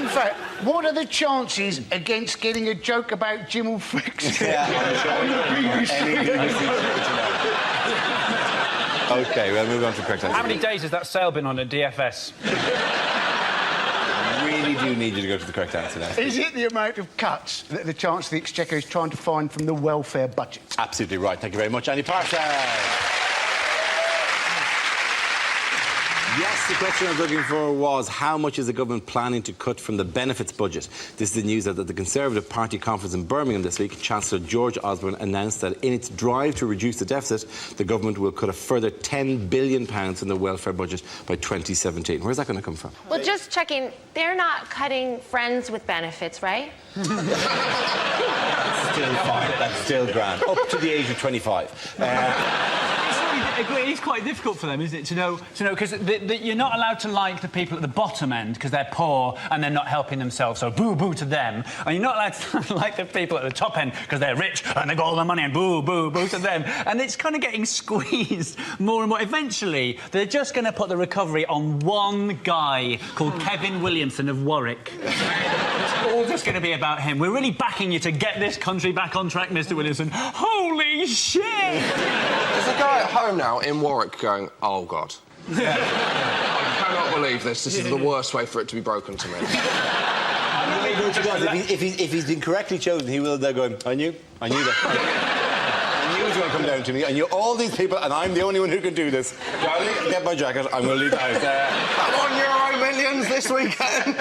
fact, what are the chances against getting a joke about Jim or Fricks? OK, we'll move on to the correct answer. How many days has that sale been on at DFS? I really do need you to go to the correct answer now. Is it the amount of cuts that the Chancellor of the Exchequer is trying to find from the welfare budget? Absolutely right. Thank you very much, Andy Parsons. Yes, the question I was looking for was how much is the government planning to cut from the benefits budget? This is the news that at the Conservative Party conference in Birmingham this week, Chancellor George Osborne announced that in its drive to reduce the deficit, the government will cut a further £10 billion in the welfare budget by 2017. Where's that going to come from? Well, just checking, they're not cutting friends with benefits, right? Still fine. That's still grand. Up to the age of 25. It's quite difficult for them, isn't it, to know, because you're not allowed to like the people at the bottom end because they're poor and they're not helping themselves, so boo-boo to them. And you're not allowed to like the people at the top end because they're rich and they've got all the money and boo-boo to them. And it's kind of getting squeezed more and more. Eventually, they're just going to put the recovery on one guy called Kevin Williamson of Warwick. It's all just going to be about him. We're really backing you to get this country back on track, Mr. Williamson. Holy shit! There's a guy at home now in Warwick going, oh, God. I cannot believe this. This is the worst way for it to be broken to me. If he's been correctly chosen, he will there going, I knew that. I knew it was going to come down to me. I knew all these people, and I'm the only one who can do this. Darling, get my jacket. I'm going to leave the house. Come on, Euro Millions this weekend.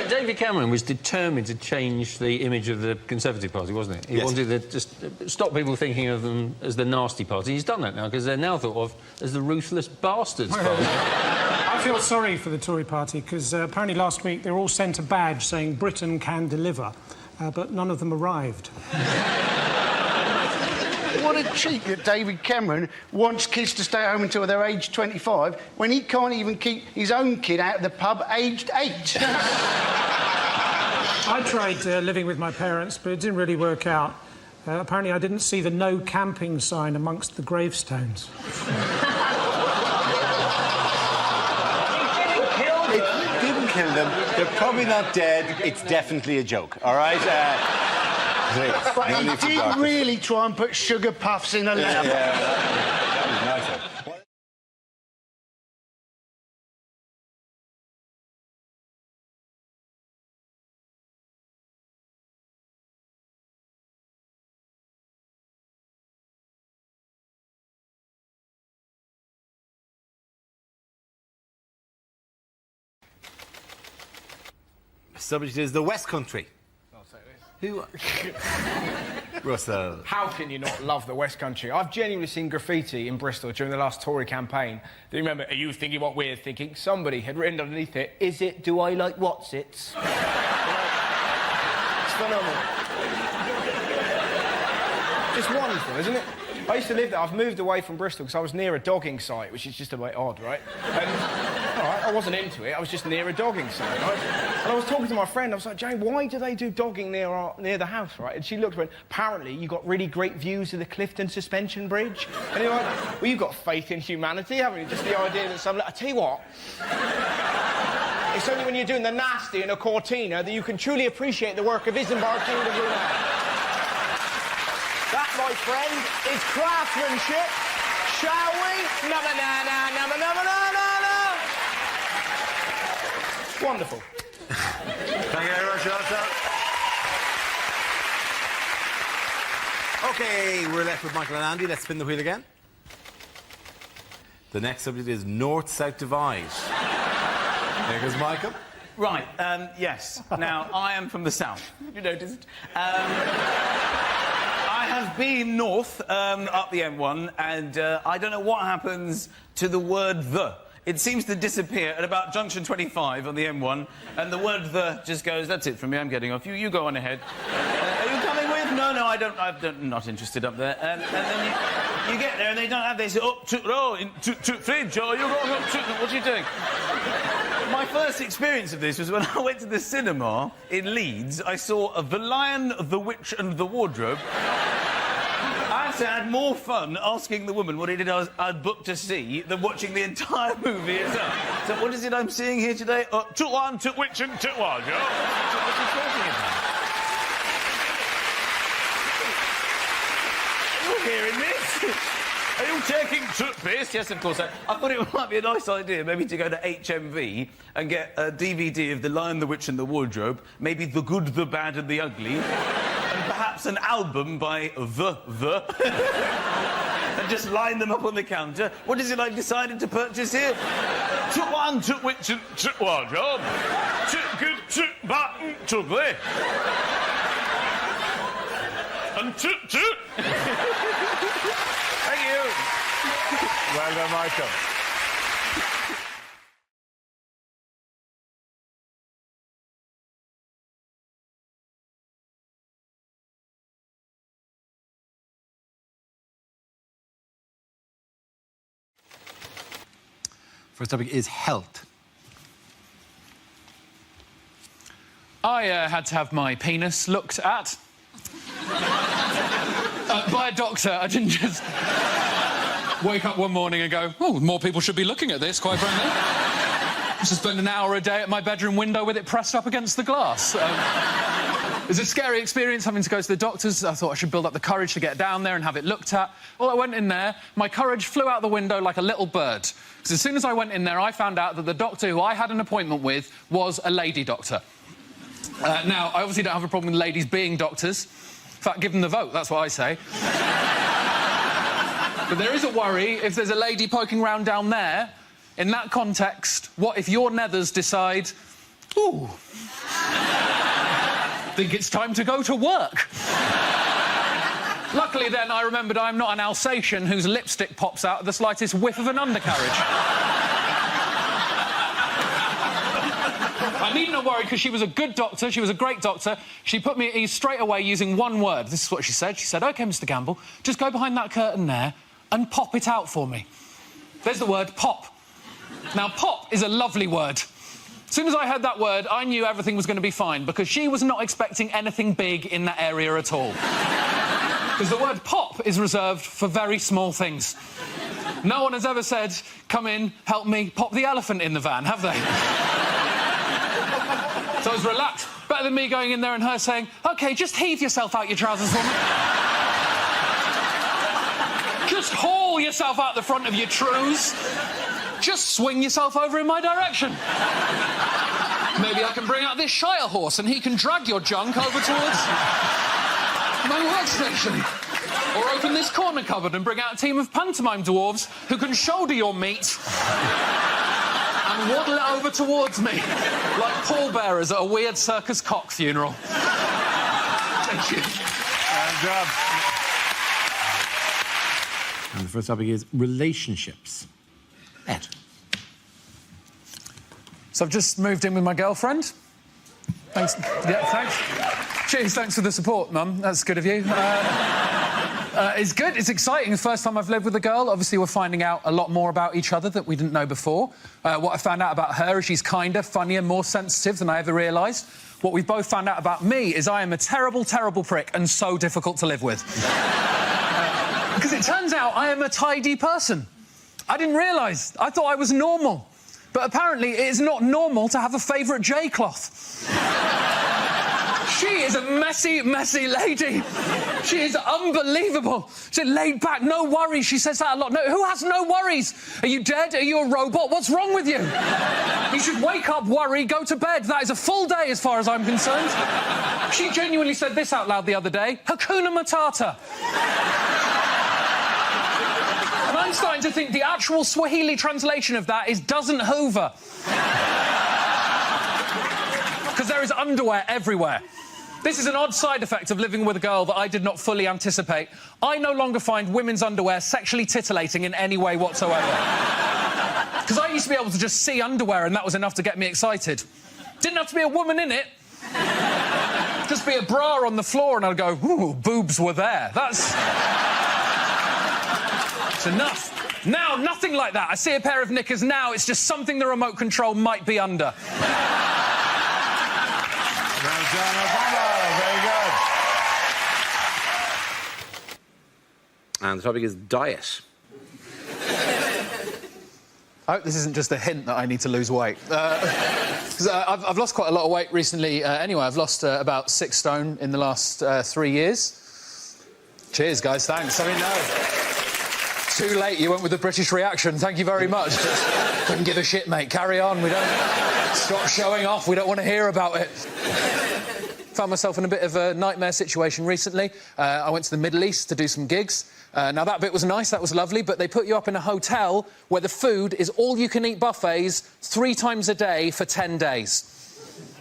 David Cameron was determined to change the image of the Conservative Party, wasn't he? He wanted to just stop people thinking of them as the nasty party. He's done that now, because they're now thought of as the ruthless bastards party. I feel sorry for the Tory party, because apparently last week they were all sent a badge saying Britain can deliver, but none of them arrived. What a cheek that David Cameron wants kids to stay home until they're aged 25 when he can't even keep his own kid out of the pub aged 8. I tried living with my parents, but it didn't really work out. Apparently I didn't see the no camping sign amongst the gravestones. It didn't kill them. They're probably not dead. It's definitely a joke, all right? But he did really try and put sugar puffs in a lamp. That was nice. The subject is the West Country. Who? Russell. How can you not love the West Country? I've genuinely seen graffiti in Bristol during the last Tory campaign. Do you remember, are you thinking what we're thinking? Somebody had written underneath it, is it, do I like what's-its? It's phenomenal. Just wonderful, isn't it? I used to live there. I've moved away from Bristol because I was near a dogging site, which is just a bit odd, right? And, all right, I wasn't into it. I was just near a dogging site, right? And I was talking to my friend. I was like, Jane, why do they do dogging near the house, right? And she looked and went, apparently you got really great views of the Clifton Suspension Bridge. And you're like, well, you've got faith in humanity, haven't you? Just the idea that I tell you what, it's only when you're doing the nasty in a Cortina that you can truly appreciate the work of Isambard King of Brunei. That, my friend, is craftsmanship. Shall we? Wonderful. Thank you very much, Arthur. OK, we're left with Michael and Andy. Let's spin the wheel again. The next subject is North-South Divide. There goes Michael. Right, yes. Now, I am from the south. You noticed? I have been north up the M1, and I don't know what happens to the word the. It seems to disappear at about junction 25 on the M1, and the word the just goes, that's it from me, I'm getting off. You go on ahead. Are you coming with? No, I'm not interested up there. And then you get there, and they don't have, they say, oh, fridge, oh, you're going up to, what are you doing? My first experience of this was when I went to the cinema in Leeds. I saw The Lion, the Witch and the Wardrobe. I must have had more fun asking the woman what it is I'd booked to see than watching the entire movie itself. So what is it I'm seeing here today? Took one, took which, and took one, Joe. What are you talking about? Are you hearing this? Are you taking toothpaste? Yes, of course. I thought it might be a nice idea maybe to go to HMV and get a DVD of The Lion, the Witch and the Wardrobe, maybe The Good, the Bad and the Ugly, and perhaps an album by The, and just line them up on the counter. What is it I've decided to purchase here? Took one, took which and took wardrobe. Took good, took button, took there. And took. Thank you. Well done, Michael. First topic is health. I had to have my penis looked at. By a doctor. I didn't just wake up one morning and go, oh, more people should be looking at this, quite frankly. I used to spend an hour a day at my bedroom window with it pressed up against the glass. It was a scary experience having to go to the doctors. I thought I should build up the courage to get down there and have it looked at. Well, I went in there, my courage flew out the window like a little bird. Because as soon as I went in there, I found out that the doctor who I had an appointment with was a lady doctor. Now, I obviously don't have a problem with ladies being doctors. In fact, give them the vote, that's what I say. But there is a worry if there's a lady poking round down there. In that context, what if your nethers decide, ooh, think it's time to go to work? Luckily, then, I remembered I'm not an Alsatian whose lipstick pops out at the slightest whiff of an undercarriage. I needn't have worried because she was a good doctor, she was a great doctor. She put me at ease straight away using one word. This is what she said. She said, OK, Mr Gamble, just go behind that curtain there and pop it out for me. There's the word pop. Now, pop is a lovely word. As soon as I heard that word, I knew everything was going to be fine because she was not expecting anything big in that area at all. Because the word pop is reserved for very small things. No one has ever said, come in, help me, pop the elephant in the van, have they? So I was relaxed. Better than me going in there and her saying, OK, just heave yourself out your trousers for me. Just haul yourself out the front of your trews. Just swing yourself over in my direction. Maybe I can bring out this Shire horse and he can drag your junk over towards my workstation. Or open this corner cupboard and bring out a team of pantomime dwarves who can shoulder your meat and waddle it over towards me, like pallbearers at a weird circus cock funeral. Thank you. Good job. And the first topic is relationships. Ed. So I've just moved in with my girlfriend. Thanks. Yeah, thanks. Cheers, thanks for the support, Mum. That's good of you. It's good, it's exciting. The first time I've lived with a girl. Obviously, we're finding out a lot more about each other that we didn't know before. What I found out about her is she's kinder, funnier, more sensitive than I ever realised. What we've both found out about me is I am a terrible, terrible prick and so difficult to live with. Because it turns out I am a tidy person. I didn't realise. I thought I was normal. But apparently it is not normal to have a favourite J-cloth. She is a messy, messy lady. She is unbelievable. She's laid back, no worries. She says that a lot. No, who has no worries? Are you dead? Are you a robot? What's wrong with you? You should wake up, worry, go to bed. That is a full day as far as I'm concerned. She genuinely said this out loud the other day. Hakuna Matata. And I'm starting to think the actual Swahili translation of that is doesn't hoover. Because there is underwear everywhere. This is an odd side effect of living with a girl that I did not fully anticipate. I no longer find women's underwear sexually titillating in any way whatsoever. Because I used to be able to just see underwear and that was enough to get me excited. Didn't have to be a woman in it. Just be a bra on the floor and I'd go, ooh, boobs were there. That's... It's enough. Now, nothing like that. I see a pair of knickers now, it's just something the remote control might be under. Well done, Obama. Very good. And the topic is diet. I hope this isn't just a hint that I need to lose weight. 'Cause I've lost quite a lot of weight recently. Anyway, I've lost about 6 stone in the last 3 years. Cheers, guys. Thanks. I mean, no. Too late. You went with the British reaction. Thank you very much. Couldn't give a shit, mate. Carry on. We don't... Stop showing off. We don't want to hear about it. Found myself in a bit of a nightmare situation recently. I went to the Middle East to do some gigs. Now, that bit was nice, that was lovely, but they put you up in a hotel where the food is all-you-can-eat buffets 3 times a day for 10 days.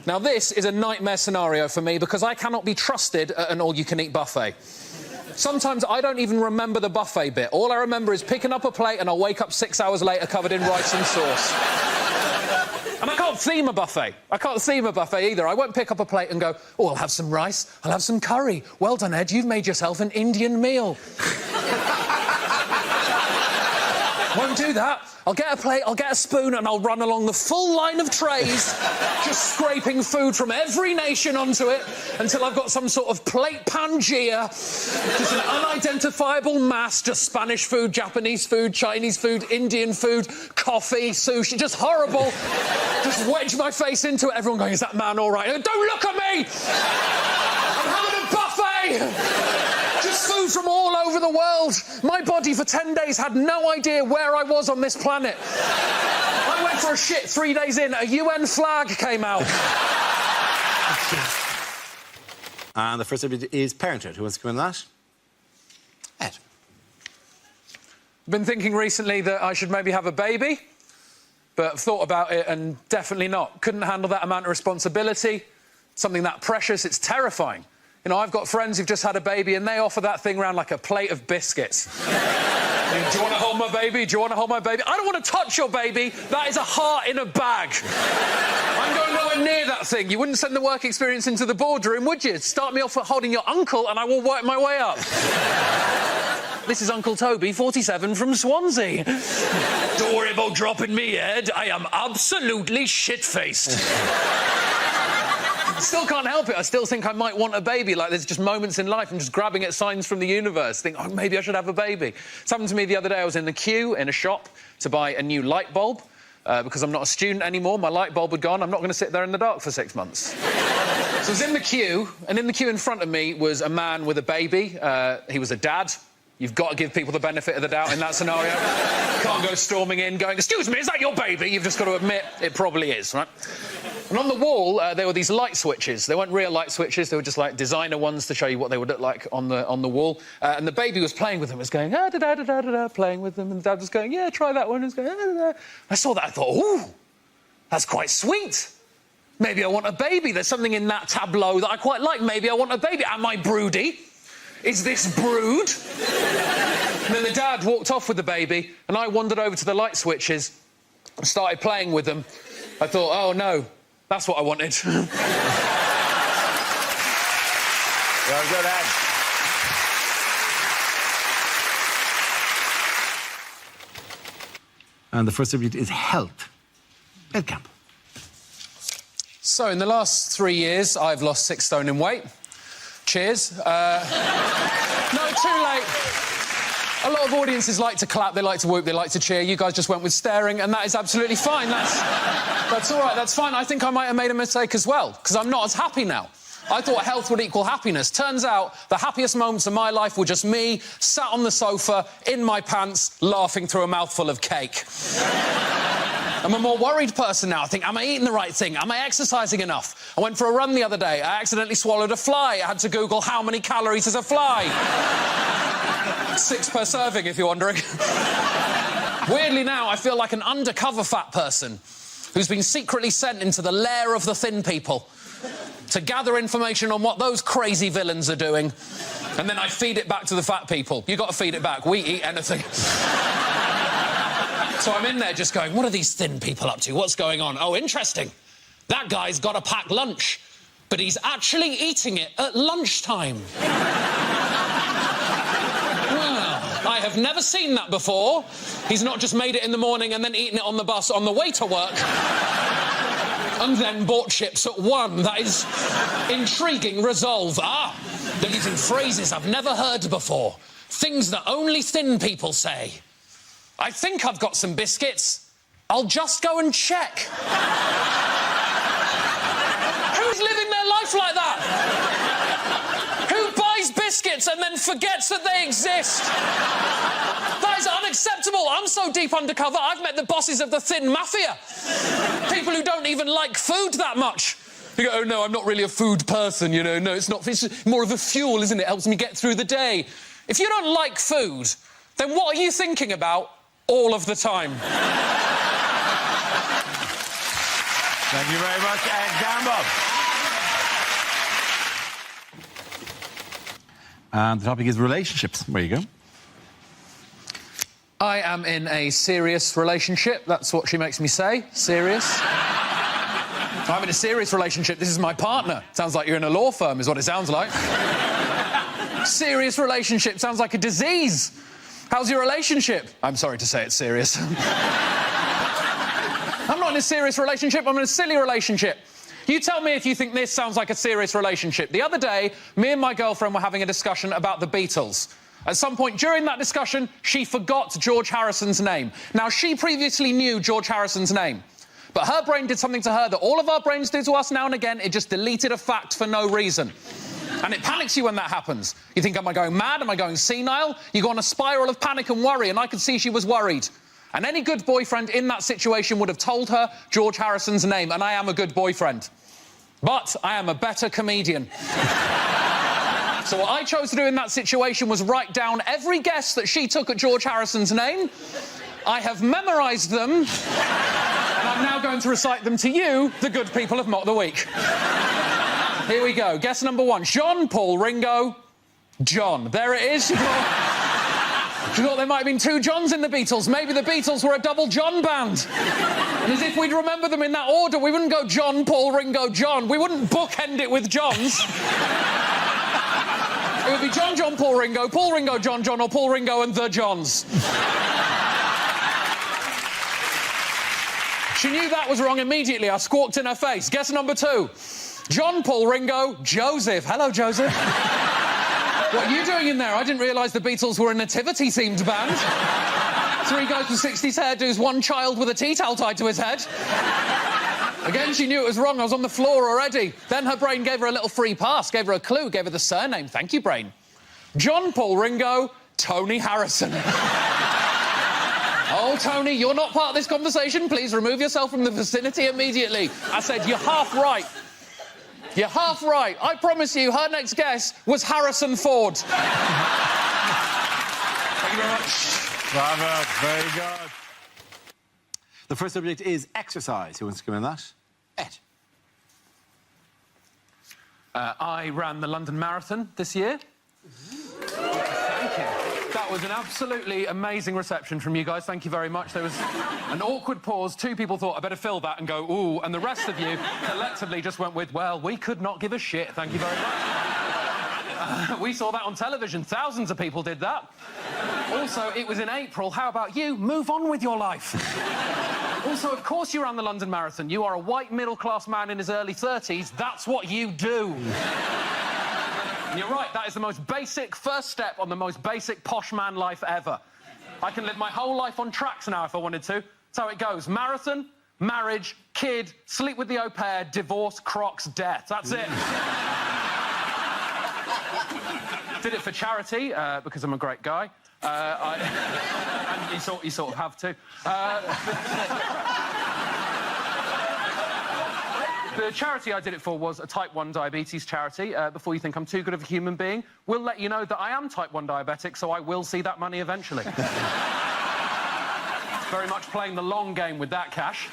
Now, this is a nightmare scenario for me because I cannot be trusted at an all-you-can-eat buffet. Sometimes I don't even remember the buffet bit. All I remember is picking up a plate and I'll wake up 6 hours later covered in rice and sauce. And I can't theme a buffet. I can't theme a buffet either. I won't pick up a plate and go, oh, I'll have some rice, I'll have some curry. Well done, Ed, you've made yourself an Indian meal. Won't do that. I'll get a plate, I'll get a spoon, and I'll run along the full line of trays, just scraping food from every nation onto it until I've got some sort of plate Pangea, just an unidentifiable mass, just Spanish food, Japanese food, Chinese food, Indian food, coffee, sushi, just horrible. Just wedge my face into it, everyone going, is that man all right? Don't look at me! I'm having a buffet! Just food from all over the world. My body for 10 days had no idea where I was on this planet. I went for a shit 3 days in, a UN flag came out. And the first subject is parenthood. Who wants to come in that? Ed. I've been thinking recently that I should maybe have a baby, but thought about it and definitely not. Couldn't handle that amount of responsibility. Something that precious, it's terrifying. You know, I've got friends who've just had a baby and they offer that thing around like a plate of biscuits. Do you want to hold my baby? Do you want to hold my baby? I don't want to touch your baby. That is a heart in a bag. I'm going nowhere near that thing. You wouldn't send the work experience into the boardroom, would you? Start me off at holding your uncle and I will work my way up. This is Uncle Toby, 47, from Swansea. Don't worry about dropping me, Ed. I am absolutely shit-faced. Still can't help it. I still think I might want a baby. Like, there's just moments in life I'm just grabbing at signs from the universe. Think, oh, maybe I should have a baby. It's happened to me the other day. I was in the queue in a shop to buy a new light bulb. Because I'm not a student anymore, my light bulb had gone. I'm not going to sit there in the dark for 6 months. So I was in the queue, and in the queue in front of me was a man with a baby. He was a dad. You've got to give people the benefit of the doubt in that scenario. Can't go storming in going, excuse me, is that your baby? You've just got to admit it probably is, right? And on the wall, there were these light switches. They weren't real light switches. They were just, like, designer ones to show you what they would look like on the wall. And the baby was playing with them. It was going, ah-da-da-da-da-da-da, playing with them. And the dad was going, yeah, try that one. And was going, ah-da-da. I saw that. I thought, ooh, that's quite sweet. Maybe I want a baby. There's something in that tableau that I quite like. Maybe I want a baby. Am I broody? Is this brood? And then the dad walked off with the baby, and I wandered over to the light switches and started playing with them. I thought, oh, no, that's what I wanted. Well good, Ed. And the first subject is health. Ed Campbell. So, in the last 3 years, I've lost 6 stone in weight. Cheers. No, too late. A lot of audiences like to clap, they like to whoop, they like to cheer. You guys just went with staring, and that is absolutely fine. That's all right, that's fine. I think I might have made a mistake as well, because I'm not as happy now. I thought health would equal happiness. Turns out the happiest moments of my life were just me, sat on the sofa, in my pants, laughing through a mouthful of cake. I'm a more worried person now. I think, am I eating the right thing? Am I exercising enough? I went for a run the other day. I accidentally swallowed a fly. I had to Google how many calories is a fly. 6 per serving, if you're wondering. Weirdly now, I feel like an undercover fat person who's been secretly sent into the lair of the thin people to gather information on what those crazy villains are doing. And then I feed it back to the fat people. You've got to feed it back. We eat anything. So I'm in there just going, what are these thin people up to? What's going on? Oh, interesting. That guy's got a packed lunch, but he's actually eating it at lunchtime. Well, I have never seen that before. He's not just made it in the morning and then eaten it on the bus on the way to work. And then bought chips at 1. That is intriguing resolve. Ah, they're using phrases I've never heard before. Things that only thin people say. I think I've got some biscuits. I'll just go and check. Who's living their life like that? Who buys biscuits and then forgets that they exist? That is unacceptable. I'm so deep undercover, I've met the bosses of the thin mafia. People who don't even like food that much. You go, oh, no, I'm not really a food person, you know. No, it's not. It's more of a fuel, isn't it? It helps me get through the day. If you don't like food, then what are you thinking about all of the time? Thank you very much, Ed Gamble. And the topic is relationships. Where you go? I am in a serious relationship. That's what she makes me say. Serious. I'm in a serious relationship. This is my partner. Sounds like you're in a law firm, is what it sounds like. Serious relationship. Sounds like a disease. How's your relationship? I'm sorry to say it's serious. I'm not in a serious relationship. I'm in a silly relationship. You tell me if you think this sounds like a serious relationship. The other day, me and my girlfriend were having a discussion about the Beatles. At some point during that discussion, she forgot George Harrison's name. Now, she previously knew George Harrison's name. But her brain did something to her that all of our brains do to us now and again. It just deleted a fact for no reason. And it panics you when that happens. You think, am I going mad? Am I going senile? You go on a spiral of panic and worry, and I could see she was worried. And any good boyfriend in that situation would have told her George Harrison's name, and I am a good boyfriend. But I am a better comedian. So what I chose to do in that situation was write down every guess that she took at George Harrison's name. I have memorised them, and I'm now going to recite them to you, the good people of Mock the Week. Here we go. Guess number one. John, Paul, Ringo, John. There it is. She thought there might have been two Johns in the Beatles. Maybe the Beatles were a double John band. And as if we'd remember them in that order, we wouldn't go John, Paul, Ringo, John. We wouldn't bookend it with Johns. It would be John, John, Paul, Ringo, John, John, or Paul, Ringo and the Johns. She knew that was wrong immediately. I squawked in her face. Guess number two. John, Paul, Ringo, Joseph. Hello, Joseph. What are you doing in there? I didn't realise the Beatles were a nativity-themed band. Three guys with 60s hairdos, one child with a tea towel tied to his head. Again, she knew it was wrong. I was on the floor already. Then her brain gave her a little free pass, gave her a clue, gave her the surname. Thank you, brain. John, Paul, Ringo, Tony Harrison. Oh, Tony, you're not part of this conversation. Please remove yourself from the vicinity immediately. I said, you're half right. You're half right. I promise you, her next guess was Harrison Ford. Thank you very much. Bravo, very good. The first subject is exercise. Who wants to come in on that? Ed. I ran the London Marathon this year. Thank you. That was an absolutely amazing reception from you guys. Thank you very much. There was an awkward pause. Two people thought, I better fill that and go, ooh, and the rest of you collectively just went with, well, we could not give a shit. Thank you very much. We saw that on television. Thousands of people did that. Also, it was in April. How about you? Move on with your life. Also, of course you ran the London Marathon. You are a white middle-class man in his early 30s. That's what you do. And you're right, that is the most basic first step on the most basic posh man life ever. I can live my whole life on tracks now if I wanted to. That's how it goes. Marathon, marriage, kid, sleep with the au pair, divorce, Crocs, death. That's it. Did it for charity, because I'm a great guy. And you sort of have to. The charity I did it for was a type 1 diabetes charity. Before you think I'm too good of a human being, we'll let you know that I am type 1 diabetic, so I will see that money eventually. Very much playing the long game with that cash.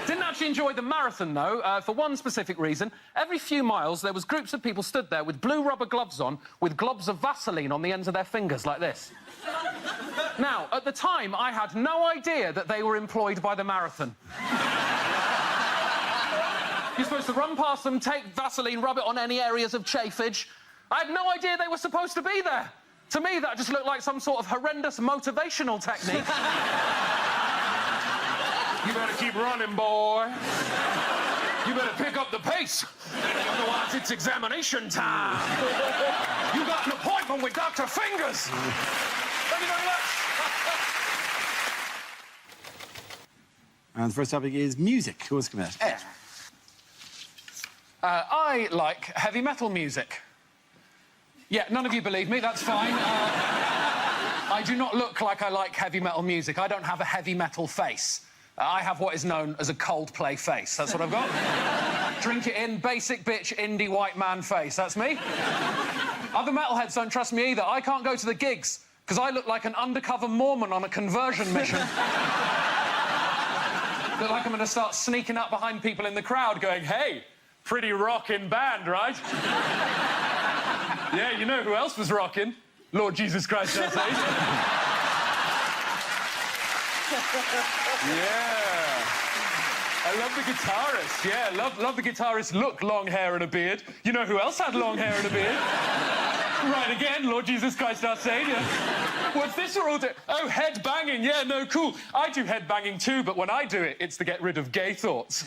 Didn't actually enjoy the marathon, though, for one specific reason. Every few miles, there was groups of people stood there with blue rubber gloves on, with globs of Vaseline on the ends of their fingers, like this. Now, at the time, I had no idea that they were employed by the marathon. You're supposed to run past them, take Vaseline, rub it on any areas of chafage. I had no idea they were supposed to be there. To me, that just looked like some sort of horrendous motivational technique. You better keep running, boy. You better pick up the pace. Otherwise, it's examination time. You got an appointment. Stamp 'em with Dr. Fingers! Thank you very much. And the first topic is music. Who wants to come out? Ed. I like heavy metal music. Yeah, none of you believe me, that's fine. I do not look like I like heavy metal music. I don't have a heavy metal face. I have what is known as a Coldplay face. That's what I've got. Drink it in, basic bitch, indie white man face. That's me. Other metalheads don't trust me either. I can't go to the gigs because I look like an undercover Mormon on a conversion mission. Look like I'm going to start sneaking up behind people in the crowd going, hey, pretty rockin' band, right? Yeah, you know who else was rocking? Lord Jesus Christ, our Savior. Yeah. I love the guitarist. Yeah, love the guitarist. Look, long hair and a beard. You know who else had long hair and a beard? Right again, Lord Jesus Christ, our Savior. What's this we're all doing? Oh, head banging. Yeah, no, cool. I do head banging too, but when I do it, it's to get rid of gay thoughts.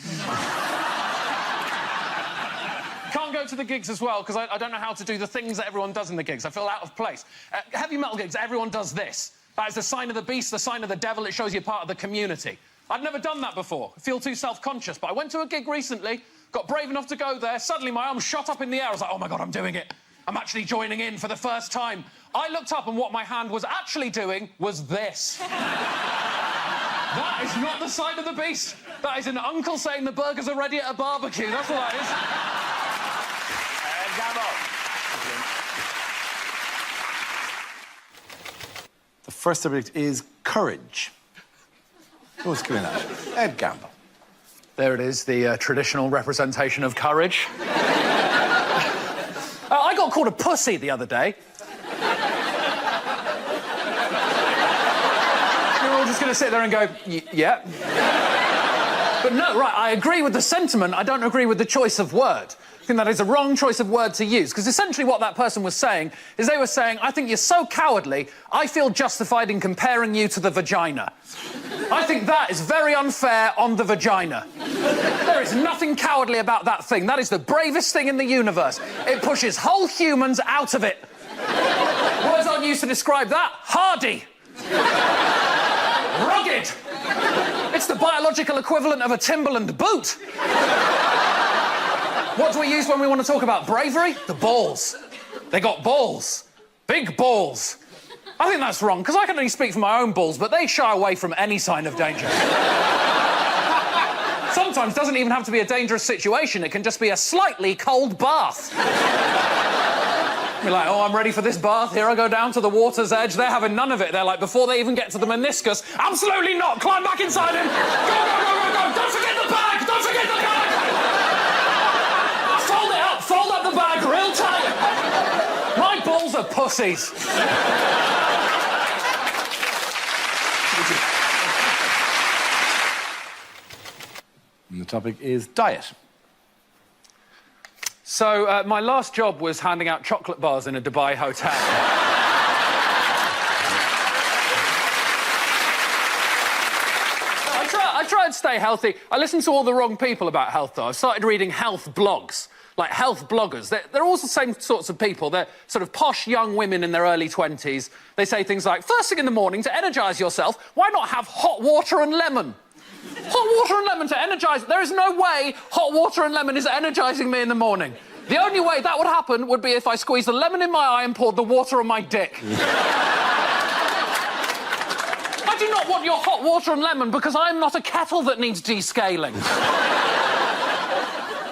Can't go to the gigs as well, because I don't know how to do the things that everyone does in the gigs. I feel out of place. Heavy metal gigs, everyone does this. That is the sign of the beast, the sign of the devil. It shows you're part of the community. I'd never done that before. I feel too self-conscious. But I went to a gig recently, got brave enough to go there. Suddenly, my arm shot up in the air. I was like, oh, my God, I'm doing it. I'm actually joining in for the first time. I looked up, and what my hand was actually doing was this. That is not the sign of the beast. That is an uncle saying the burgers are ready at a barbecue. That's what that is. The first subject is courage. Who's coming out? Ed Gamble. There it is, the traditional representation of courage. I got called a pussy the other day. You're all just going to sit there and go, yeah. But no, right, I agree with the sentiment. I don't agree with the choice of word. I think that is a wrong choice of word to use, because essentially what that person was saying is they were saying, I think you're so cowardly, I feel justified in comparing you to the vagina. I think that is very unfair on the vagina. There is nothing cowardly about that thing. That is the bravest thing in the universe. It pushes whole humans out of it. Words aren't used to describe that. Hardy. Rugged. It's the biological equivalent of a Timberland boot. What do we use when we want to talk about bravery? The balls. They got balls. Big balls. I think that's wrong, because I can only speak for my own balls, but they shy away from any sign of danger. Sometimes it doesn't even have to be a dangerous situation. It can just be a slightly cold bath. You're like, oh, I'm ready for this bath. Here I go down to the water's edge. They're having none of it. They're like, before they even get to the meniscus, absolutely not. Climb back inside him. Go, go, go, go, go. Don't forget the bag. Don't forget the bag. Fold it up. Fold up the bag real tight. My balls are pussies. And the topic is diet. So, my last job was handing out chocolate bars in a Dubai hotel. I try and stay healthy. I listen to all the wrong people about health, though. I've started reading health blogs, like health bloggers. They're all the same sorts of people. They're sort of posh young women in their early 20s. They say things like, first thing in the morning, to energise yourself, why not have hot water and lemon? Hot water and lemon to energise... There is no way hot water and lemon is energising me in the morning. The only way that would happen would be if I squeezed a lemon in my eye and poured the water on my dick. I do not want your hot water and lemon because I am not a kettle that needs descaling.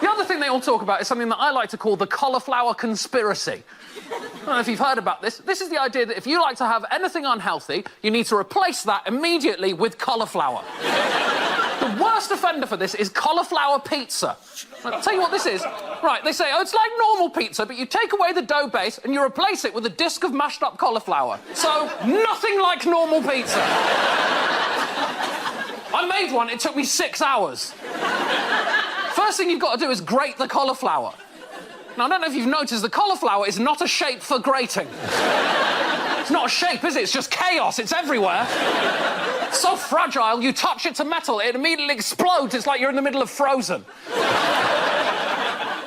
The other thing they all talk about is something that I like to call the cauliflower conspiracy. I don't know if you've heard about this. This is the idea that if you like to have anything unhealthy, you need to replace that immediately with cauliflower. The worst offender for this is cauliflower pizza. I'll tell you what this is. Right, they say, oh, it's like normal pizza, but you take away the dough base and you replace it with a disc of mashed up cauliflower. So, nothing like normal pizza. I made one, it took me 6 hours. First thing you've got to do is grate the cauliflower. Now, I don't know if you've noticed, the cauliflower is not a shape for grating. It's not a shape, is it? It's just chaos. It's everywhere. It's so fragile, you touch it to metal, it immediately explodes. It's like you're in the middle of Frozen.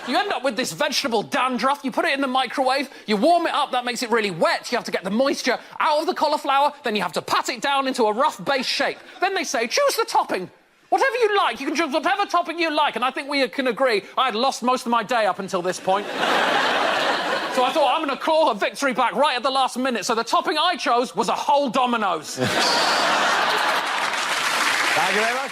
You end up with this vegetable dandruff, you put it in the microwave, you warm it up, that makes it really wet, you have to get the moisture out of the cauliflower, then you have to pat it down into a rough base shape. Then they say, choose the topping. Whatever you like, you can choose whatever topping you like, and I think we can agree I had lost most of my day up until this point. So I thought, I'm going to claw a victory back right at the last minute, so the topping I chose was a whole Domino's. Thank you very much.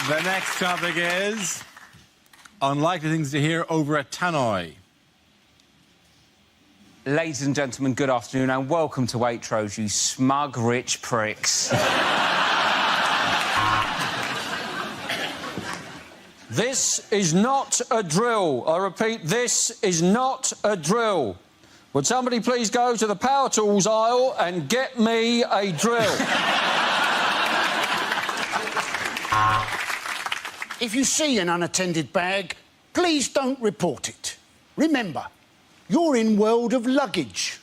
The next topic is unlikely things to hear over a tannoy. Ladies and gentlemen, good afternoon and welcome to Waitrose, you smug, rich pricks. This is not a drill. I repeat, this is not a drill. Would somebody please go to the power tools aisle and get me a drill? If you see an unattended bag, please don't report it. Remember, you're in world of luggage.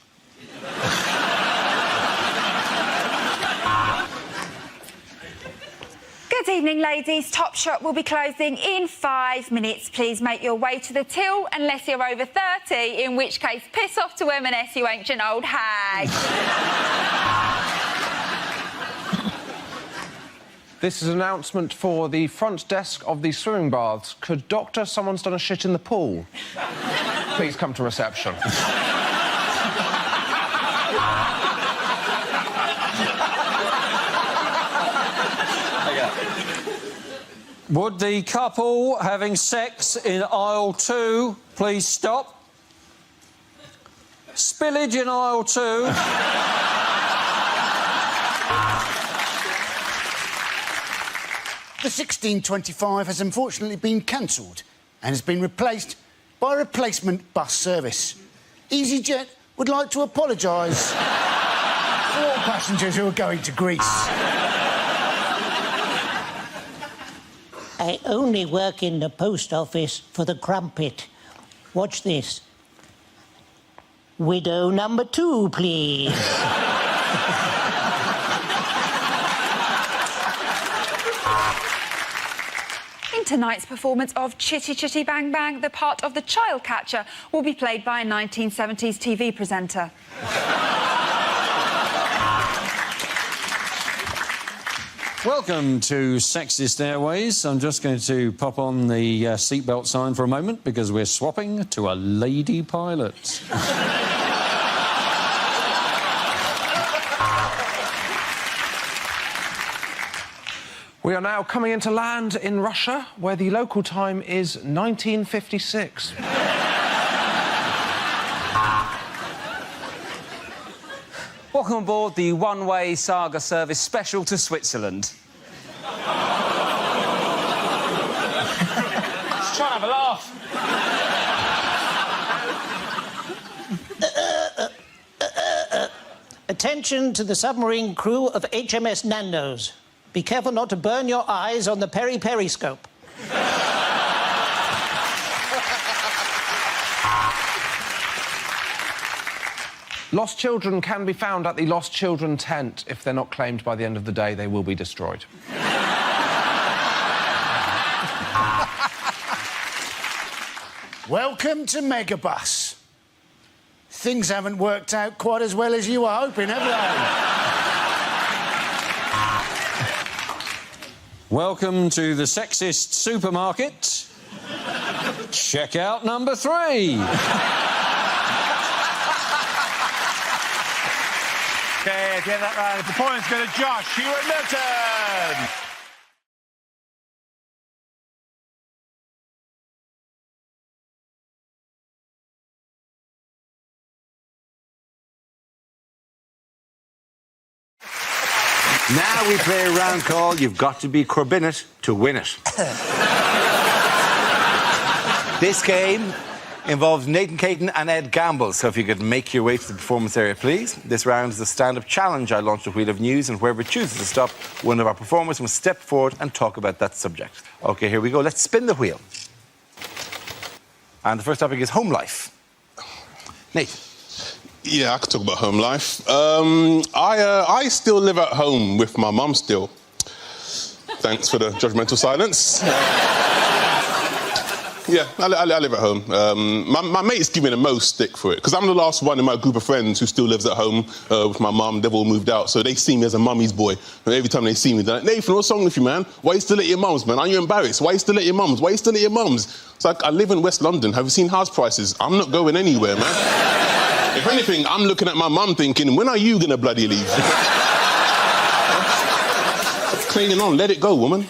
Good evening, ladies. Topshop will be closing in 5 minutes. Please make your way to the till unless you're over 30, in which case piss off to M&S, you ancient old hag. This is an announcement for the front desk of the swimming baths. Could doctor, someone's done a shit in the pool? Please come to reception. Would the couple having sex in aisle 2 please stop? Spillage in aisle 2. The 1625 has unfortunately been cancelled and has been replaced by a replacement bus service. EasyJet would like to apologise for all passengers who are going to Greece. I only work in the post office for the crumpet. Watch this. Widow number 2, please. In tonight's performance of Chitty Chitty Bang Bang, the part of the child catcher will be played by a 1970s TV presenter. Welcome to Sexist Airways. I'm just going to pop on the seatbelt sign for a moment because we're swapping to a lady pilot. We are now coming into land in Russia, where the local time is 1956. Welcome aboard the one-way saga service special to Switzerland. Just trying to have a laugh. Attention to the submarine crew of HMS Nando's. Be careful not to burn your eyes on the periscope. Lost children can be found at the Lost Children tent. If they're not claimed by the end of the day, they will be destroyed. Welcome to Megabus. Things haven't worked out quite as well as you were hoping, have they? Welcome to the sexist supermarket. Checkout number 3. Okay, at the end of that round, the points go to Josh Hewitt-Milton. Now we play a round called You've Got to Be Corbynit to Win It. This game involves Nathan Caton and Ed Gamble, so if you could make your way to the performance area, please. This round is a stand-up challenge. I launched a wheel of news, and whoever chooses to stop, one of our performers must step forward and talk about that subject. OK, here we go. Let's spin the wheel. And the first topic is home life. Nathan. Yeah, I could talk about home life. I still live at home with my mum still. Thanks for the judgmental silence. Yeah, I live at home. My mates give me the most stick for it, because I'm the last one in my group of friends who still lives at home with my mum. They've all moved out, so they see me as a mummy's boy. And every time they see me, they're like, Nathan, what's wrong with you, man? Why you still at your mum's, man? Aren't you embarrassed? Why you still at your mum's? Why you still at your mum's? It's like, I live in West London. Have you seen house prices? I'm not going anywhere, man. If anything, I'm looking at my mum thinking, when are you going to bloody leave? Stop clinging on. Let it go, woman.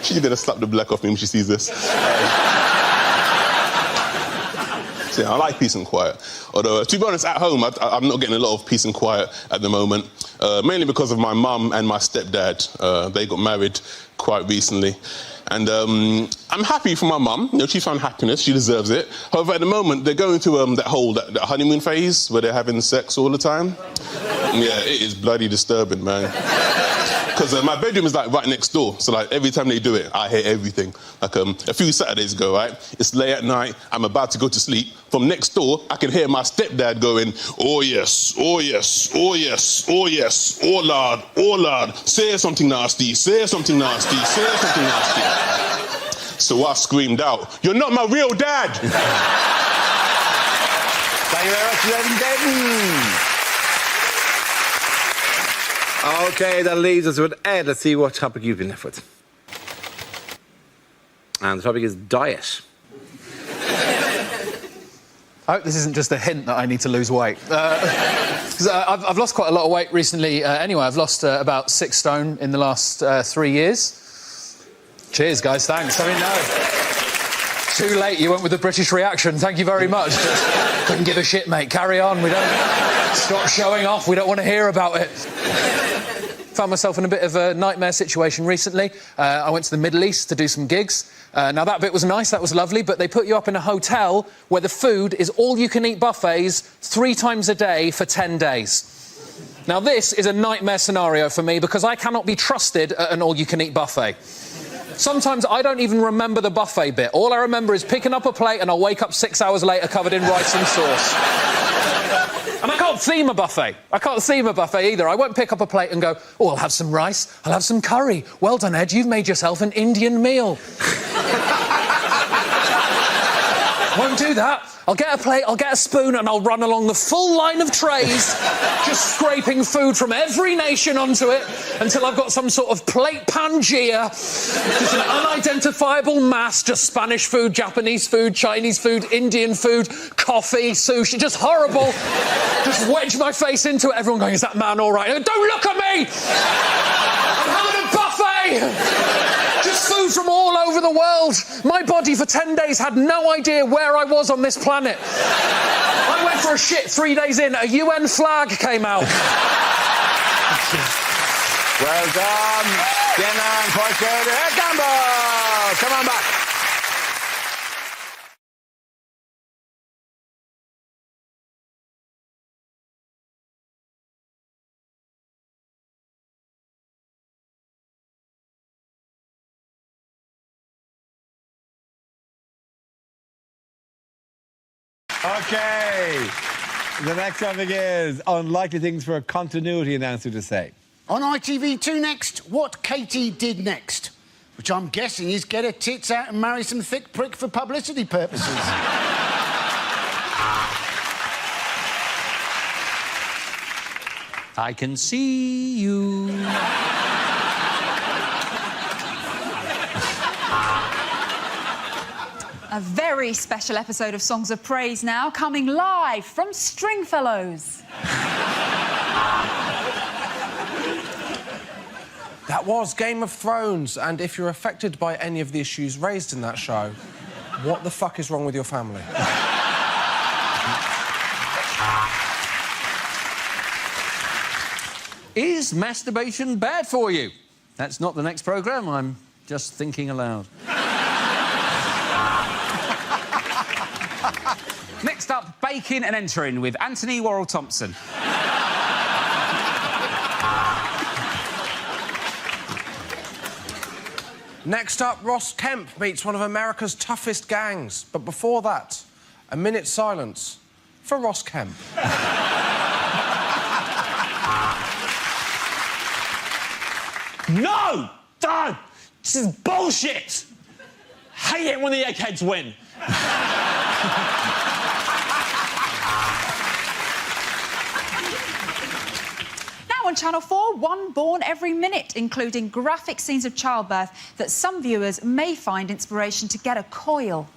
She's gonna slap the black off me when she sees this. So yeah, I like peace and quiet. Although, to be honest, at home, I'm not getting a lot of peace and quiet at the moment. Mainly because of my mum and my stepdad. They got married quite recently. And I'm happy for my mum. You know, she found happiness. She deserves it. However, at the moment, they're going through that honeymoon phase where they're having sex all the time. Yeah, it is bloody disturbing, man. Because my bedroom is like right next door, so like every time they do it, I hear everything. Like a few Saturdays ago, right? It's late at night, I'm about to go to sleep. From next door, I can hear my stepdad going, oh yes, oh yes, oh yes, oh yes, oh lord, say something nasty, say something nasty, say something nasty. So I screamed out, you're not my real dad! Thank you very much, Devin. OK, that leaves us with Ed. Let's see what topic you've been left with. And the topic is diet. I hope this isn't just a hint that I need to lose weight. Because I've lost quite a lot of weight recently anyway. I've lost about 6 stone in the last 3 years. Cheers, guys, thanks. I mean, no. Too late, you went with the British reaction. Thank you very much. Couldn't give a shit, mate. Carry on. We don't... Stop showing off. We don't want to hear about it. Found myself in a bit of a nightmare situation recently. I went to the Middle East to do some gigs. Now, that bit was nice, that was lovely, but they put you up in a hotel where the food is all-you-can-eat buffets 3 times a day for 10 days. Now, this is a nightmare scenario for me because I cannot be trusted at an all-you-can-eat buffet. Sometimes I don't even remember the buffet bit. All I remember is picking up a plate and I'll wake up 6 hours later covered in rice and sauce. And I can't theme a buffet. I can't theme a buffet either. I won't pick up a plate and go, oh, I'll have some rice, I'll have some curry. Well done, Ed, you've made yourself an Indian meal. Won't do that. I'll get a plate, I'll get a spoon, and I'll run along the full line of trays, just scraping food from every nation onto it until I've got some sort of plate Pangea, just an unidentifiable mass, just Spanish food, Japanese food, Chinese food, Indian food, coffee, sushi, just horrible. Just wedge my face into it, everyone going, is that man all right? I go, don't look at me! I'm having a buffet! Just food from all over the world. My body for 10 days had no idea where I was on this planet. I went for a shit 3 days in, a UN flag came out. Well done. Jenna and Porter. Ed Gamble! Come on back. OK. The next topic is unlikely things for a continuity announcer to say. On ITV2 next, what Katie did next. Which I'm guessing is get her tits out and marry some thick prick for publicity purposes. I can see you. A very special episode of Songs of Praise now, coming live from Stringfellows. That was Game of Thrones, and if you're affected by any of the issues raised in that show, what the fuck is wrong with your family? Is masturbation bad for you? That's not the next programme, I'm just thinking aloud. Next up, baking and entering with Anthony Worrell-Thompson. Next up, Ross Kemp meets one of America's toughest gangs. But before that, A minute's silence for Ross Kemp. No! Dad! This is bullshit! Hate it when the eggheads win. Now on Channel 4, one born every minute, including graphic scenes of childbirth that some viewers may find inspiration to get a coil.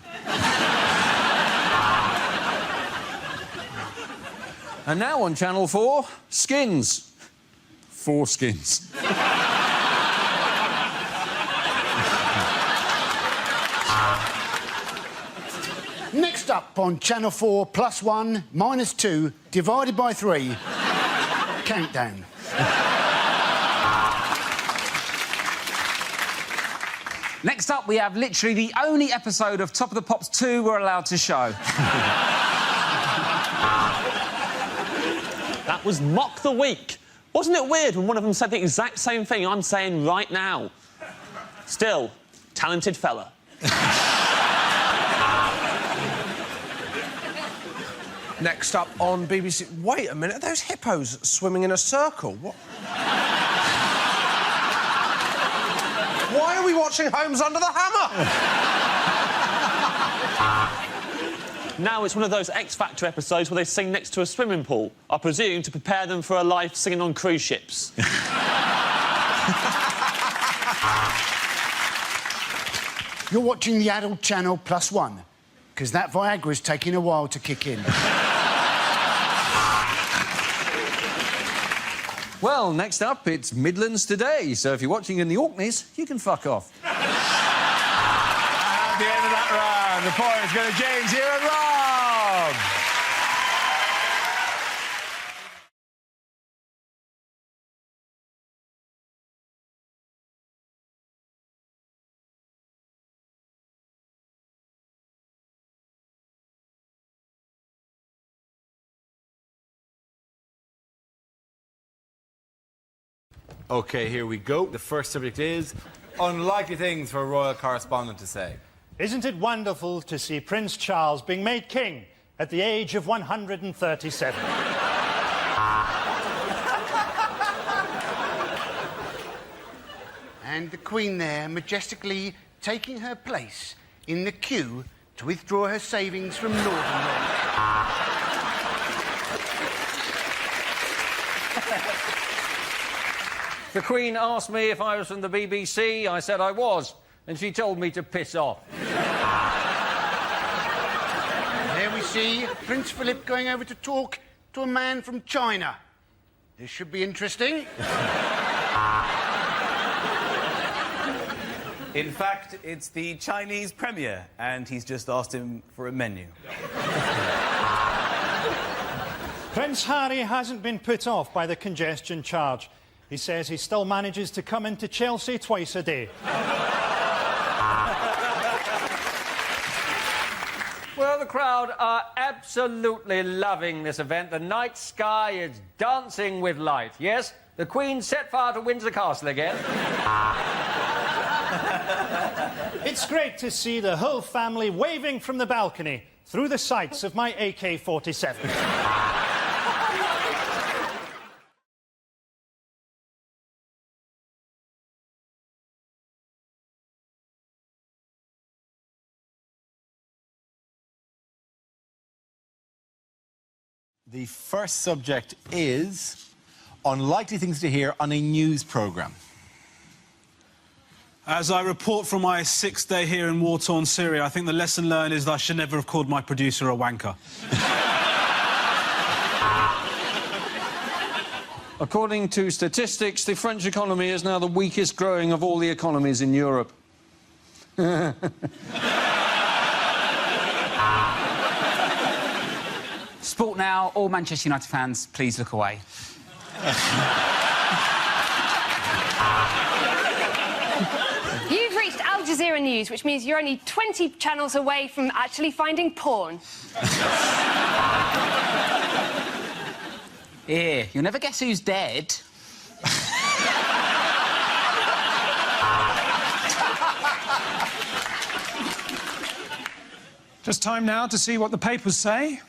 And now on Channel 4, skins. 4 skins. Next up on Channel 4, +1, -2, divided by 3. Countdown. Next up, we have literally the only episode of Top of the Pops 2 we're allowed to show. That was Mock the Week. Wasn't it weird when one of them said the exact same thing I'm saying right now? Still, talented fella. Next up on BBC... Wait a minute, are those hippos swimming in a circle? What? Why are we watching Homes Under the Hammer? Now it's one of those X Factor episodes where they sing next to a swimming pool, I presume to prepare them for a life singing on cruise ships. You're watching the adult channel +1, because that Viagra's taking a while to kick in. Well, next up, it's Midlands Today, so if you're watching in the Orkneys, you can fuck off. At the end of that round, the points go to James here and Rob. OK, here we go. The first subject is unlikely things for a royal correspondent to say. Isn't it wonderful to see Prince Charles being made king at the age of 137? And the Queen there, majestically taking her place in the queue to withdraw her savings from Northern Rock. The Queen asked me if I was from the BBC. I said I was, and she told me to piss off. There we see Prince Philip going over to talk to a man from China. This should be interesting. In fact, it's the Chinese Premier, and he's just asked him for a menu. Prince Harry hasn't been put off by the congestion charge. He says he still manages to come into Chelsea twice a day. Well, the crowd are absolutely loving this event. The night sky is dancing with light. Yes, the Queen set fire to Windsor Castle again. It's great to see the whole family waving from the balcony through the sights of my AK-47. The first subject is unlikely things to hear on a news programme. As I report from my 6th day here in war-torn Syria, I think the lesson learned is that I should never have called my producer a wanker. According to statistics, the French economy is now the weakest growing of all the economies in Europe. Sport now. All Manchester United fans, please look away. You've reached Al Jazeera News, which means you're only 20 channels away from actually finding porn. Here, you'll never guess who's dead. Just time now to see what the papers say.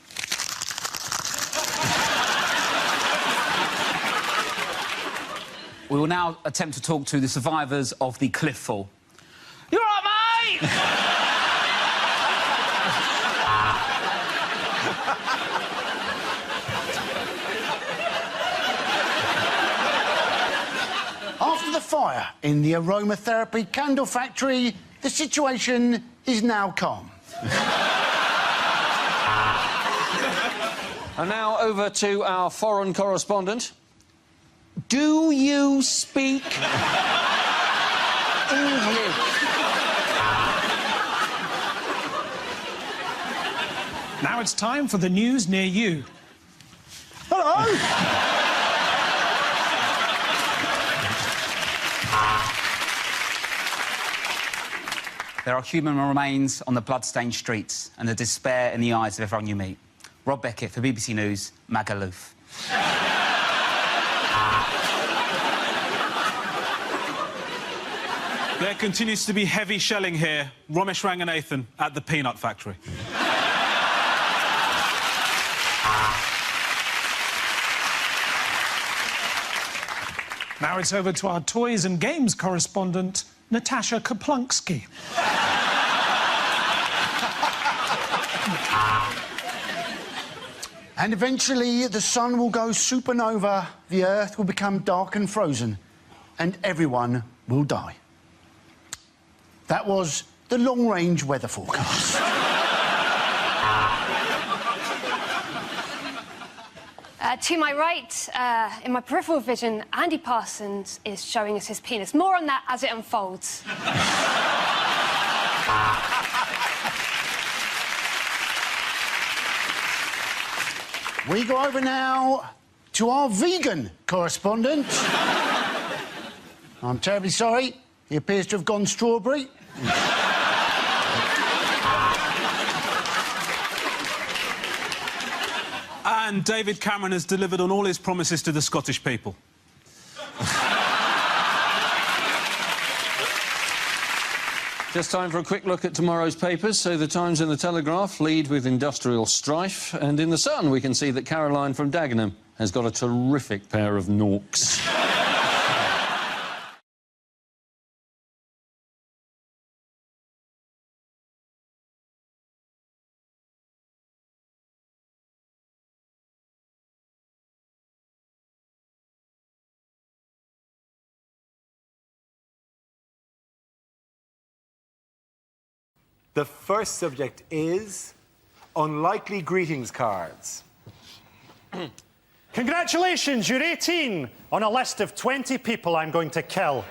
We will now attempt to talk to the survivors of the cliff fall. You all right, mate? After the fire in the aromatherapy candle factory, the situation is now calm. And now over to our foreign correspondent. Do you speak English? Now it's time for the news near you. Hello! There are human remains on the blood-stained streets and the despair in the eyes of everyone you meet. Rob Beckett for BBC News, Magaluf. There continues to be heavy shelling here. Ramesh Ranganathan at the peanut factory. Now it's over to our toys and games correspondent, Natasha Kaplunksky. And eventually the sun will go supernova, the earth will become dark and frozen, and everyone will die. That was the long-range weather forecast. To my right, in my peripheral vision, Andy Parsons is showing us his penis. More on that as it unfolds. We go over now to our vegan correspondent. I'm terribly sorry. He appears to have gone strawberry. And David Cameron has delivered on all his promises to the Scottish people. Just time for a quick look at tomorrow's papers. So the Times and the Telegraph lead with industrial strife, and in the Sun we can see that Caroline from Dagenham has got a terrific pair of norks. The first subject is unlikely greetings cards. Congratulations, you're 18 on a list of 20 people I'm going to kill.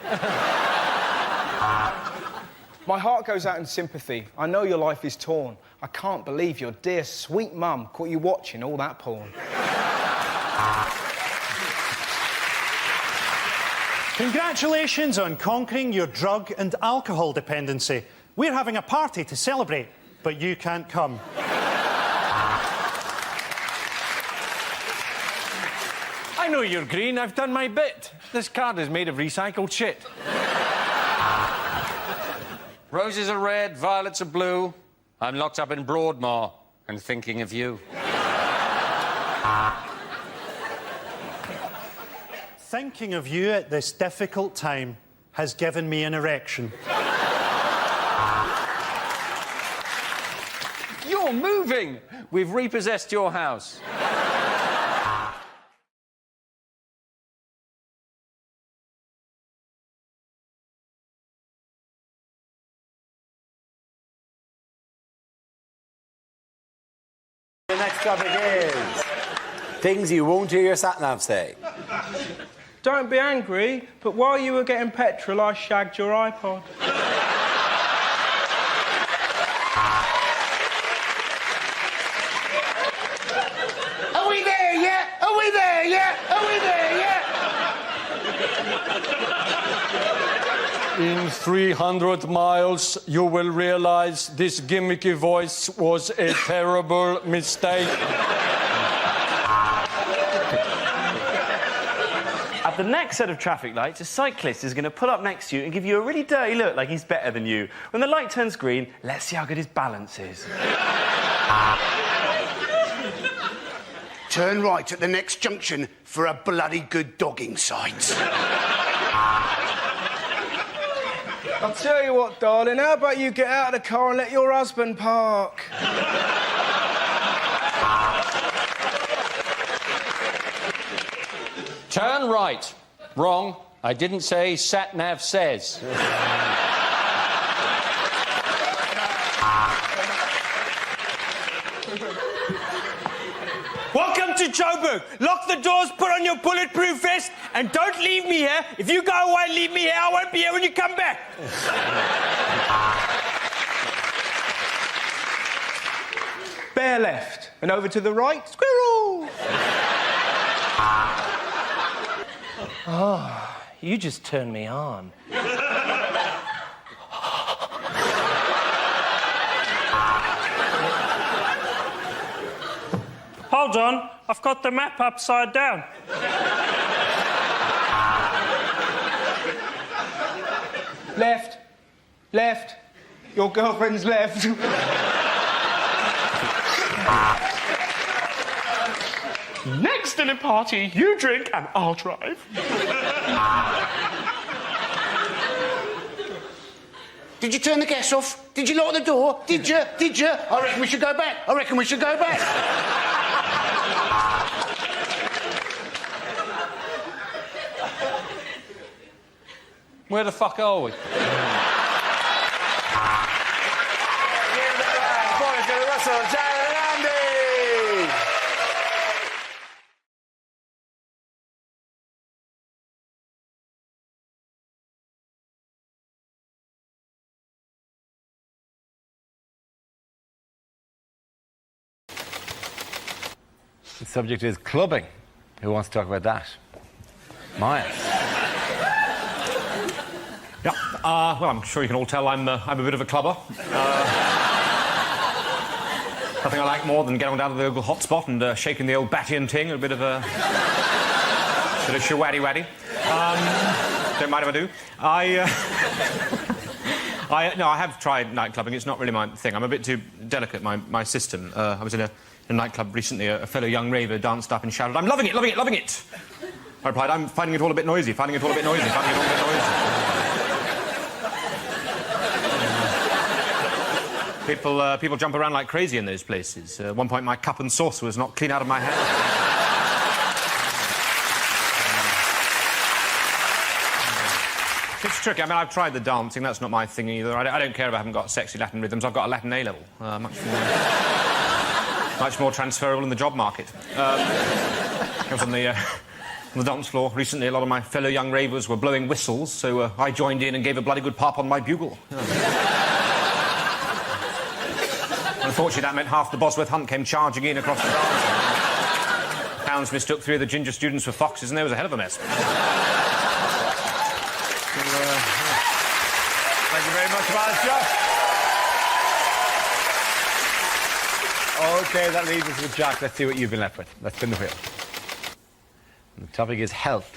My heart goes out in sympathy. I know your life is torn. I can't believe your dear, sweet mum caught you watching all that porn. Congratulations on conquering your drug and alcohol dependency. We're having a party to celebrate, but you can't come. I know you're green. I've done my bit. This card is made of recycled shit. Roses are red, violets are blue. I'm locked up in Broadmoor and thinking of you. Thinking of you at this difficult time has given me an erection. You're moving! We've repossessed your house. The next topic is things you won't hear your sat-nav say. Don't be angry, but while you were getting petrol, I shagged your iPod. Are we there yet? Are we there yet? Are we there yet? In 300 miles, you will realize this gimmicky voice was a terrible mistake. A The next set of traffic lights, a cyclist is going to pull up next to you and give you a really dirty look like he's better than you. When the light turns green, let's see how good his balance is. Turn right at the next junction for a bloody good dogging site. I'll tell you what, darling, how about you get out of the car and let your husband park? Turn right. Wrong. I didn't say sat-nav says. Welcome to Joburg. Lock the doors, put on your bulletproof vest, and don't leave me here. If you go away and leave me here, I won't be here when you come back. Bear left, and over to the right, squirrel! Oh, you just turned me on. Hold on, I've got the map upside down. Left. Left. Your girlfriend's left. Next dinner party, you drink and I'll drive. Did you turn the gas off? Did you lock the door? Did you? Did you? I reckon we should go back. I reckon we should go back. Where the fuck are we? The subject is clubbing. Who wants to talk about that? Myers. Yeah, well, I'm sure you can all tell I'm a bit of a clubber. Nothing I like more than getting down to the local hotspot and shaking the old batty and ting, a bit of shawaddy-waddy. Don't mind if I do. No, I have tried night clubbing. It's not really my thing. I'm a bit too delicate, my system. I was in a nightclub recently. A fellow young raver danced up and shouted, "I'm loving it, loving it, loving it!" I replied, "I'm finding it all a bit noisy, finding it all a bit noisy, finding it all a bit noisy." People jump around like crazy in those places. At one point, my cup and saucer was knocked clean out of my hand. It's tricky. I mean, I've tried the dancing. That's not my thing either. I don't care if I haven't got sexy Latin rhythms. I've got a Latin A-level. Much more transferable in the job market. I was on the dance floor recently. A lot of my fellow young ravers were blowing whistles, so I joined in and gave a bloody good pop on my bugle. Unfortunately, that meant half the Bosworth Hunt came charging in across the dance. Hounds mistook 3 of the ginger students for foxes, and there was a hell of a mess. Thank you very much, Master. OK, that leaves us with Jack. Let's see what you've been left with. Let's spin the wheel. And the topic is health.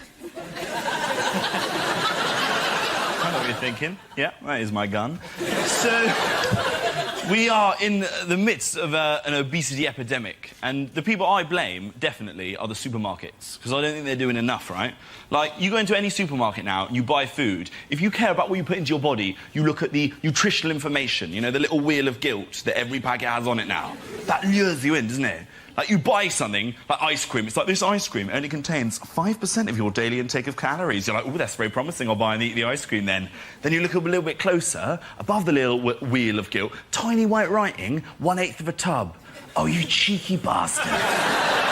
I know what you're thinking. Yeah, that is my gun. So, we are in the midst of an obesity epidemic, and the people I blame, definitely, are the supermarkets, because I don't think they're doing enough, right? Like, you go into any supermarket now, and you buy food. If you care about what you put into your body, you look at the nutritional information, you know, the little wheel of guilt that every packet has on it now. That lures you in, doesn't it? Like, you buy something, like ice cream. It's like, this ice cream only contains 5% of your daily intake of calories. You're like, oh, that's very promising. I'll buy and eat the ice cream then. Then you look a little bit closer, above the little wheel of guilt, tiny white writing, 1/8 of a tub. Oh, you cheeky bastard.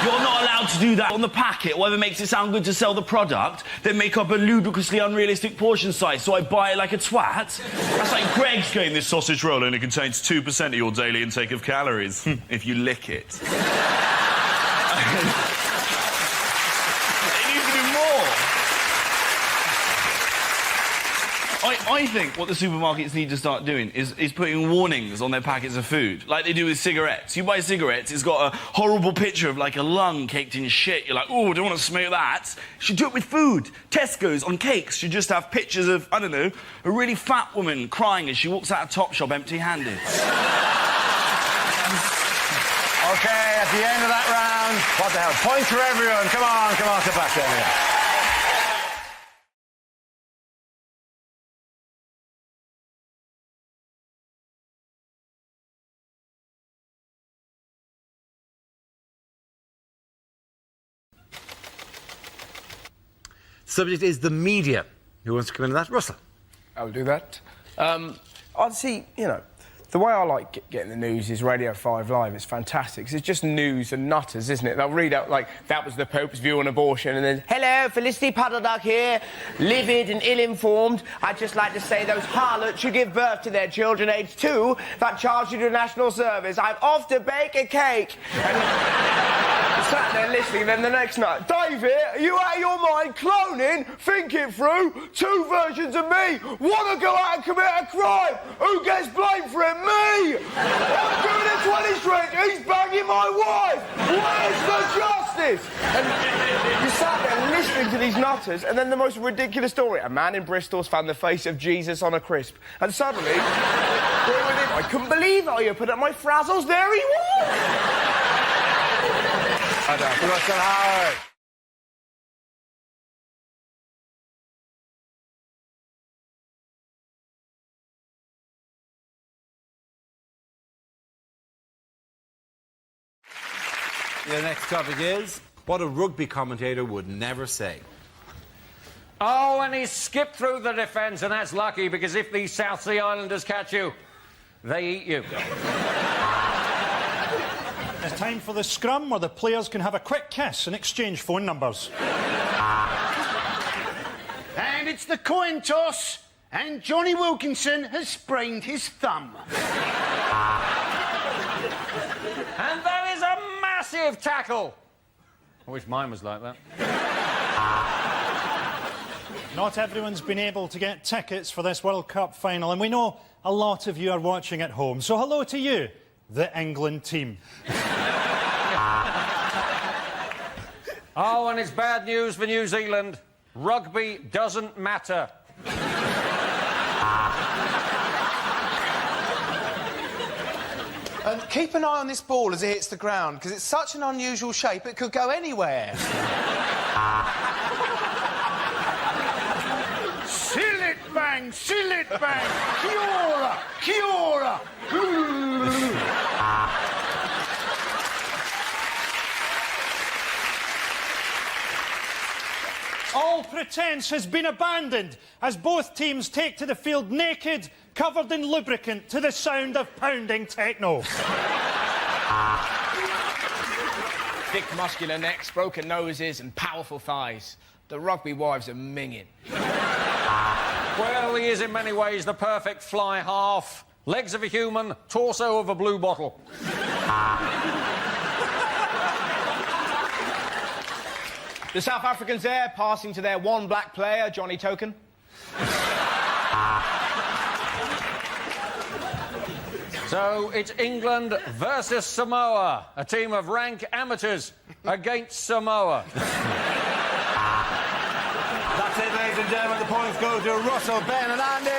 You're not allowed to do that on the packet. Whatever makes it sound good to sell the product, then make up a ludicrously unrealistic portion size, so I buy it like a twat. That's like Greg's game, this sausage roll only contains 2% of your daily intake of calories, if you lick it. It needs to be more. I think what the supermarkets need to start doing is putting warnings on their packets of food, like they do with cigarettes. You buy cigarettes, it's got a horrible picture of, like, a lung caked in shit. You're like, oh, I don't want to smoke that. You should do it with food. Tesco's on cakes should just have pictures of, I don't know, a really fat woman crying as she walks out of Topshop empty-handed. OK, at the end of that round, what the hell? Points for everyone. Come on, Sebastian. Subject is the media. Who wants to come into that? Russell. I'll do that. I'd see, you know, the way I like getting the news is Radio 5 Live. It's fantastic, 'cause it's just news and nutters, isn't it? They'll read out, like, that was the Pope's view on abortion, and then, hello, Felicity Puddleduck here, livid and ill-informed. I'd just like to say those harlots should give birth to their children aged 2 that charge you to national service. I'm off to bake a cake. And sat there listening, then the next night, David, are you out of your mind? Cloning? Think it through. 2 versions of me. Want to go out and commit a crime? Who gets blamed for it? Me! I'm doing it 20 Street. He's banging my wife. Where's the justice? And you sat there listening to these nutters, and then the most ridiculous story. A man in Bristol's found the face of Jesus on a crisp. And suddenly, I couldn't believe how you put up my frazzles. There he was! Russell Howard. The next topic is what a rugby commentator would never say. Oh, and he skipped through the defence, and that's lucky, because if these South Sea Islanders catch you, they eat you. It's time for the scrum, where the players can have a quick kiss and exchange phone numbers. And it's the coin toss, and Johnny Wilkinson has sprained his thumb. And that is a massive tackle. I wish mine was like that. Not everyone's been able to get tickets for this World Cup final, and we know a lot of you are watching at home. So hello to you, the England team. Oh, and it's bad news for New Zealand. Rugby doesn't matter. And keep an eye on this ball as it hits the ground, because it's such an unusual shape, it could go anywhere. Seal it bang, seal it bang. Kia ora, kia ora. All pretence has been abandoned as both teams take to the field naked, covered in lubricant, to the sound of pounding techno. Thick, muscular necks, broken noses and powerful thighs. The rugby wives are minging. Well, he is in many ways the perfect fly half. Legs of a human, torso of a blue bottle. The South Africans there, passing to their one black player, Johnny Token. So it's England versus Samoa, a team of rank amateurs against Samoa. That's it, ladies and gentlemen. The points go to Russell, Ben and Andy.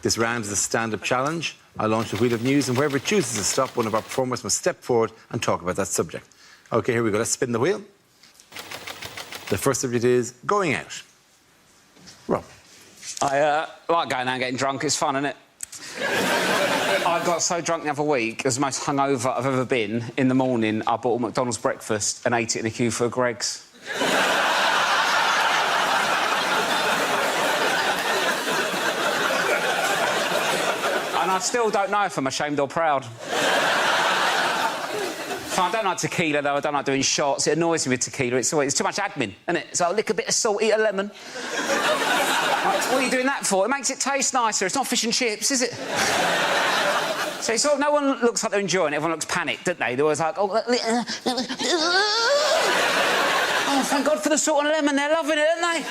This round is a stand-up challenge. I launch the wheel of news, and wherever it chooses to stop, one of our performers must step forward and talk about that subject. OK, here we go. Let's spin the wheel. The first subject is going out. Rob. I like going out and getting drunk. It's fun, isn't it? I got so drunk the other week, it was the most hungover I've ever been. In the morning, I bought a McDonald's breakfast and ate it in a queue for a Greggs. And I still don't know if I'm ashamed or proud. I don't like tequila, though. I don't like doing shots. It annoys me with tequila. It's too much admin, isn't it? So I'll lick a bit of salt, eat a lemon. What are you doing that for? It makes it taste nicer. It's not fish and chips, is it? So it's all, no one looks like they're enjoying it. Everyone looks panicked, don't they? They're always like, oh, thank God for the salt and lemon. They're loving it, aren't they?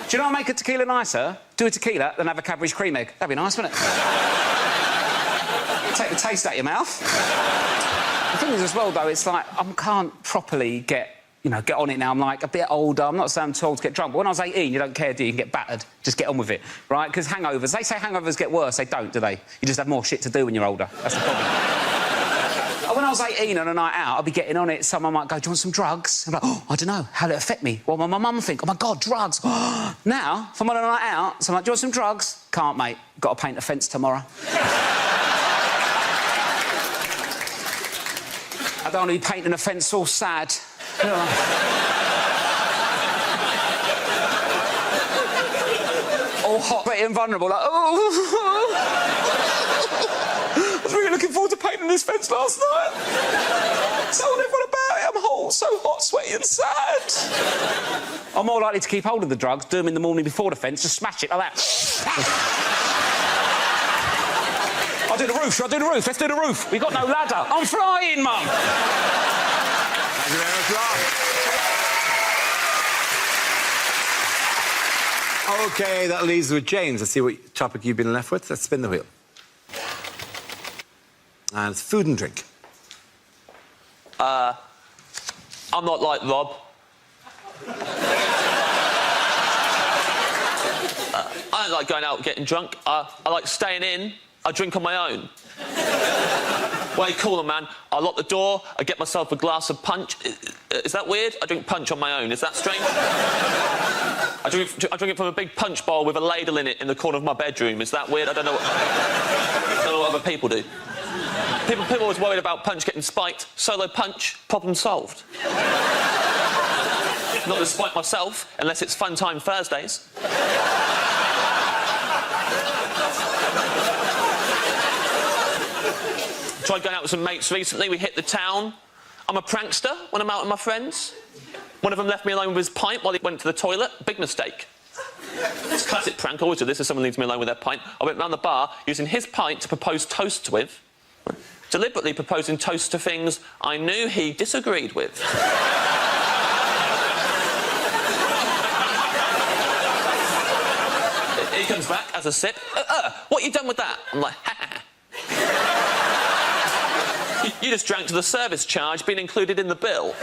Do you know what make a tequila nicer? Do a tequila, then have a Cadbury's cream egg. That'd be nice, wouldn't it? Take the taste out of your mouth. The thing is, as well, though, it's like I can't properly get on it now. I'm like a bit older. I'm not saying I'm told to get drunk, but when I was 18, you don't care, do you? You can get battered. Just get on with it, right? Because hangovers, they say hangovers get worse. They don't, do they? You just have more shit to do when you're older. That's the problem. When I was 18 on a night out, I'd be getting on it. Someone might go, do you want some drugs? I'm like, oh, I don't know. How'll it affect me? Well, my mum think, oh, my God, drugs. Now, if I'm on a night out, someone like, do you want some drugs? Can't, mate. Got to paint a fence tomorrow. I don't want to be painting a fence all sad. All hot, sweaty and vulnerable, like, oh. I was really looking forward to painting this fence last night. Told everyone about it. I'm so hot, sweaty and sad. I'm more likely to keep hold of the drugs, do them in the morning before the fence, just smash it like that. I'll do the roof, shall I do the roof? Let's do the roof. We've got no ladder. I'm flying, Mum. Thank you very much, Rob. OK, that leaves us with James. Let's see what topic you've been left with. Let's spin the wheel. And it's food and drink. I'm not like Rob. I don't like going out and getting drunk. I like staying in. I drink on my own. Way cooler, man. I lock the door, I get myself a glass of punch. Is that weird? I drink punch on my own. Is that strange? I drink it from a big punch bowl with a ladle in it in the corner of my bedroom. Is that weird? I don't know what other people do. People are always worried about punch getting spiked. Solo punch, problem solved. Not to spike myself, unless it's Fun Time Thursdays. Tried going out with some mates recently. We hit the town. I'm a prankster when I'm out with my friends. One of them left me alone with his pint while he went to the toilet. Big mistake. It's a classic prank. I always do this if someone leaves me alone with their pint. I went round the bar using his pint to propose toasts with. Deliberately proposing toasts to things I knew he disagreed with. He comes back, has a sip. What you done with that? I'm like, ha. You just drank to the service charge being included in the bill.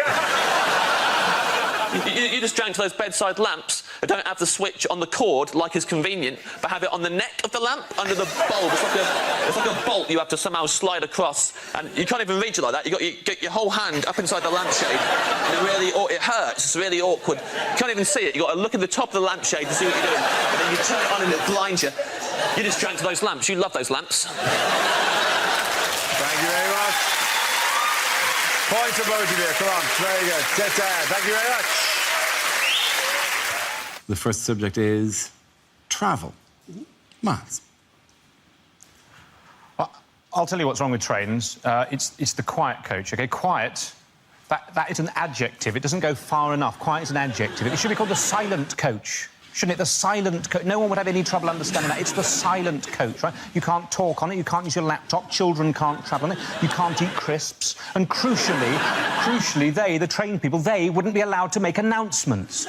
You just drank to those bedside lamps that don't have the switch on the cord like is convenient, but have it on the neck of the lamp under the bulb. It's like a bolt you have to somehow slide across, and you can't even reach it like that. You get your whole hand up inside the lampshade, and it hurts. It's really awkward. You can't even see it. You got to look at the top of the lampshade to see what you're doing, and then you turn it on and it blinds you. You just drank to those lamps. You love those lamps. Thank you very much. Points for both of you. Come on. Very good. Thank you very much. The first subject is travel. Miles. I'll tell you what's wrong with trains. It's the quiet coach, OK? Quiet, that is an adjective. It doesn't go far enough. Quiet is an adjective. It should be called the silent coach. Shouldn't it? The silent coach. No one would have any trouble understanding that. It's the silent coach, right? You can't talk on it, you can't use your laptop, children can't travel on it, you can't eat crisps, and crucially, the train people, they wouldn't be allowed to make announcements.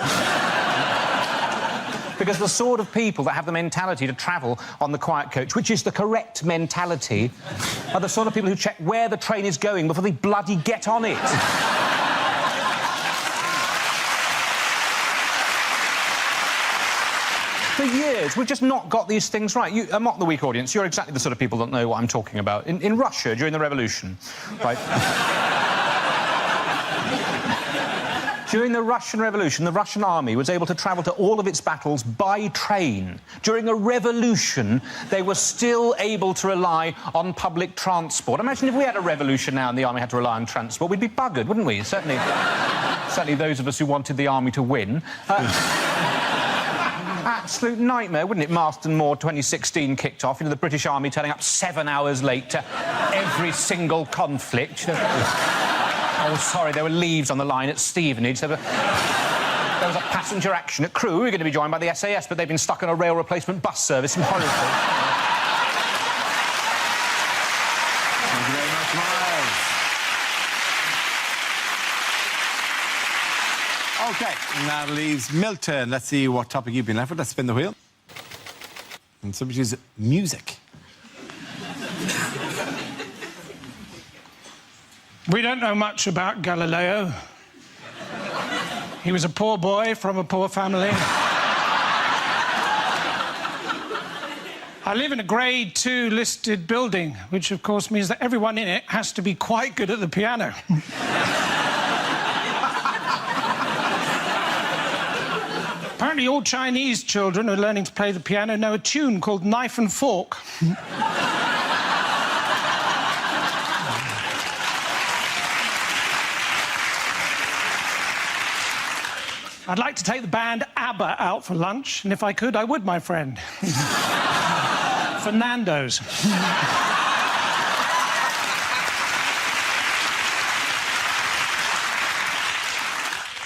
Because the sort of people that have the mentality to travel on the quiet coach, which is the correct mentality, are the sort of people who check where the train is going before they bloody get on it. For years, we've just not got these things right. Mock the Week audience, you're exactly the sort of people that know what I'm talking about. In Russia, during the revolution, right? During the Russian Revolution, the Russian army was able to travel to all of its battles by train. During a revolution, they were still able to rely on public transport. Imagine if we had a revolution now and the army had to rely on transport, we'd be buggered, wouldn't we? Certainly those of us who wanted the army to win. absolute nightmare, wouldn't it? Marston Moor 2016 kicked off, the British Army turning up 7 hours late to every single conflict. Oh, sorry, there were leaves on the line at Stevenage. There was a passenger action at Crewe. We were going to be joined by the SAS, but they've been stuck on a rail replacement bus service in Horriford. Thank you very much, Miles. OK, now leaves Milton. Let's see what topic you've been left with. Let's spin the wheel. And the subject is music. We don't know much about Galileo. He was a poor boy from a poor family. I live in a Grade 2 listed building, which of course means that everyone in it has to be quite good at the piano. Apparently all Chinese children who are learning to play the piano know a tune called Knife and Fork. I'd like to take the band ABBA out for lunch, and if I could, I would, my friend. For Nando's.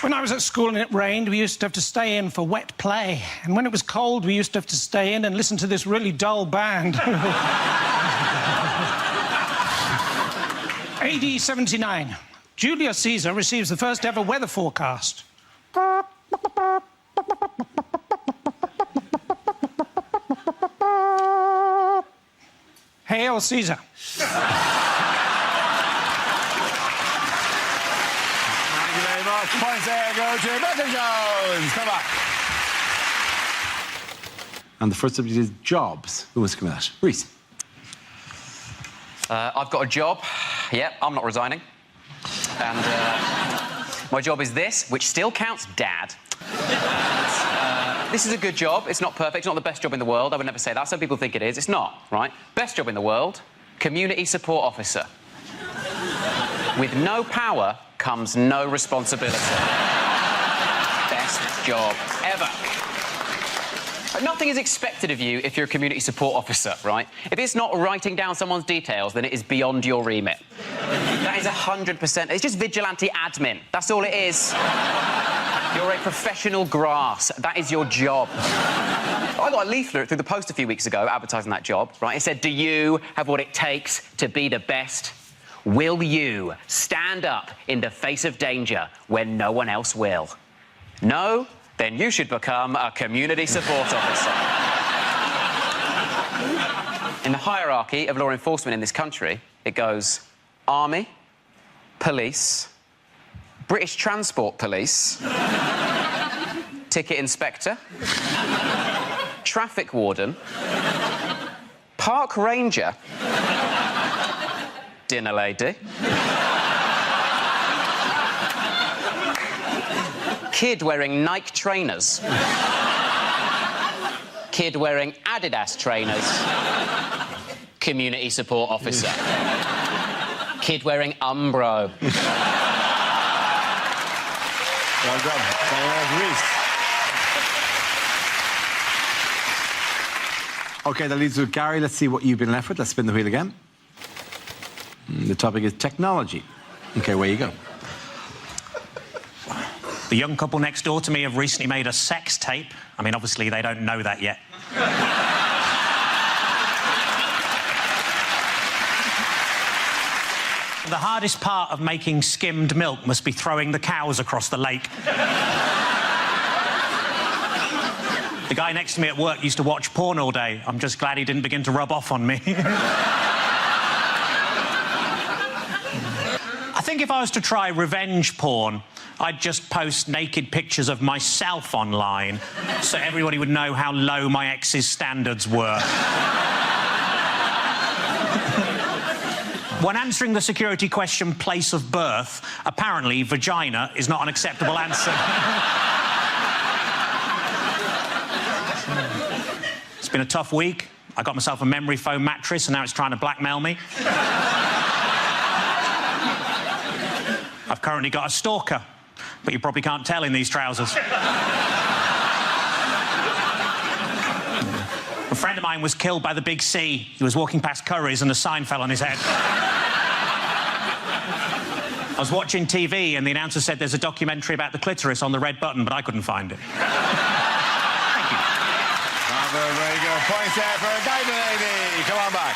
When I was at school and it rained, we used to have to stay in for wet play. And when it was cold, we used to have to stay in and listen to this really dull band. AD 79. Julius Caesar receives the first ever weather forecast. Hail Caesar. Thank you very much. Points there go to Milton Jones. Come on. And the first subject is jobs. Who wants to come at? Reese. I've got a job. Yep, I'm not resigning. And my job is this, which still counts Dad. This is a good job. It's not perfect. It's not the best job in the world. I would never say that. Some people think it is. It's not, right? Best job in the world, community support officer. With no power comes no responsibility. Best job ever. Nothing is expected of you if you're a community support officer, right? If it's not writing down someone's details, then it is beyond your remit. That is 100%. It's just vigilante admin. That's all it is. You're a professional grass. That is your job. I got a leaflet through the post a few weeks ago advertising that job, right? It said, do you have what it takes to be the best? Will you stand up in the face of danger when no one else will? No? Then you should become a community support officer. In the hierarchy of law enforcement in this country, it goes Army, Police, British Transport Police, Ticket Inspector, Traffic Warden, Park Ranger, Dinner Lady, Kid wearing Nike trainers, Kid wearing Adidas trainers, Community Support Officer, Kid wearing Umbro. Well done. Reese. OK, that leaves with Gary. Let's see what you've been left with. Let's spin the wheel again. The topic is technology. OK, where you go. The young couple next door to me have recently made a sex tape. I mean, obviously, they don't know that yet. The hardest part of making skimmed milk must be throwing the cows across the lake. The guy next to me at work used to watch porn all day. I'm just glad he didn't begin to rub off on me. I think if I was to try revenge porn, I'd just post naked pictures of myself online so everybody would know how low my ex's standards were. When answering the security question, place of birth, apparently vagina is not an acceptable answer. It's been a tough week. I got myself a memory foam mattress and now it's trying to blackmail me. I've currently got a stalker, but you probably can't tell in these trousers. mine was killed by the big C. He was walking past Curry's and a sign fell on his head. I was watching TV and the announcer said there's a documentary about the clitoris on the red button, but I couldn't find it. Thank you. Very, very good. Points there for David Lady. Come on back.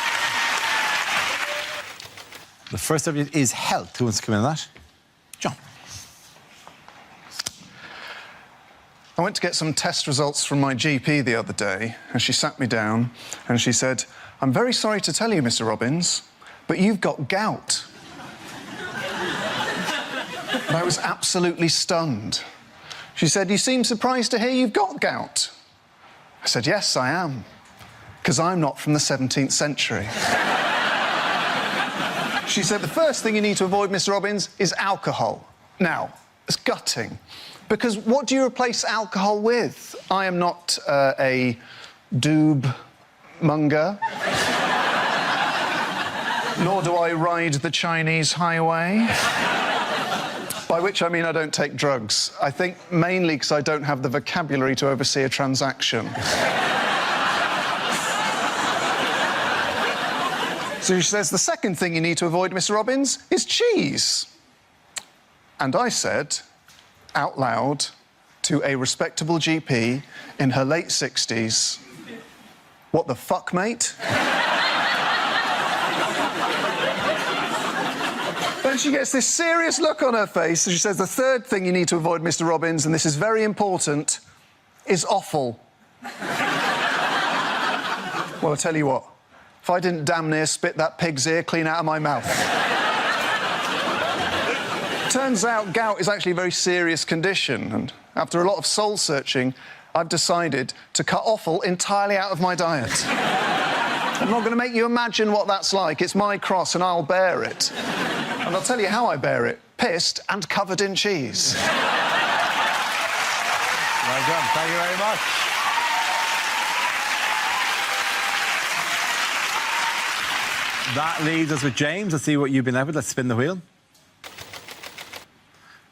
The first subject is health. Who wants to come in on that? John. I went to get some test results from my GP the other day, and she sat me down and she said, "I'm very sorry to tell you, Mr. Robbins, but you've got gout." And I was absolutely stunned. She said, "You seem surprised to hear you've got gout." I said, "Yes, I am, because I'm not from the 17th century." She said, "The first thing you need to avoid, Mr. Robbins, is alcohol." Now, it's gutting, because what do you replace alcohol with? I am not a doob monger, nor do I ride the Chinese highway. By which I mean I don't take drugs. I think mainly because I don't have the vocabulary to oversee a transaction. So she says, "The second thing you need to avoid, Mr. Robbins, is cheese." And I said, out loud, to a respectable GP in her late 60s, "What the fuck, mate?" Then she gets this serious look on her face, and she says, "The third thing you need to avoid, Mr. Robbins, and this is very important, is offal." Well, I'll tell you what, if I didn't damn near spit that pig's ear clean out of my mouth. Turns out gout is actually a very serious condition, and after a lot of soul-searching, I've decided to cut offal entirely out of my diet. I'm not going to make you imagine what that's like. It's my cross, and I'll bear it. And I'll tell you how I bear it. Pissed and covered in cheese. Well done. Thank you very much. That leaves us with James. Let's see what you've been left with. Let's spin the wheel.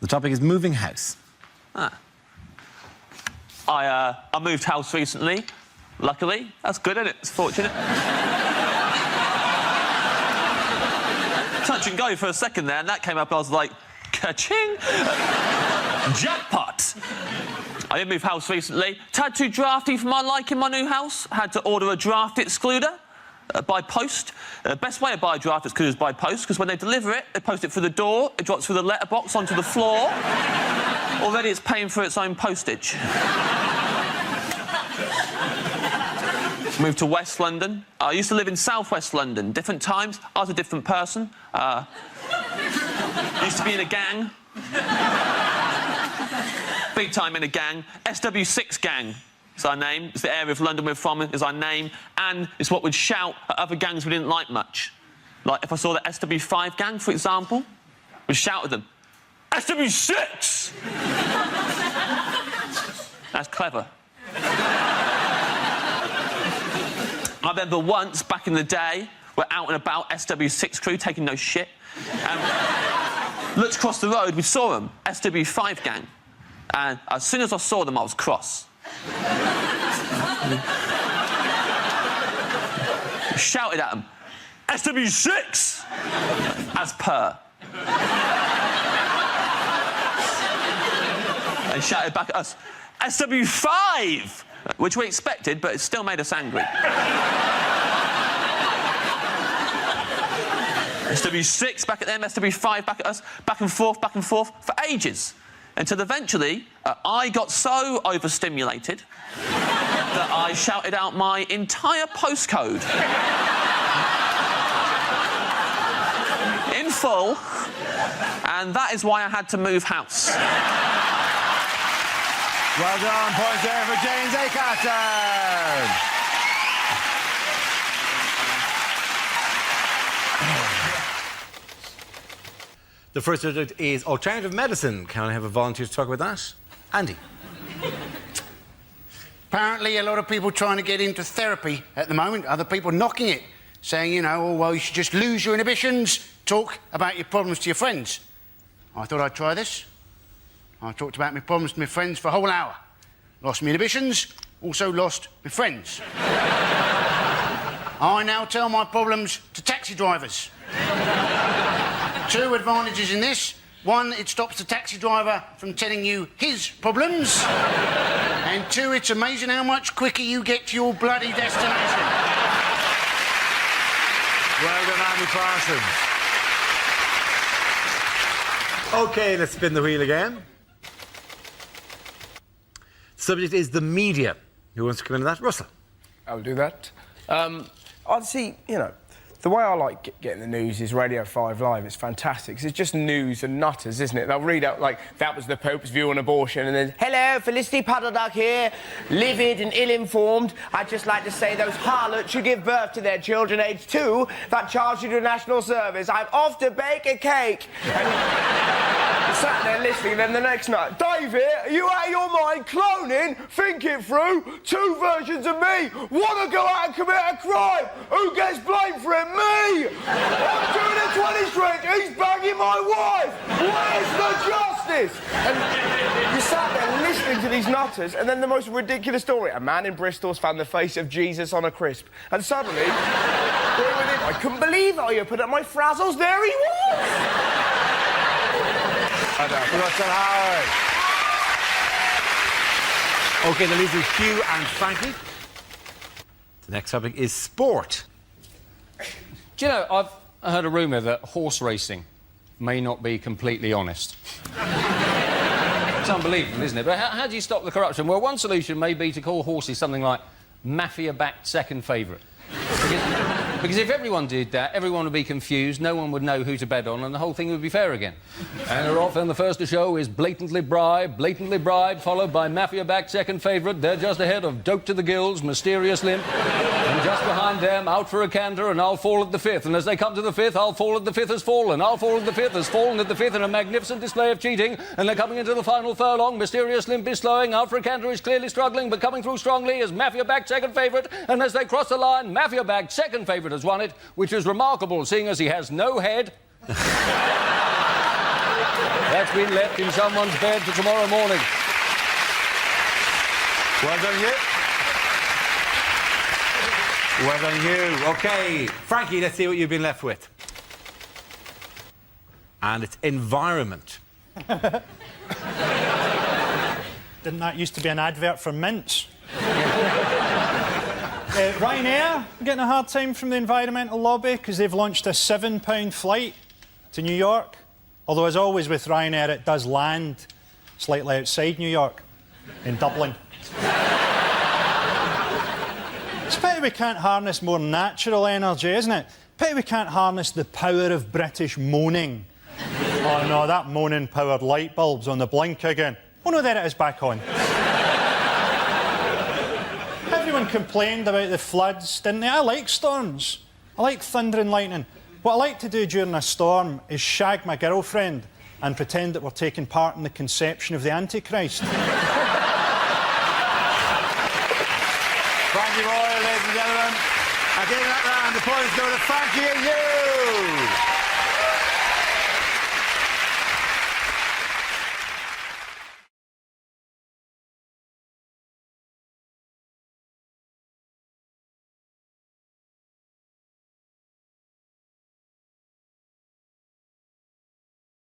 The topic is moving house. I moved house recently. Luckily. That's good, isn't it? It's fortunate. Touch and go for a second there, and that came up, and I was like, ka-ching! Jackpot! I did move house recently. Tad too drafty for my liking, my new house. Had to order a draft excluder by post. Best way to buy a draft excluder is by post, because when they deliver it, they post it through the door, it drops through the letterbox onto the floor. Already it's paying for its own postage. Moved to West London. I used to live in South West London. Different times, I was a different person. Used to be in a gang. Big time in a gang. SW6 gang is our name. It's the area of London we're from, is our name. And it's what we'd shout at other gangs we didn't like much. Like, if I saw the SW5 gang, for example, we'd shout at them, SW6! That's clever. I remember once, back in the day, we're out and about, SW6 crew, taking no shit. Looked across the road, we saw them, SW5 gang. And as soon as I saw them, I was cross. Shouted at them, SW6! As per. They shouted back at us, SW5! Which we expected, but it still made us angry. SW6 back at them, SW5 back at us, back and forth for ages. Until eventually, I got so overstimulated that I shouted out my entire postcode. In full, and that is why I had to move house. Well done. Points there for James Acaster. The first subject is alternative medicine. Can I have a volunteer to talk about that? Andy. Apparently, a lot of people trying to get into therapy at the moment. Other people knocking it, saying, you know, oh, well, you should just lose your inhibitions, talk about your problems to your friends. I thought I'd try this. I talked about my problems to my friends for a whole hour. Lost my inhibitions, also lost my friends. I now tell my problems to taxi drivers. 2 advantages in this. 1, it stops the taxi driver from telling you his problems. And 2, it's amazing how much quicker you get to your bloody destination. Well done, Andy Parsons. OK, let's spin the wheel again. Subject is the media. Who wants to come into that? Russell. I'll do that. I'd see, you know, the way I like getting the news is Radio 5 Live. It's fantastic. 'Cause it's just news and nutters, isn't it? They'll read out, like, that was the Pope's view on abortion, and then, hello, Felicity Puddleduck here, livid and ill-informed. I'd just like to say those harlots should give birth to their children aged 2 that charge you to national service. I'm off to bake a cake. And you're sat there listening, and then the next night, David, are you out of your mind? Cloning? Think it through. 2 versions of me. Want to go out and commit a crime. Who gets blamed for it? Me! I'm doing a 20 string. He's banging my wife. Where's the justice? And you sat there listening to these nutters, and then the most ridiculous story. A man in Bristol's found the face of Jesus on a crisp. And suddenly, I couldn't believe it. I opened up my frazzles. There he was. Russell Howard. OK, the leads are Hugh and Frankie. The next topic is sport. Do you know, I've heard a rumour that horse racing may not be completely honest. It's unbelievable, isn't it? But how do you stop the corruption? Well, one solution may be to call horses something like mafia-backed second favourite. Because if everyone did that, everyone would be confused, no one would know who to bet on, and the whole thing would be fair again. And they're off, and the first to show is blatantly bribed, followed by mafia-backed second favourite. They're just ahead of Dope to the Gills, Mysterious Limp, and just behind them, Out for a Canter, and I'll Fall at the Fifth. And as they come to the fifth, I'll Fall at the Fifth has fallen. I'll Fall at the Fifth has fallen at the fifth in a magnificent display of cheating, and they're coming into the final furlong. Mysterious Limp is slowing, Out for a Canter is clearly struggling, but coming through strongly is mafia-backed second favourite, and as they cross the line, mafia-backed second favourite has won it, which is remarkable, seeing as he has no head. That's been left in someone's bed for tomorrow morning. Well done, you. Well done, you. OK, Frankie, let's see what you've been left with. And it's environment. Didn't that used to be an advert for mints? Ryanair getting a hard time from the environmental lobby because they've launched a £7 flight to New York. Although, as always with Ryanair, it does land slightly outside New York, in Dublin. It's a pity we can't harness more natural energy, isn't it? Pity we can't harness the power of British moaning. Oh no, that moaning-powered light bulb's on the blink again. Oh no, there it is, back on. Everyone complained about the floods, didn't they? I like storms. I like thunder and lightning. What I like to do during a storm is shag my girlfriend and pretend that we're taking part in the conception of the Antichrist. Frankie Boyle, ladies and gentlemen. At the end of that round, the points go to Frankie and you.